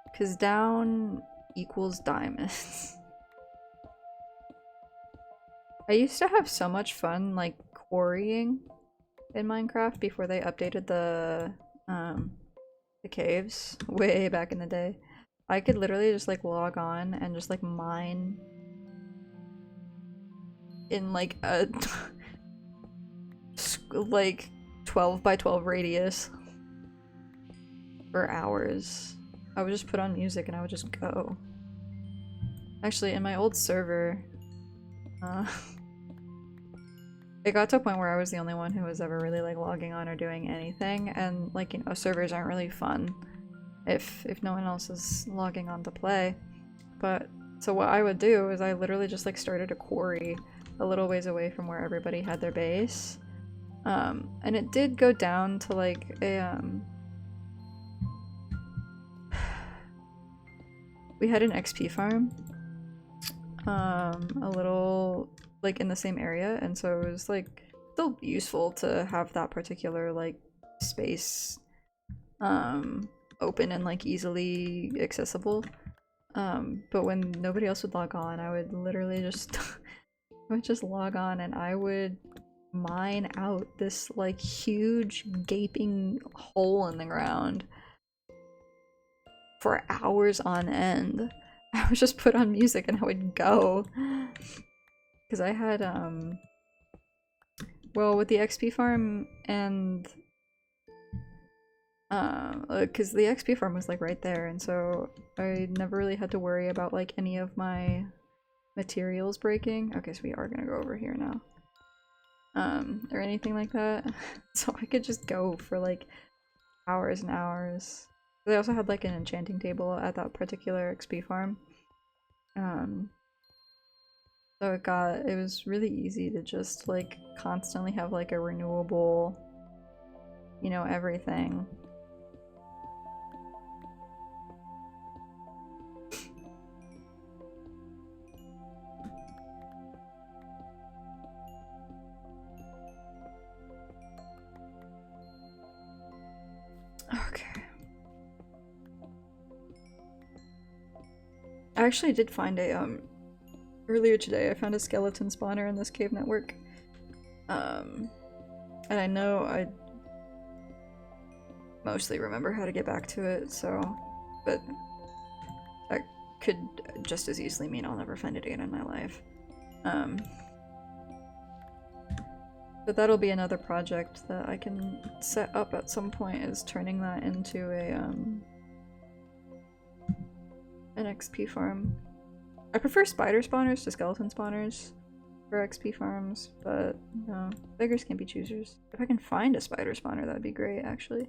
A: Because down equals diamonds. I used to have so much fun like quarrying in Minecraft before they updated the caves way back in the day. I could literally just like log on and just like mine in like a like 12 by 12 radius for hours. I would just put on music and I would just go. Actually, in my old server, uh, it got to a point where I was the only one who was ever really like logging on or doing anything, and like, you know, servers aren't really fun if no one else is logging on to play. But so what I would do is I literally just like started a quarry a little ways away from where everybody had their base. And it did go down to like a we had an XP farm a little like in the same area, and so it was like still useful to have that particular like space open and like easily accessible. But when nobody else would log on, I would literally just I would just log on and I would mine out this like huge gaping hole in the ground for hours on end. I would just put on music and I would go. Because I had, well, with the XP farm and, because the XP farm was like right there, and so I never really had to worry about like any of my materials breaking. Okay, so we are gonna go over here now. Or anything like that. So I could just go for like hours and hours. They also had like an enchanting table at that particular XP farm. So it was really easy to just like constantly have like a renewable, you know, everything. Okay. I actually did find a earlier today I found a skeleton spawner in this cave network. And I know I mostly remember how to get back to it, so but that could just as easily mean I'll never find it again in my life. But that'll be another project that I can set up at some point, is turning that into a an XP farm. I prefer spider spawners to skeleton spawners for XP farms, but you know, beggars can't be choosers. If I can find a spider spawner, that'd be great, actually.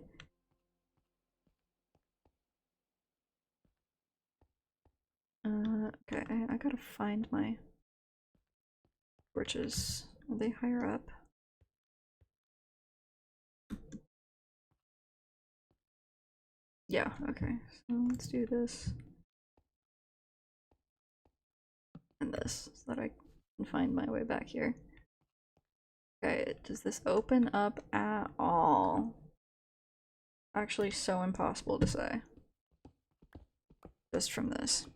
A: Okay, I gotta find my torches. Are they higher up? Yeah, okay. So let's do this. And this, so that I can find my way back here. Okay, does this open up at all? Actually, so impossible to say. Just from this.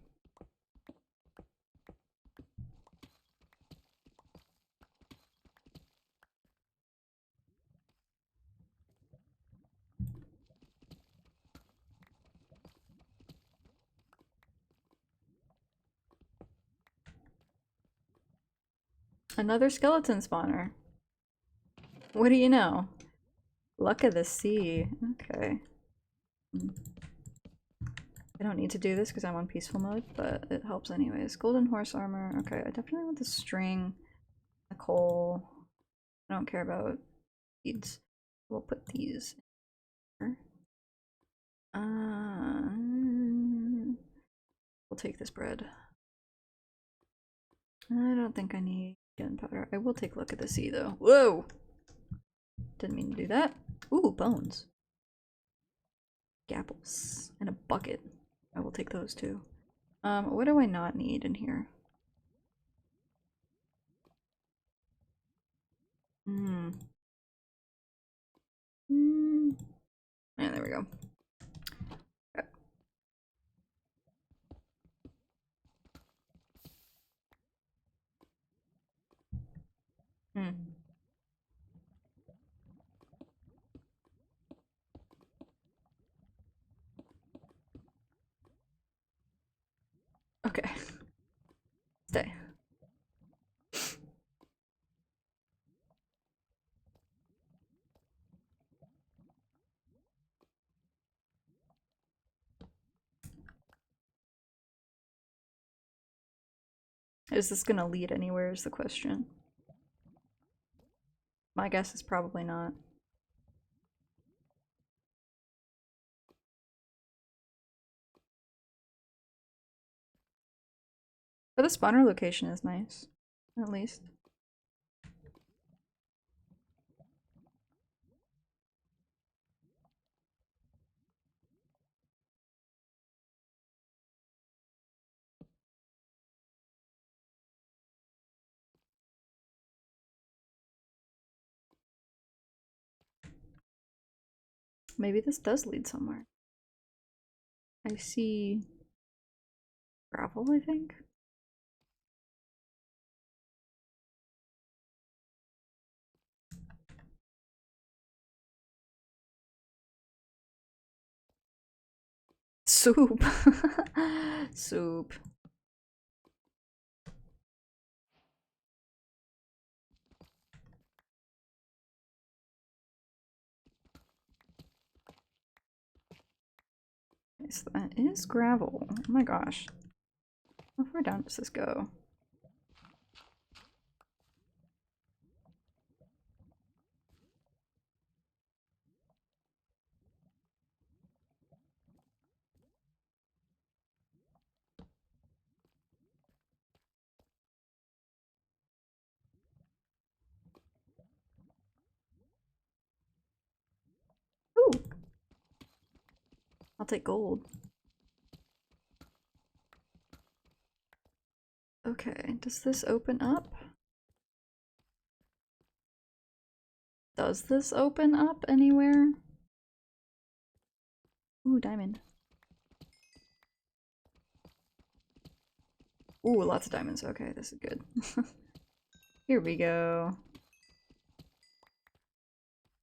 A: Another skeleton spawner. What do you know? Luck of the sea. Okay. I don't need to do this because I'm on peaceful mode, but it helps anyways. Golden horse armor. Okay, I definitely want the string, the coal. I don't care about seeds. We'll put these here. We'll take this bread. I don't think I need gunpowder. I will take a look at the sea though. Whoa! Didn't mean to do that. Ooh, bones. Gapples. And a bucket. I will take those too. What do I not need in here? Yeah, there we go. Okay. Hmm. Okay. Stay. Is this gonna lead anywhere is the question. My guess is probably not. But the spawner location is nice, at least. Maybe this does lead somewhere. I see gravel, I think. Soup. Soup. Okay, so that is gravel. Oh my gosh. How far down does this go? Ooh! I'll take gold. Okay, does this open up? Does this open up anywhere? Ooh, diamond. Ooh, lots of diamonds. Okay, this is good. Here we go.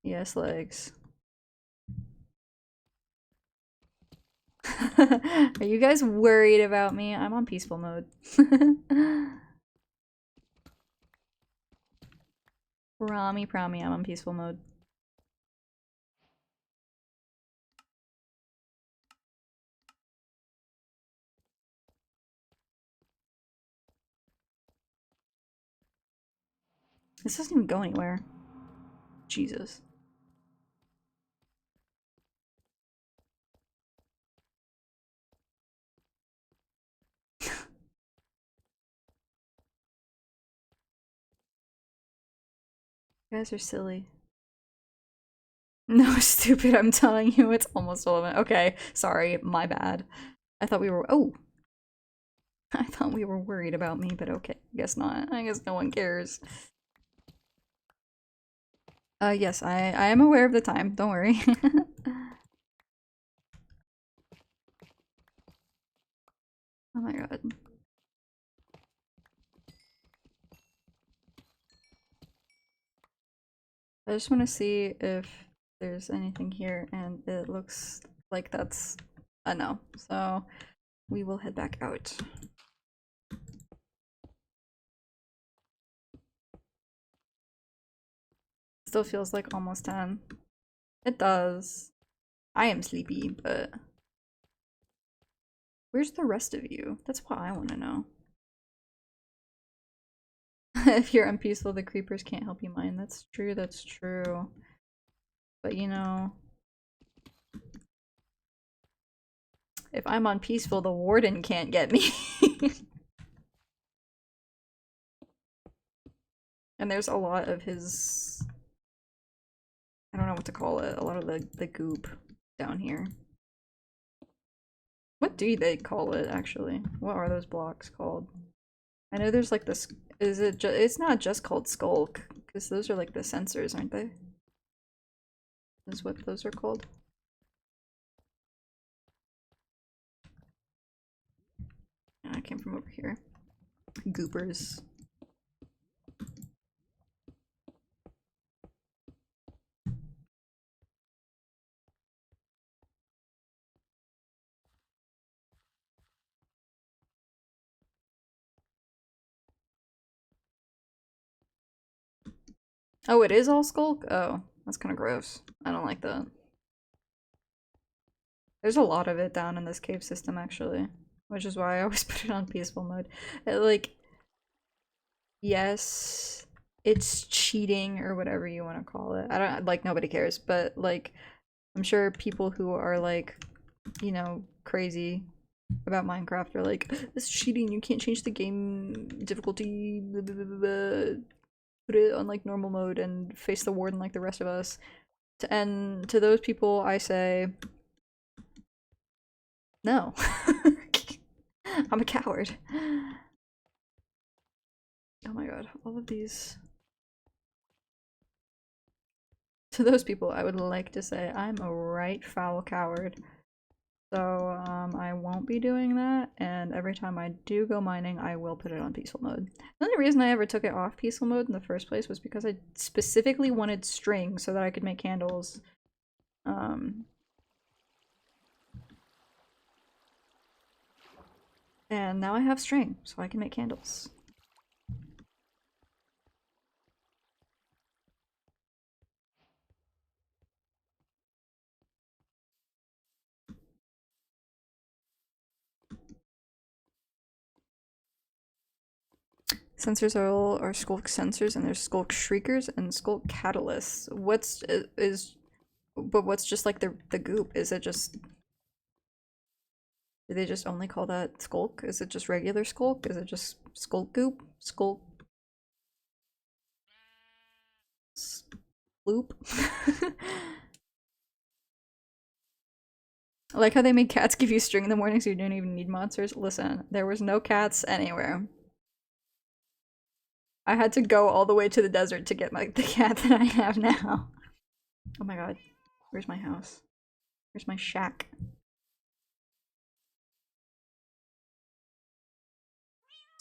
A: Yes, legs. Are you guys worried about me? I'm on peaceful mode. Promi, I'm on peaceful mode. This doesn't even go anywhere. Jesus. You guys are silly. No, stupid, I'm telling you, it's almost 11. Okay, sorry, my bad. I thought we were- oh! I thought we were worried about me, but okay, guess not. I guess no one cares. Yes, I am aware of the time, don't worry. Oh my god. I just want to see if there's anything here, and it looks like that's a no. So we will head back out. Still feels like almost 10. It does. I am sleepy, but where's the rest of you? That's what I want to know. If you're unpeaceful, the creepers can't help you mine. That's true, that's true. But you know, if I'm unpeaceful, the warden can't get me. And there's a lot of his, I don't know what to call it, a lot of the goop down here. What do they call it, actually? What are those blocks called? I know there's like this, is it it's not just called skulk, because those are like the sensors, aren't they? Is what those are called? I came from over here. Goopers. Oh, it is all skulk? Oh, that's kind of gross. I don't like that. There's a lot of it down in this cave system, actually. Which is why I always put it on peaceful mode. Like, yes, it's cheating or whatever you want to call it. I don't, like, nobody cares, but, like, I'm sure people who are, like, you know, crazy about Minecraft are like, this is cheating, you can't change the game difficulty, blah, blah, blah, blah. Put it on, like, normal mode and face the warden like the rest of us. And to those people, I say, no. I'm a coward. Oh my god, all of these. To those people, I would like to say I'm a right foul coward. So, I won't be doing that, and every time I do go mining, I will put it on peaceful mode. The only reason I ever took it off peaceful mode in the first place was because I specifically wanted string so that I could make candles. And now I have string, so I can make candles. Sensors are skulk sensors, and there's skulk shriekers and skulk catalysts. But what's just like the goop? Is it just, do they just only call that skulk? Is it just regular skulk? Is it just skulk goop? Skulk loop? I like how they made cats give you string in the morning so you don't even need monsters. Listen, there was no cats anywhere. I had to go all the way to the desert to get the cat that I have now. Oh my god. Where's my house? Where's my shack?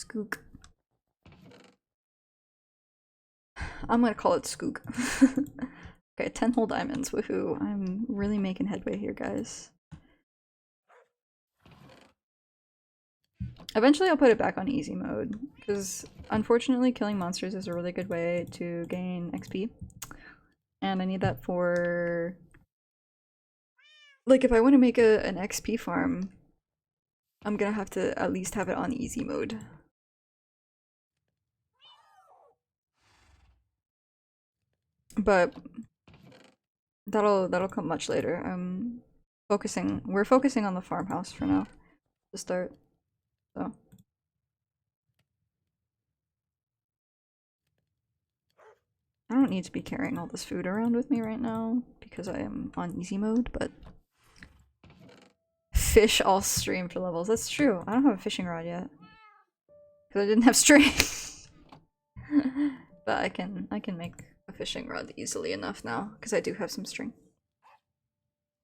A: Skook. I'm gonna call it Skook. Okay, 10 whole diamonds, woohoo. I'm really making headway here, guys. Eventually I'll put it back on easy mode, because unfortunately killing monsters is a really good way to gain XP. And I need that for... like, if I want to make an XP farm, I'm gonna have to at least have it on easy mode. But that'll come much later. We're focusing on the farmhouse for now to start. So I don't need to be carrying all this food around with me right now because I am on easy mode, but fish all stream for levels. That's true. I don't have a fishing rod yet because I didn't have string. But I can make a fishing rod easily enough now because I do have some string.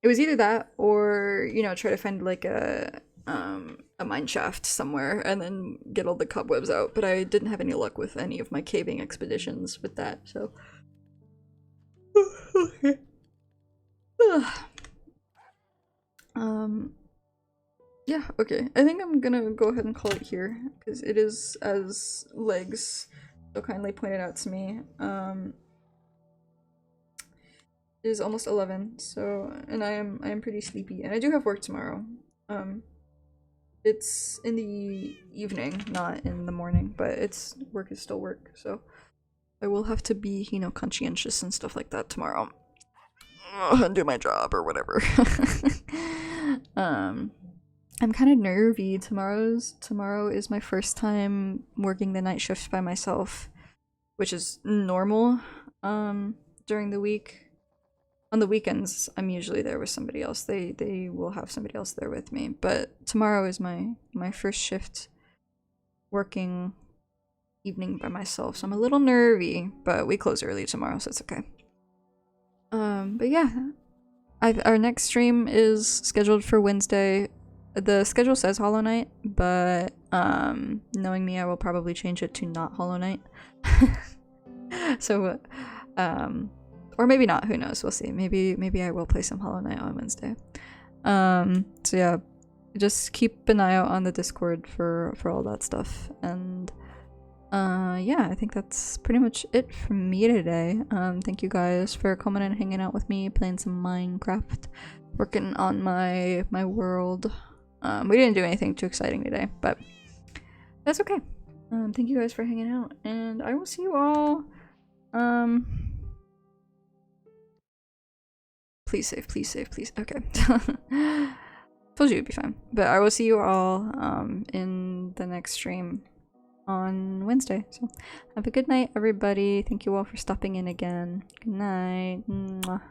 A: It was either that or, you know, try to find like a mine shaft somewhere and then get all the cobwebs out, but I didn't have any luck with any of my caving expeditions with that, so. Okay. Yeah, okay. I think I'm gonna go ahead and call it here because it is, as Legs so kindly pointed out to me, it is almost 11, so, and I am pretty sleepy, and I do have work tomorrow. It's in the evening, not in the morning, but work is still work, so I will have to be, you know, conscientious and stuff like that tomorrow. And do my job or whatever. I'm kind of nervy. Tomorrow is my first time working the night shift by myself, which is normal during the week. On the weekends, I'm usually there with somebody else. They will have somebody else there with me. But tomorrow is my first shift working evening by myself. So I'm a little nervy, but we close early tomorrow, so it's okay. But yeah. Our next stream is scheduled for Wednesday. The schedule says Hollow Knight, but knowing me, I will probably change it to not Hollow Knight. So or maybe not, who knows, we'll see. Maybe I will play some Hollow Knight on Wednesday. So yeah, just keep an eye out on the Discord for all that stuff, and yeah, I think that's pretty much it from me today. Thank you guys for coming and hanging out with me, playing some Minecraft, working on my world. We didn't do anything too exciting today, but that's okay. Thank you guys for hanging out, and I will see you all. Please save, please save, please. Okay. Told you it'd be fine. But I will see you all in the next stream on Wednesday. So have a good night, everybody. Thank you all for stopping in again. Good night. Mwah.